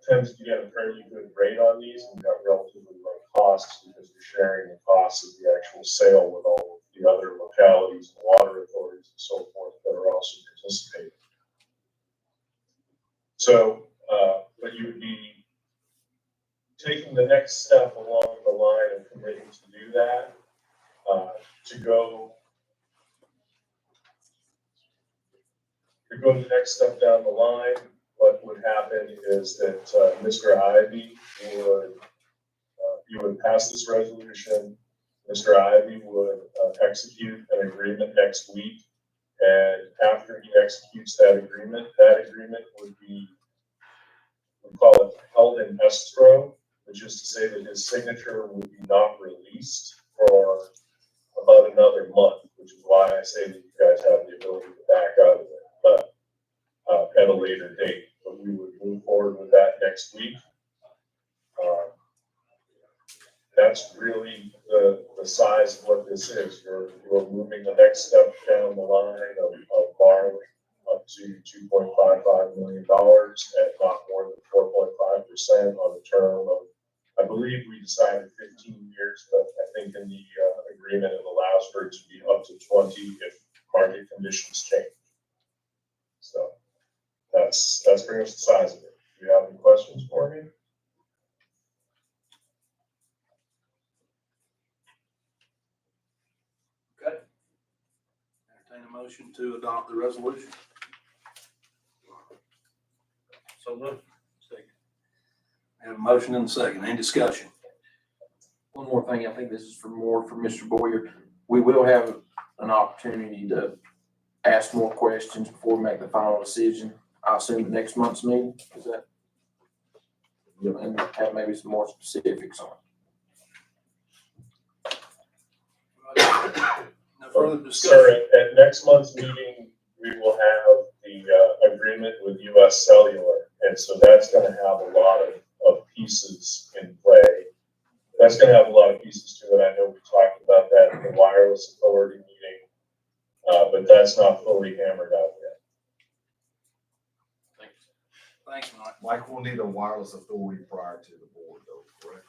tends to get a fairly good rate on these, and got relatively low costs because we're sharing the costs of the actual sale with all of the other localities and water authorities and so forth that are also participating. So, but you would be taking the next step along the line of committing to do that, to go the next step down the line. What would happen is that Mr. Ivy would, you would pass this resolution. Mr. Ivy would execute an agreement next week, and after he executes that agreement would be, we call it held in escrow, which is to say that his signature would be not released for about another month, which is why I say that you guys have the ability to back out of it, but at a later date. But we would move forward with that next week. That's really the size of what this is. You're moving the next step down the line of borrowing up to $2.55 million at not more than 4.5% on the term of, I believe we decided 15 years, but I think in the agreement it allows for it to be up to 20 if market conditions change. So that's pretty much the size of it. Do you have any questions for me? Okay. Entertain a motion to adopt the resolution. So moved. Second. Have a motion and a second. Any discussion? One more thing, I think this is for Mr. Boyer. We will have an opportunity to ask more questions before we make the final decision. I assume the next month's meeting, is that? And have maybe some more specifics on it. No further discussion. Sir, at next month's meeting, we will have the agreement with US Cellular. And so that's going to have a lot of pieces in play. That's going to have a lot of pieces to it. I know we talked about that in the wireless authority meeting, but that's not fully hammered out yet. Thanks, Mike. Mike will need a wireless authority prior to the board, though, correct?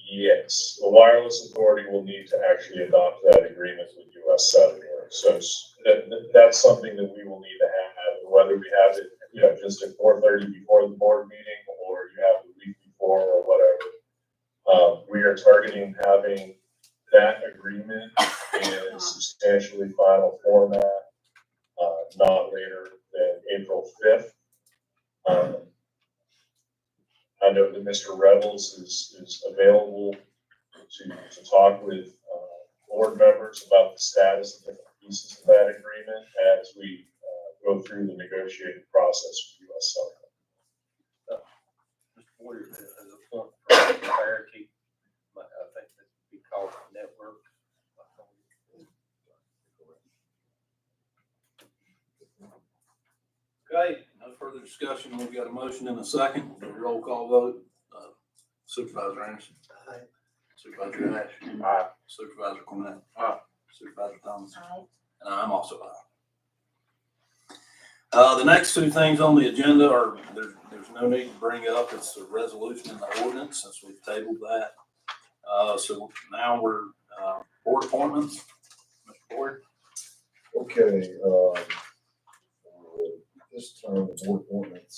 Yes, the wireless authority will need to actually adopt that agreement with US Cellular. So that's something that we will need to have, whether we have it, just at 4:30 before the board meeting, or you have the week before or whatever. We are targeting having that agreement in substantially final format, not later than April 5th. I know that Mr. Rebels is available to talk with board members about the status of different pieces of that agreement as we go through the negotiating process with US Cellular. Mr. Boyer, as a point of clarity, I think that would be called network. Okay, no further discussion. We've got a motion and a second. Roll call vote. Supervisor Anderson. Aye. Supervisor Ash. Aye. Supervisor Cornell. Aye. Supervisor Thomas. Aye. And I'm also aye. The next two things on the agenda are, there's no need to bring up. It's the resolution and the ordinance since we've tabled that. So now we're, board appointments. Mr. Boyd. Okay, this term of board appointments,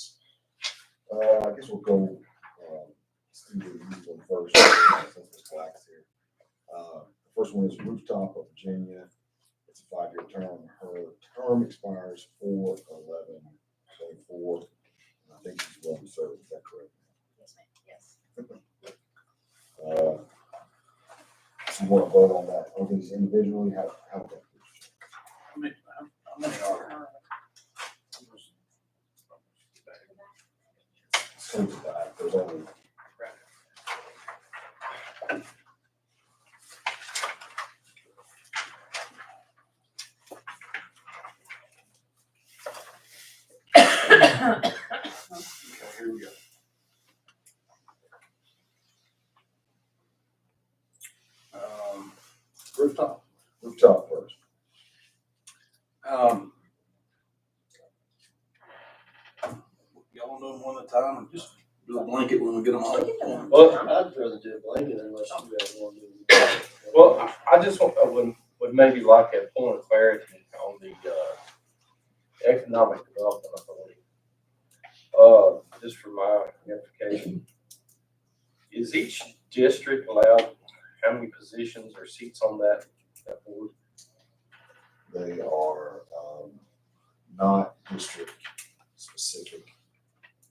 I guess we'll go, let's do the usual first, since it's Black's here. The first one is Rooftop of Virginia. It's a 5-year term. Her term expires 4/11/24. I think she's willing to serve. Is that correct? Yes, ma'am. Yes. So you want to vote on that? On these individually? How would that be? How many are there? think about it, there's only. Okay, here we go. Rooftop. Rooftop first. Y'all wanna do them one at a time, or just do a blanket when we get them all? Well, I'd rather do a blanket unless you guys want to do it. well, I just would maybe like a point of clarity on the, Economic Development Authority. Just for my identification. Is each district allowed, how many positions or seats on that board? They are, not district specific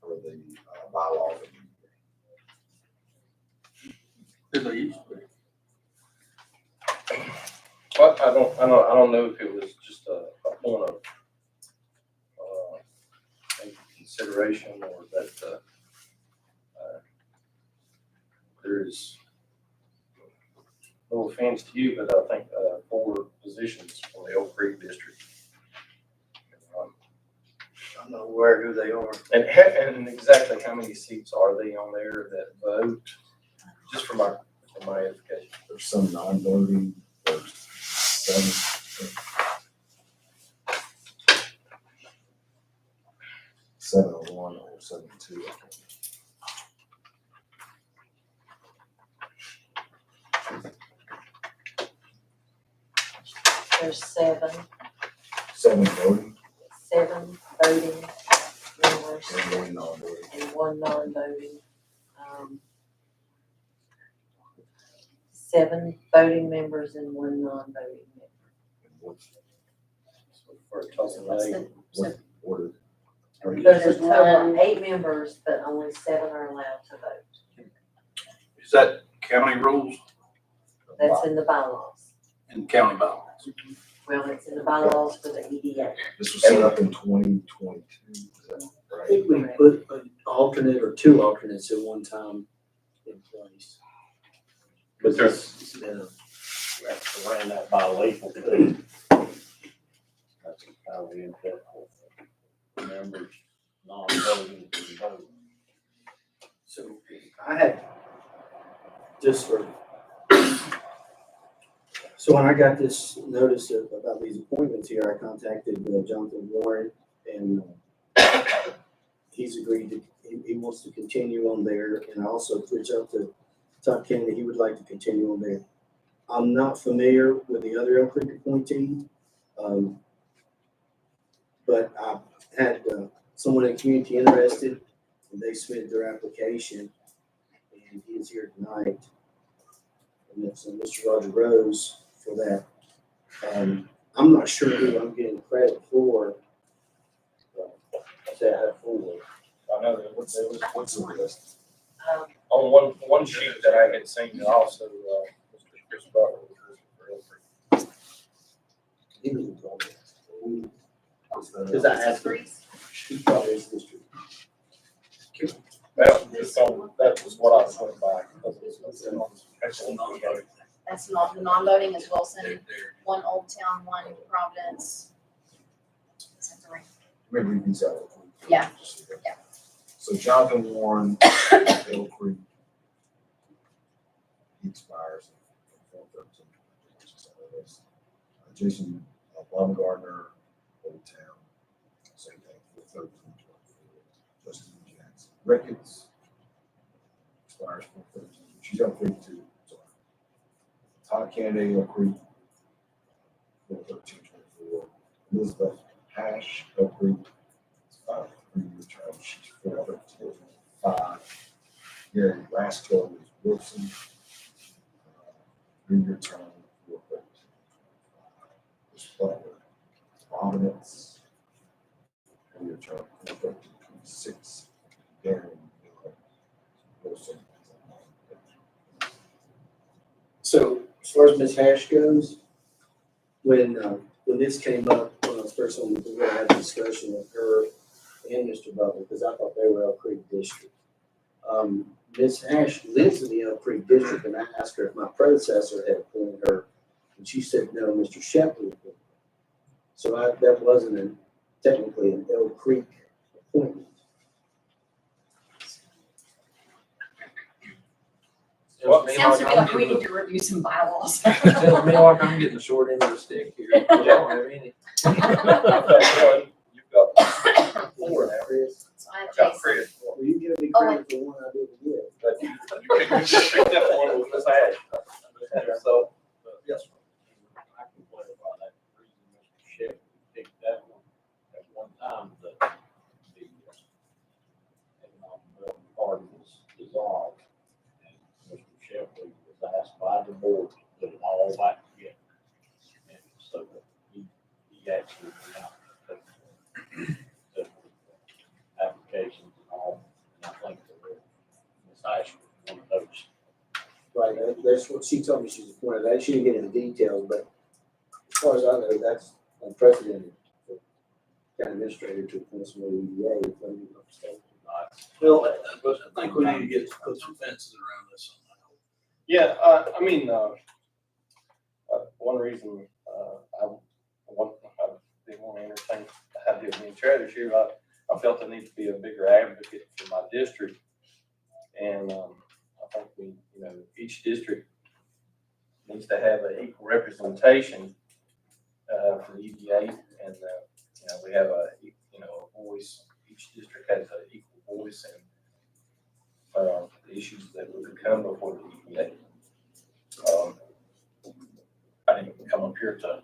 for the bylaw. Did they used to be? Well, I don't know if it was just a point of, maybe consideration or that, there's, no offense to you, but I think, 4 positions from the Oak Creek district. I'm not aware who they are. And exactly how many seats are they on there that vote? Just for my education. There's some non-voting, there's 7. 701 or 72. There's 7 voting. 7 voting members And 1 non-voting. and 1 non-voting. 7 voting members and 1 non-voting member. For a total of 8. So Order. there's a total of 8 members, but only 7 are allowed to vote. Is that county rules That's in the bylaws. and county bylaws? Well, it's in the bylaws for the EDA. This was set up in 2022. Is that I right? think we put an alternate or 2 alternates at one time in place. But there's, Yeah. Ran that by lethal too. That's how we input members, non-voting, and voting. So I had, just for, so when I got this notice about these appointments here, I contacted Jonathan Warren, and he's agreed to, he wants to continue on there, and I also reached out to Todd Kennedy, he would like to continue on there. I'm not familiar with the other Elk Creek appointee, but I had someone in the community interested, and they submitted their application, and he is here tonight. And it's Mr. Roger Rose for that. I'm not sure who I'm getting credit for. I say I have 4. I know there was What's the list? on one sheet that I had seen also, Mr. Chris Butler was for Oak Creek. He was involved. Because Because I asked him, he probably is district. That was what I was going by. That's not, the non-voting is Wilson, 1 Old Town, 1 Providence. Is that the right? maybe these out. Yeah. Yeah. So Jonathan Warren, Elk Creek. He expires in 4/13. Jason Baumgartner, Old Town, same thing, 4/13. Justin Jackson, Ricketts expires 4/13. She's Elk Creek too. Sorry. Todd Kennedy, Elk Creek, 4/13/24. Elizabeth Hash, Elk Creek, 3-year term. She's 4/13/25. Gary Rasco is Wilson, 3-year term, 4/13/25. This Butler, Providence, 3-year term, 4/13/26. Gary Wilson. So as far as Ms. Hash goes, when this came up, when I was first on the board, I had a discussion with her and Mr. Butler, because I thought they were Elk Creek District. Ms. Ash lives in the Elk Creek district, and I asked her if my predecessor had appointed her, and she said, no, Mr. Shepley appointed her. So that wasn't technically an Elk Creek appointment. Sounds to me like we need to review some bylaws. Sounds to me like I'm getting the short end of the stick here. I don't have any. You've got 4 now. So I have I got Jason. Chris. Well, you give me credit for one I didn't get. But you just picked up one with Miss Ash. So, yes. I can clarify that reason Mr. Shep picked that one. At one time, the economic development party was dissolved. And Mr. Shepley was asked by the board to put it all back together. And so he actually went out and took applications and all. And I think that Ms. Ash was one of those. Right, that's what she told me she was appointed. I shouldn't get into details, but as far as I know, that's unprecedented for county administrator to appoint somebody to EDA. if I'm not mistaken. Well, I think we need to put some fences around this. Yeah, I mean, one reason I didn't want to entertain the idea of being chair this year, I felt I need to be a bigger advocate for my district. And I think each district needs to have an equal representation for the EDA. And, we have a voice, each district has an equal voice in the issues that would come before the EDA. I didn't come up here to,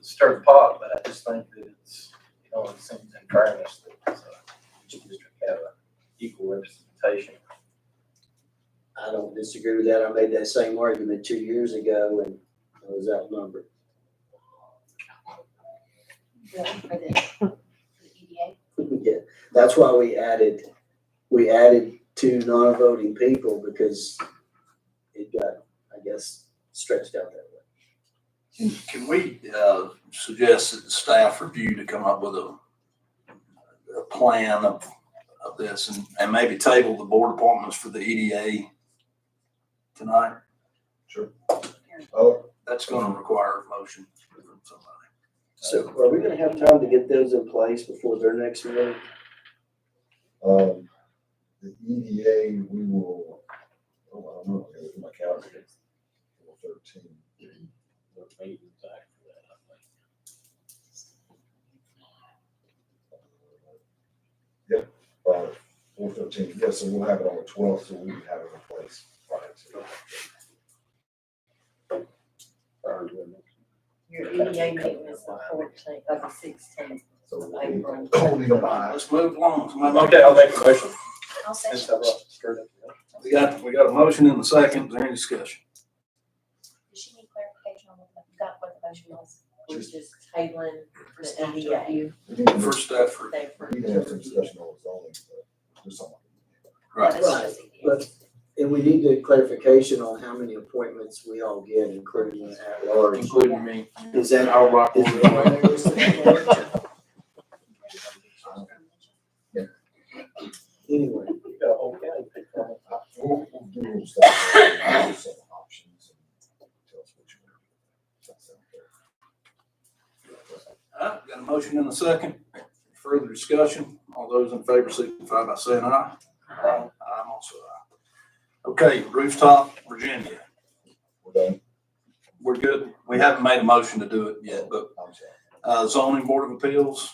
stir the pot, but I just think that it's, it seems in fairness that each district have an equal representation. I don't disagree with that. I made that same argument 2 years ago and I was outnumbered. For the EDA. Yeah, that's why we added 2 non-voting people because it got, I guess, stretched out that way. Can we suggest that the staff review to come up with a plan of this and maybe table the board appointments for the EDA tonight? Sure. Oh, That's going to require a motion from somebody. So are we gonna have time to get those in place before their next meeting? the EDA, we will, I don't know, I gotta look at my calendar. 13. What meeting's after that, I think. Yep, 4/13, yeah, so we'll have it on the 12th, so we can have it in place prior to. Your EDA meeting is the 14th, of the 16th So of April. we'll need a buy. Let's move along. Okay, I'll make a motion. I'll say. We got a motion in the second. Is there any discussion? Does she need clarification on what the motion was? We're just tabling the EDA. We need to- First step for. We can have some discussion on zoning, but just something. Right. Right, but, and we need the clarification on how many appointments we all get, including the at-large. Including me. Is that, I'll rock is with it on there listed at-large? Anyway, You got a whole county pick from it. We'll do a little stuff. We'll set options and tell us which one. That sounds fair. All right, got a motion in the second. Further discussion? All those in favor signify by saying aye. Aye. I'm also aye. Okay, rooftop, Virginia. We're done. We're good. We haven't made a motion to do it yet, but I'm sorry. zoning board of appeals.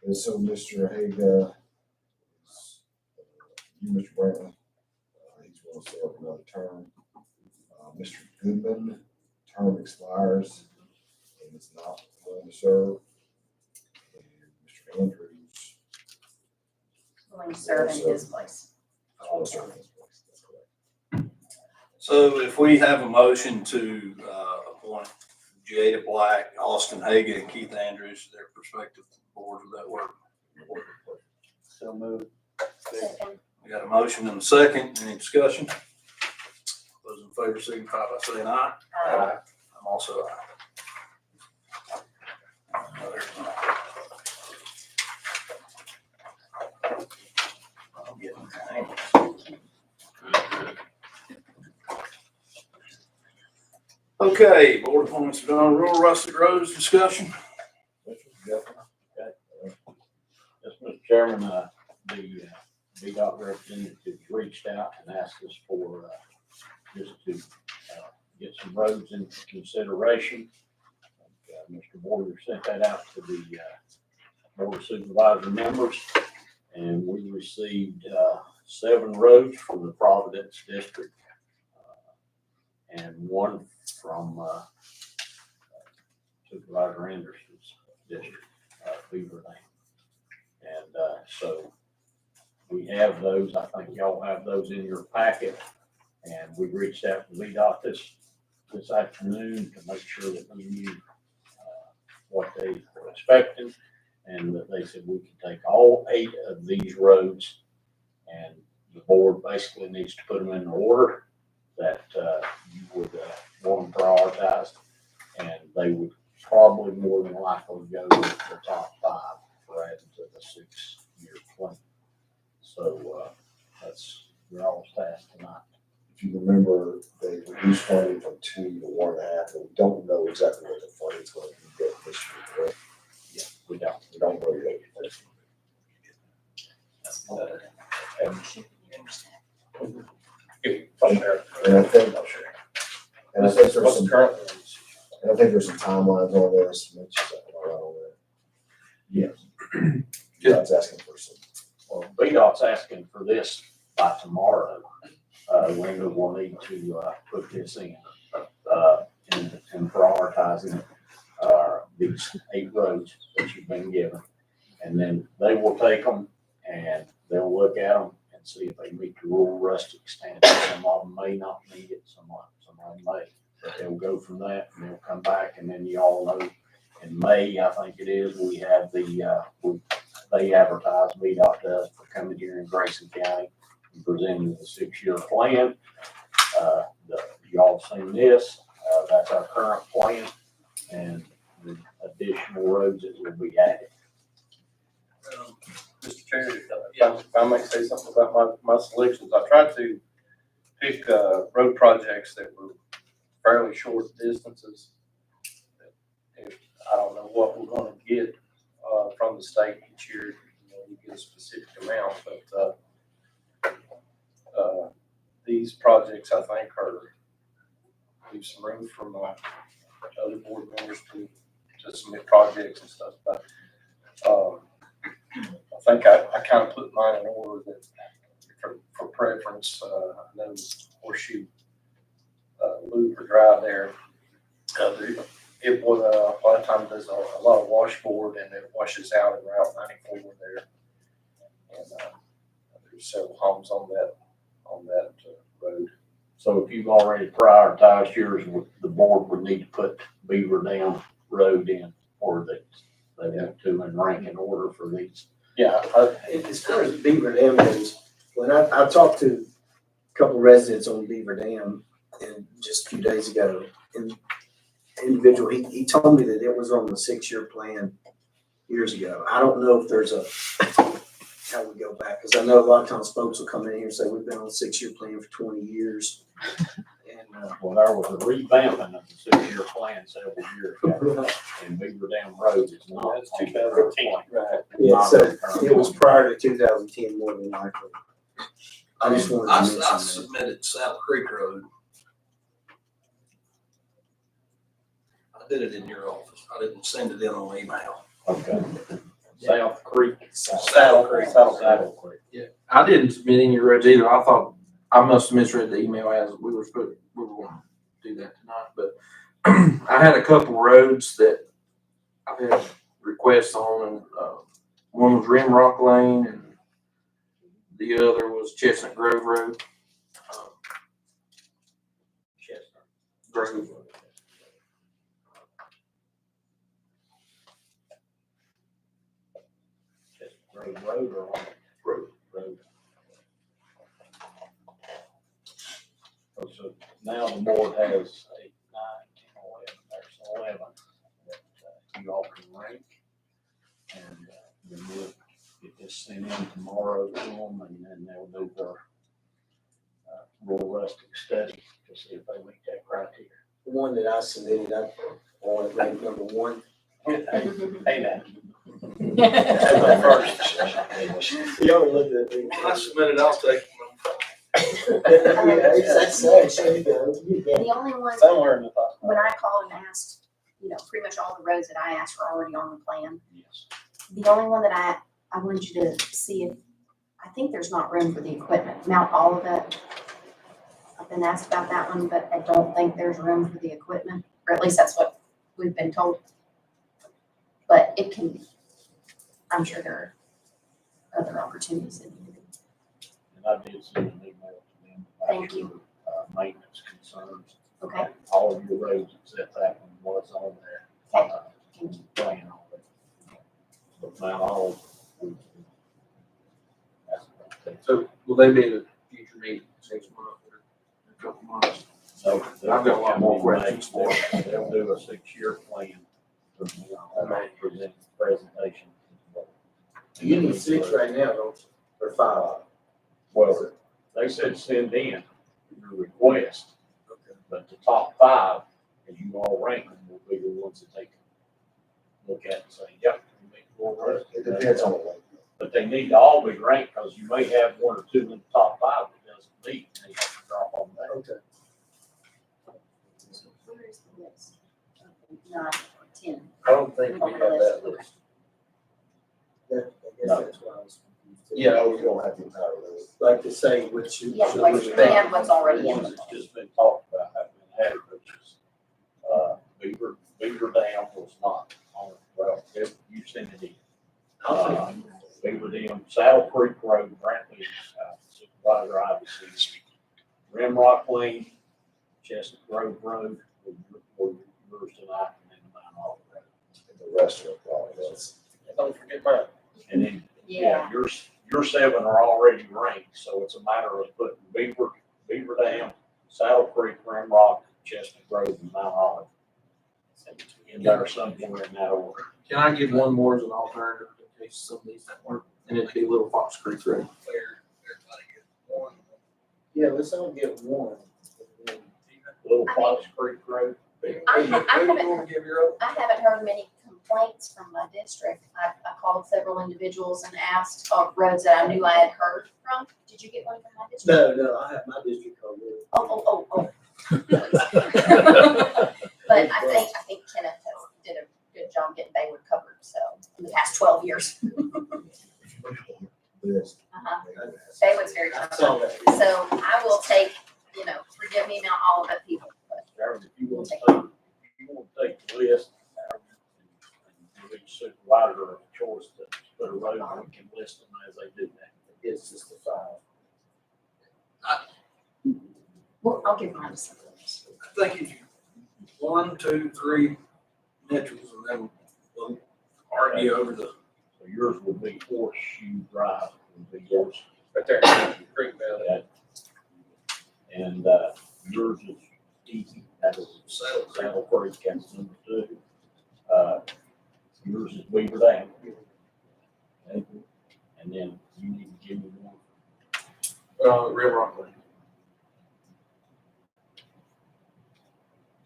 And so Mr. Haga, you, Mr. Brantley, he's going to serve another term. Mr. Goodman, term expires and is not going to serve. And Mr. Andrews. Going to serve in his place. Will serve in his place. That's correct. So if we have a motion to appoint Jada Black, Austin Haga, and Keith Andrews to their prospective boards, would that work? So moved. Second. We got a motion and a second. Any discussion? Those in favor signify by saying aye. Aye. I'm also aye. Okay, board appointments are done. Rural rustic roads discussion. Yes, Mr. Chairman, the VDOT representative reached out and asked us for, just to, get some roads into consideration. Mr. Boyer sent that out to the, Board of Supervisor members, and we received, 7 roads from the Providence District, and 1 from, Supervisor Anderson's district, Beaver Dam. And, so we have those. I think y'all have those in your packet. And we reached out to VDOT this afternoon to make sure that we knew, what they were expecting. And that they said we could take all 8 of these roads, and the board basically needs to put them in order that, you would, want them prioritized. And they would probably more than likely go with the top 5 for adding to the 6-year plan. So, that's your all's task tonight. If you remember, they reduced funding from 2 to 1.5, and we don't know exactly what the funding's going to be yet this year, correct? Yeah, we don't. We don't know yet. And I think, and I think there's some, currently. and I think there's some timelines on this, Mitch, is that right on there? Yes. God's asking for some. Well, VDOT's asking for this by tomorrow. When we'll need to, put this in, and prioritizing, these 8 roads that you've been given. And then they will take them and they'll look at them and see if they meet the rural rustic standard. Some of them may not meet it, some of them may. But they'll go from that and they'll come back, and then y'all know in May, I think it is, we have the, they advertise, VDOT does, for coming here in Grayson County and presenting the 6-year plan. Y'all seen this, that's our current plan, and the additional roads that will be added. Mr. Chair, if I may say something about my selections, I tried to pick, road projects that were fairly short distances. If, I don't know what we're gonna get, from the state each year, you get a specific amount, but, these projects, I think, leave some room for my other board members to submit projects and stuff, but, I think I kind of put mine in order that for preference. I know Horseshoe Loop or Drive there, it would, a lot of times there's a lot of washboard and it washes out in Route 94 there. And there's several homes on that road. So if you've already prioritized yours, the board would need to put Beaver Dam Road in, or they want to, in ranking order for these. Yeah. As far as Beaver Dam goes, when I talked to a couple residents on Beaver Dam, and just a few days ago, and individual, he told me that it was on the 6-year plan years ago. I don't know if there's how we go back, because I know a lot of times folks will come in here and say, we've been on a 6-year plan for 20 years. And well, there was a revamping of the 6-year plan several years ago, and Beaver Dam Road is not. That's 2010, right? yeah, so it was prior to 2010 more than likely. I just wanted to I mention that. submitted Saddle Creek Road. I did it in your office. I didn't send it in on email. Okay. South Creek. Saddle Creek. Saddle Creek. Yeah, I didn't submit any roads either. I thought, I must have misread the email as we were going to do that tonight, but I had a couple roads that I've had requests on, and one was Rimrock Lane and the other was Chestnut Grove Road. Chestnut Grove. Road or on road. So now the board has 8, 9, 10, 11. There's 11 that you all can rank, and then we'll get this sent in tomorrow to them, and then they'll do their rural rustic study to see if they meet that criteria. The one that I submitted, I wanted ranked number one. Hey, now. That's my first. You already looked at it. I submitted, I'll take That's there you go. You got it. The only one, Somewhere in the top. when I called and asked, pretty much all the roads that I asked were already on the plan. Yes. The only one that I wanted you to see if, I think there's not room for the equipment, Mount Olivet. I've been asked about that one, but I don't think there's room for the equipment, or at least that's what we've been told. But it can, I'm sure there are other opportunities in here. And I did send an email to them. about Thank you. your, maintenance concerns. Okay. All of your roads except that one was on there. Okay. Thank you. Plan on it. But Mount Olive. That's about it. So will they be at a future meeting next month or in a couple months? So I've got a lot more questions for them. They'll do a 6-year plan. Present presentation. You need 6 right now, don't you? Or 5? Well, they said send in your request, but the top 5, as you all rank them, will be the ones that they can look at and say, yep. we make full rest. It depends on the way. But they need to all be ranked, because you may have 1 or 2 in the top 5 that doesn't meet, and they have to drop on that. Okay. So where is the list? 9 or 10. I don't think we have that list. I guess that's why I was confused. Yeah, we don't have the entire list. Like to say what should. Yeah, like expand what's already in. Ones that's just been talked about, have been added, which is, Beaver Dam was not on, well, you sent it in. Beaver Dam, Saddle Creek Road, Brantley, Supervisor obviously, Rimrock Lane, Chestnut Grove Road, were yours tonight, and then Mount Olive Road. And the rest of it, probably is. And don't forget mine. And then, Yeah. your 7 are already ranked, so it's a matter of putting Beaver Dam, Saddle Creek, Rimrock, Chestnut Grove, and Mount Olive. And there are somewhere in that order. Can I give one more as an alternative in case some of these don't work? And it'd be Little Fox Creek Road. Yeah, let's all get one. Little Fox Creek Road. I haven't heard many complaints from my district. I called several individuals and asked of roads that I knew I had heard from. Did you get one from my district? No, I have my district code. Oh. But I think Kenneth did a good job getting Baywood covered, so, in the past 12 years. Baywood's very I tough. saw that. So I will take, forgive me, Mount Olivet people, but Darren, if you want to take the list, and give each supervisor a choice to put a road, we can list them as they do that. It's just a 5. well, I'll give mine to someone else. I think if you 1, 2, 3 Mitchells, and then we'll argue over the. So yours would be Horseshoe Drive, would be yours. Right there, Creek Valley. And, yours is easy, that is Saddle Creek, that's number 2. Yours is Beaver Dam. Okay. And then you need to give me one. Rimrock Lane.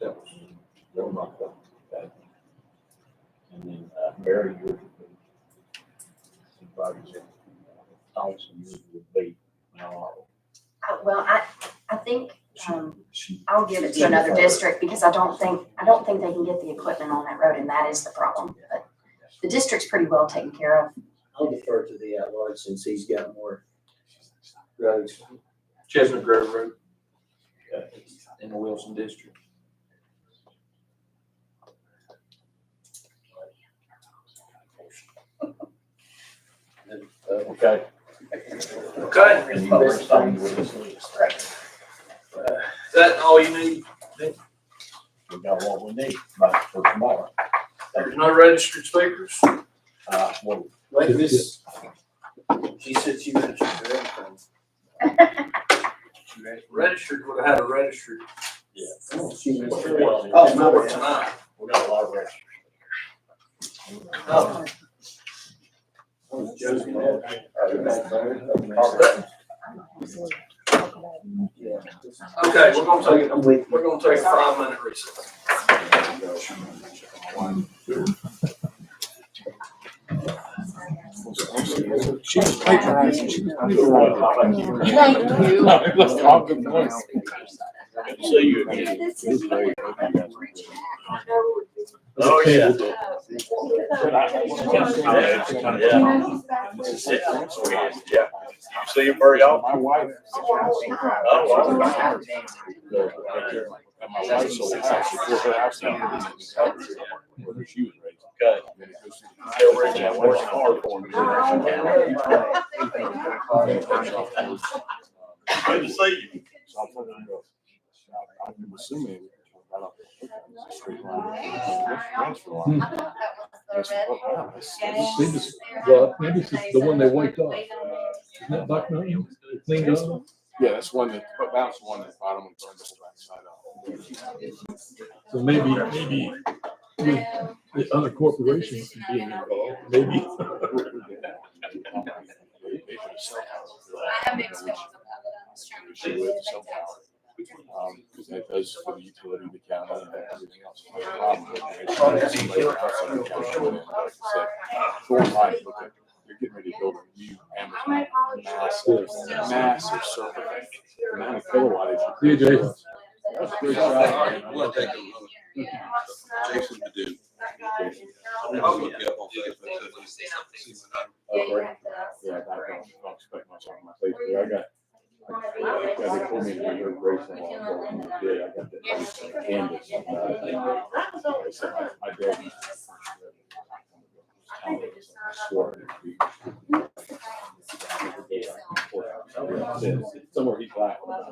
That was Rimrock Lane. Okay. And then, Barry, yours would be Supervisor Thompson, yours would be Mount Olive. Well, I think, I'll give it to another district because I don't think they can get the equipment on that road, and that is the problem. But the district's pretty well taken care of. I'll defer to the at-large since he's got more roads. Chestnut Grove Road. In the Wilson District. Okay. Okay. And you better sign with this list. Is that all you need? We got what we need, but for tomorrow. There's no registered speakers? Well, Wait, this, she said she registered for everything. Registered would have had a registered. yeah. Oh, she missed her. Oh, no, tonight. We got a lot of registers. Oh. Okay, we're gonna take a 5-minute recess. She was patronizing. She was See you again. Oh, yeah. Yeah. See you very often. My wife. Oh, wow. My wife sold the house before her house down. Where she was raised. Okay. Still reaching out, working hard for me. Good to see you. I'm assuming. Well, maybe it's the one they wiped off. Isn't that Buck Mountain? Cleaned up? Yeah, that's one that, but that was one that bottom and burned the whole backside up. So maybe with the other corporations being involved, maybe. Because that does for the utility, the county, and everything else. They're getting ready to build a new Amazon massive server. The amount of kilowattage. Yeah, Jason. That's a great All job. right, we'll take Jason to do. I'll look you up on Facebook. Yeah, I don't expect much on my face, but I got. They told me to go to Grayson while I was there. I got that canvas. I said, I did. I swore it. Somewhere he's laughing. Like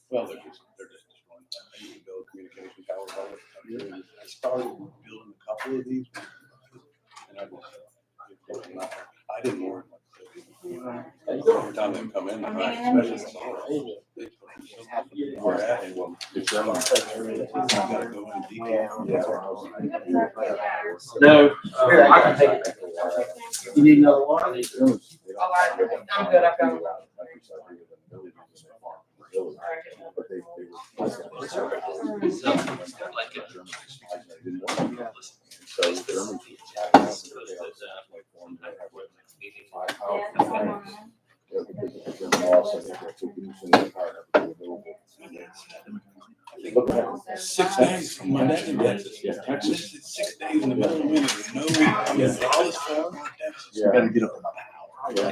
Well, they're just destroying. I need to build communication towers on it. I started building a couple of these. And I didn't worry. Every time they come in, especially No, here, I can take it. You need another one? I'm good, I've got one. Look at 6 days from my dad in Texas. Yeah, Texas. 6 days in the middle of winter. No, all this fun. You gotta get up about an hour.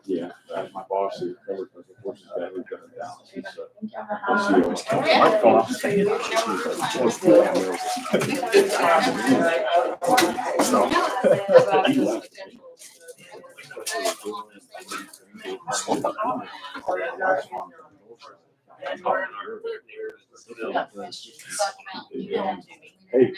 Yeah, my boss is covered for the horses that we've done down. Hey,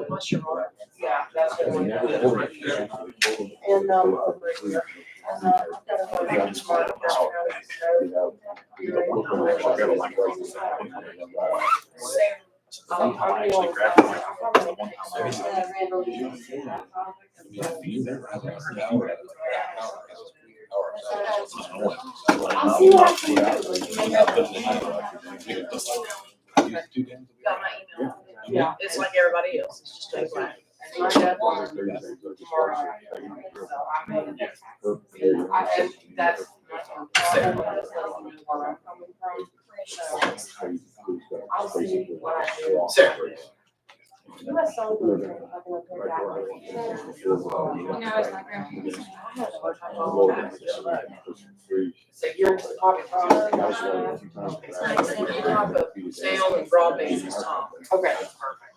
What's your mark? Yeah, that's And what over here. And, Over here. I'm actually grabbing my I'll see what I can do. Got my email. Yeah, it's like everybody else, it's just a black. And my dad wanted tomorrow. So I mean, that's. Where I'm coming from. So I'll see what I do. Sarah. You have some good, I can look at that. No, it's not grandma. So you're talking about type of sound and broadband is Tom. Okay, perfect.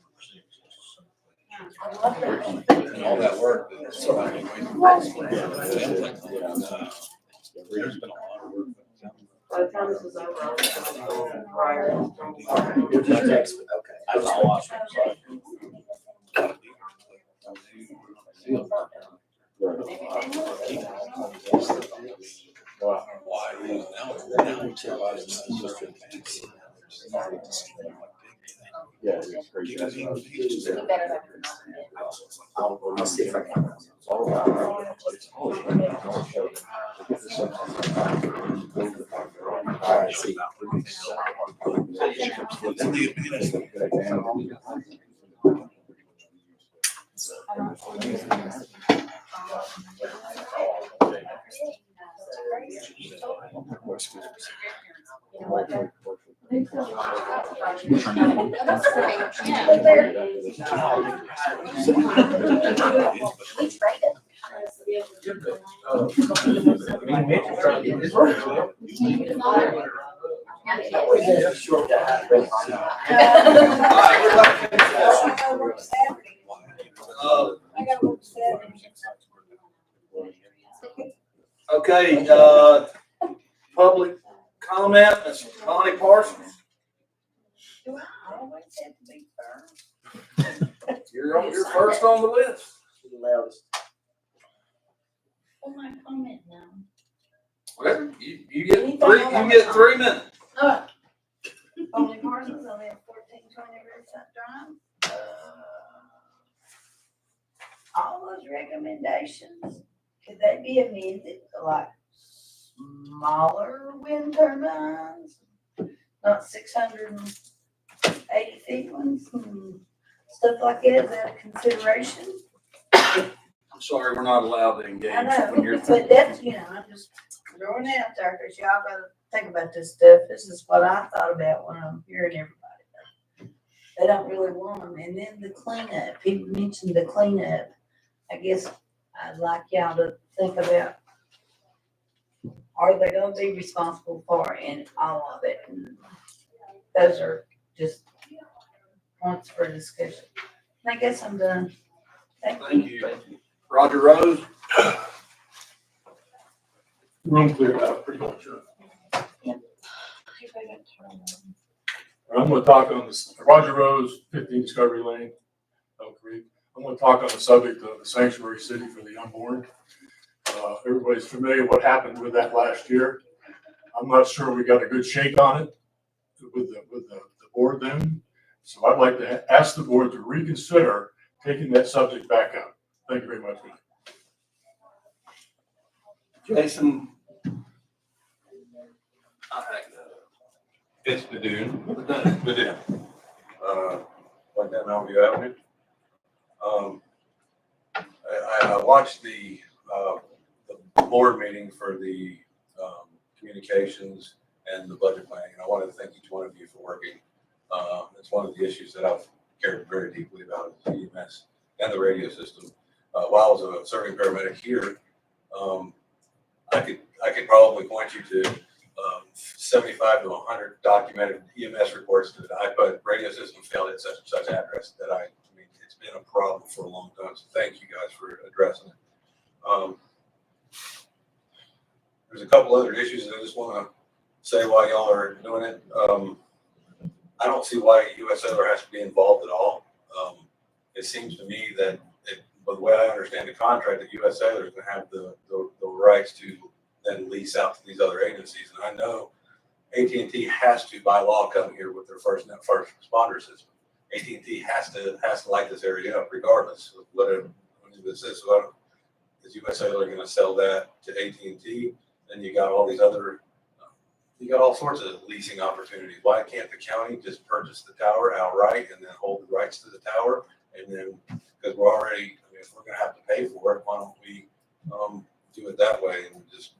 All that work. There's been a lot of work. By the time this is over, I'll be prior. Okay. That's all I should Yeah, it's pretty good. I'll see if I can. I see. Okay, public comment, Ms. Connie Parsons. Do I always have to be first? You're first on the list. The loudest. For my comment now. Well, you get 3 minutes. Only Parsons, I live 1420 Riverside Drive. All those recommendations, could they be amended to like smaller wind turbines? Not 680 feet ones and stuff like that, is that a consideration? I'm sorry, we're not allowed to engage I know, when you're. but that's, I'm just throwing it out there, cause y'all gotta think about this stuff. This is what I thought about when I'm hearing everybody. They don't really want them. And then the cleanup, people mentioned the cleanup. I guess I'd like y'all to think about, are they gonna be responsible for it and all of it? And those are just points for discussion. And I guess I'm done. Thank you. Roger Rose. Room cleared out pretty much. I'm gonna talk on this, Roger Rose, 15 Discovery Lane, Elk Creek. I'm gonna talk on the subject of the sanctuary city for the unborn. Everybody's familiar with what happened with that last year. I'm not sure we got a good shake on it with the board then. So I'd like to ask the board to reconsider taking that subject back up. Thank you very much. Jason. It's Badun. Like that Mountain View Avenue. I watched the board meeting for the communications and the budget planning, and I wanted to thank each one of you for working. It's one of the issues that I've cared very deeply about, is EMS and the radio system. While I was a serving paramedic here, I could probably point you to 75 to 100 documented EMS reports that I put radio system failed at such and such address. That I mean, it's been a problem for a long time. So thank you guys for addressing it. There's a couple other issues that I just want to say while y'all are doing it. I don't see why US Sailor has to be involved at all. It seems to me that but the way I understand the contract, that US Sailor is going to have the rights to then lease out to these other agencies. And I know AT&T has to, by law, come here with their first responder system. AT&T has to light this area up regardless of whatever this is. So is US Sailor going to sell that to AT&T? Then you got all these other, you got all sorts of leasing opportunities. Why can't the county just purchase the tower outright and then hold the rights to the tower? And then, because we're already, I mean, if we're going to have to pay for it, why don't we do it that way and just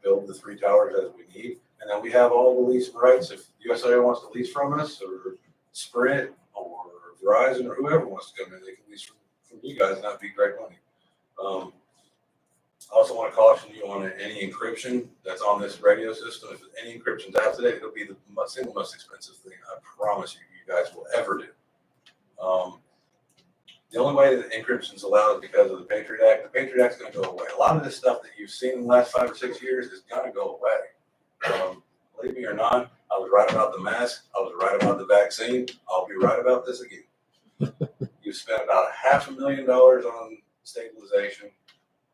build the 3 towers as we need? And then we have all the leasing rights. If USA wants to lease from us, or Sprint, or Verizon, or whoever wants to come in, they can lease from you guys, and that'd be great money. I also want to caution you on any encryption that's on this radio system. If any encryption's out today, it'll be the single most expensive thing I promise you guys will ever do. The only way that encryption is allowed is because of the Patriot Act. The Patriot Act is going to go away. A lot of this stuff that you've seen in the last 5 or 6 years is going to go away. A believe me or not, I was right about the mask. I was right about the vaccine. I'll be right about this again. You spent about $500,000 on stabilization.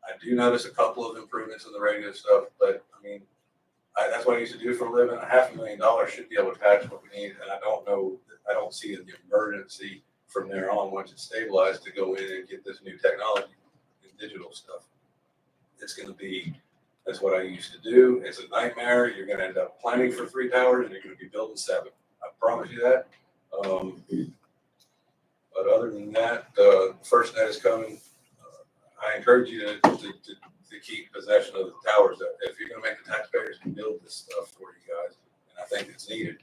I do notice a couple of improvements in the radio stuff, but I mean, that's what I used to do for a living. $500,000 should be able to patch what we need, and I don't see the emergency from there on, once it's stabilized, to go in and get this new technology and digital stuff. It's gonna be, that's what I used to do. It's a nightmare. You're gonna end up planning for 3 towers and you're gonna be building 7. I promise you that. But other than that, FirstNet is coming. I encourage you to keep possession of the towers. If you're gonna make the taxpayers build this stuff for you guys, and I think it's needed,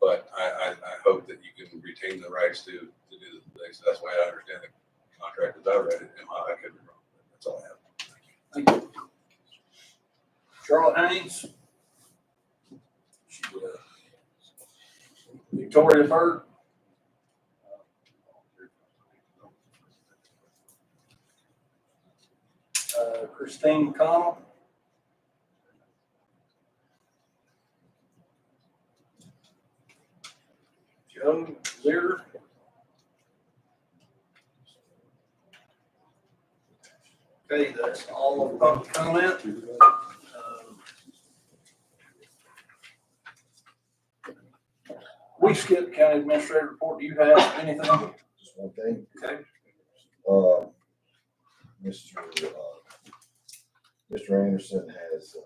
but I hope that you can retain the rights to do the things. That's why I understand the contract as I read it. I could be wrong. That's all I have. Thank you. Charlotte Haynes. Victoria Bird. Christine McConnell. Joe Lear. Okay, that's all of the public comment. We skipped county administrator report. Do you have anything? Just one thing. Okay. Mr. Anderson has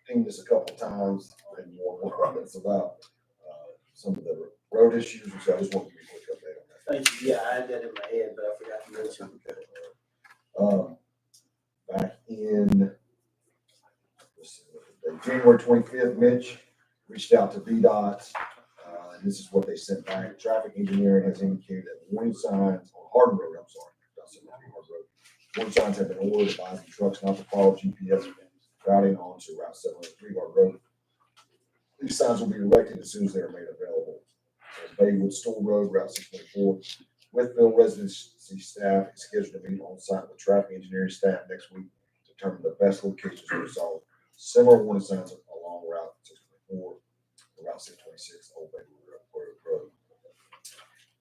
pinged us a couple times and more comments about some of the road issues, so I just want to give you a quick update on that. Thank you. Yeah, I had that in my head, but I forgot to mention. Back in January 25th, Mitch reached out to VDOT. And this is what they sent back. Traffic engineering has indicated that warning signs on Hardin Road, warning signs have been ordered advising trucks not to follow GPS routing onto Route 703 Hardin Road. These signs will be erected as soon as they are made available. Baywood Store Road, Route 624. Withville residency staff is scheduled to meet on site with traffic engineering staff next week to determine the best locations to install similar warning signs along Route 624 and Route 626 Old Baywood Road.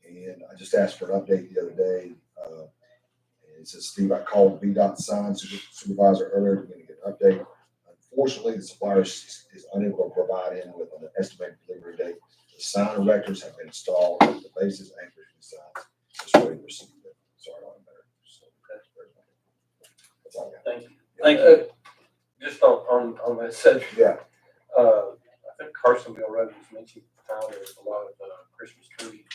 And I just asked for an update the other day. And it says, Steve, I called VDOT sign supervisor earlier to get an update. Unfortunately, the supplier is unable to provide him with an estimated delivery date. The sign erectors have been installed. The bases anchored to the signs. Just waiting to receive them. Sorry, I don't better. So that's all I got. Thank you. Thank you. Just on that subject. Yeah. I think Carsonville Road was mentioned how there's a lot of Christmas tree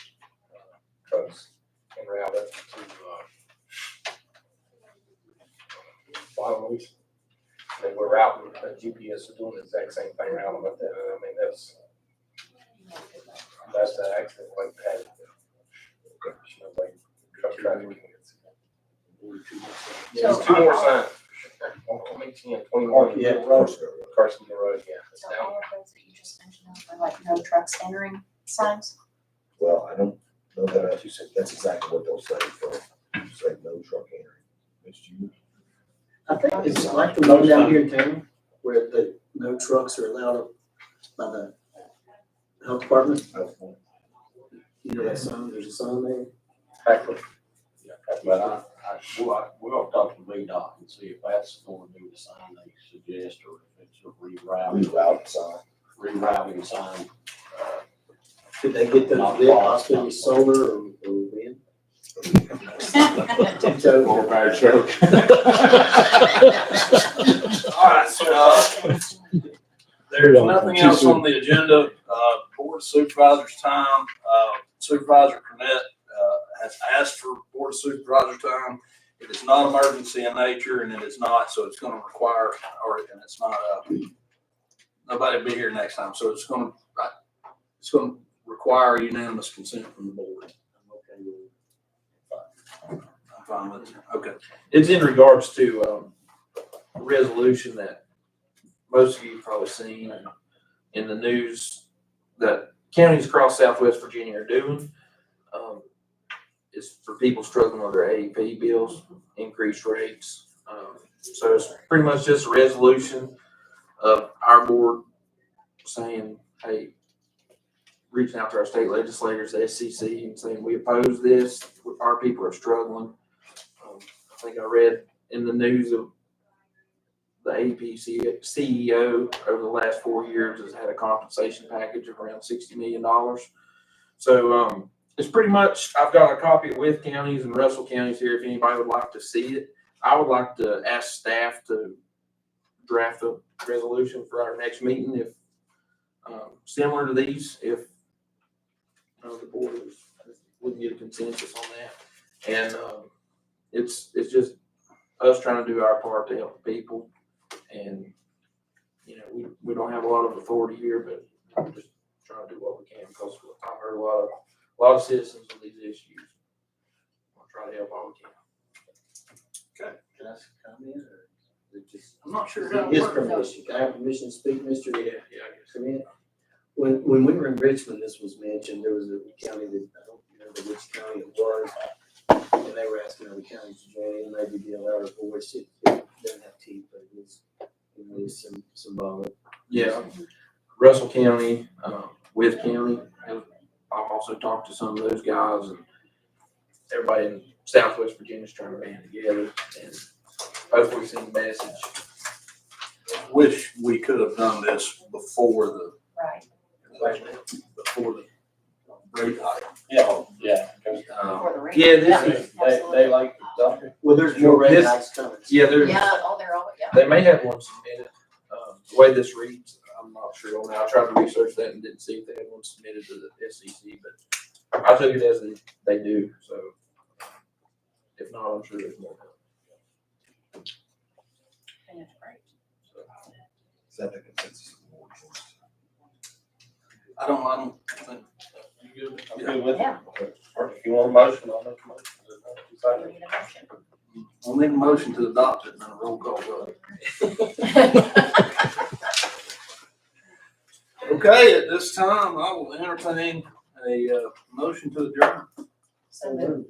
trucks en route up to Bottomley's. They were routing, GPS is doing the exact same thing around them. But I mean, that's the accident like that. Like truck traffic. Yeah, So 2 more signs. On 18 and 21. Yeah, Carsonville Road, yeah. It's So down. all of those that you just mentioned are like no trucks entering signs? Well, I don't know that that's exactly what they'll say. They'll say no truck entering. Mitch, do you? I think it's like the one down here in town where the no trucks are allowed by the health department. You know that sign, there's a sign there. But we'll talk to VDOT and see if that's going to be the sign they suggest, or if it's a rerouting sign. Did they get those lit possibly with solar or wind? Or bad joke. All right, so, there's nothing else on the agenda. Board of Supervisors time. Supervisor Cornett, has asked for Board of Supervisor time. It is not emergency in nature, and it is not, so it's gonna require, and it's not, nobody will be here next time, so it's gonna require unanimous consent from the board. I'm fine with it. Okay. It's in regards to a resolution that most of you have probably seen in the news that counties across Southwest Virginia are doing. It's for people struggling with their AEP bills, increased rates. So it's pretty much just a resolution of our board saying, hey, reaching out to our state legislators, the SCC, and saying, we oppose this, our people are struggling. I think I read in the news of the APC CEO over the last 4 years has had a compensation package of around $60 million. So it's pretty much, I've got a copy of Wythe counties and Russell counties here if anybody would like to see it. I would like to ask staff to draft a resolution for our next meeting if similar to these, if the board we can get a consensus on that. And it's just us trying to do our part to help the people. And, you know, we don't have a lot of authority here, but I'm just trying to do what we can because I've heard a lot of citizens with these issues. We'll try to help all we can. Okay, can I ask a comment or is it just? I'm not sure how it His works. permission, can I have permission to speak, Mr.? Yeah, I guess. Come in. When we were in Richmond, this was mentioned, there was a county that, I don't remember which county it was. And they were asking other counties to join in, maybe be allowed a voice. It doesn't have teeth, but it is symbolic. Yeah, Russell County, Wythe County. I've also talked to some of those guys, and everybody in Southwest Virginia is trying to band together and hopefully send a message. Wish we could have done this before the Right. rate hike. Yeah, yeah. For the Yeah, reading. this is, They like the doctor. Well, there's more rate This- hikes coming. yeah, there's, Yeah, oh, they're all, yeah. they may have one submitted. The way this reads, I'm not sure on that. I tried to research that and didn't see if they had one submitted to the SEC, but I took it as they do. So if not, I'm sure there's more. That's great. Is that the consensus? I don't think. You good? I'm good with it. Yeah. Or if you want a motion, I'll make a motion. We need a motion. I'll make a motion to adopt it and then a roll call vote. Okay, at this time, I will entertain a motion to adjourn. So moved.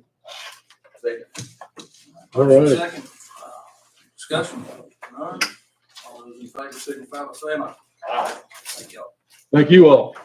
Second. All right. Second, discussion. None. All those in favor signify by saying aye. Thank y'all. Thank you all.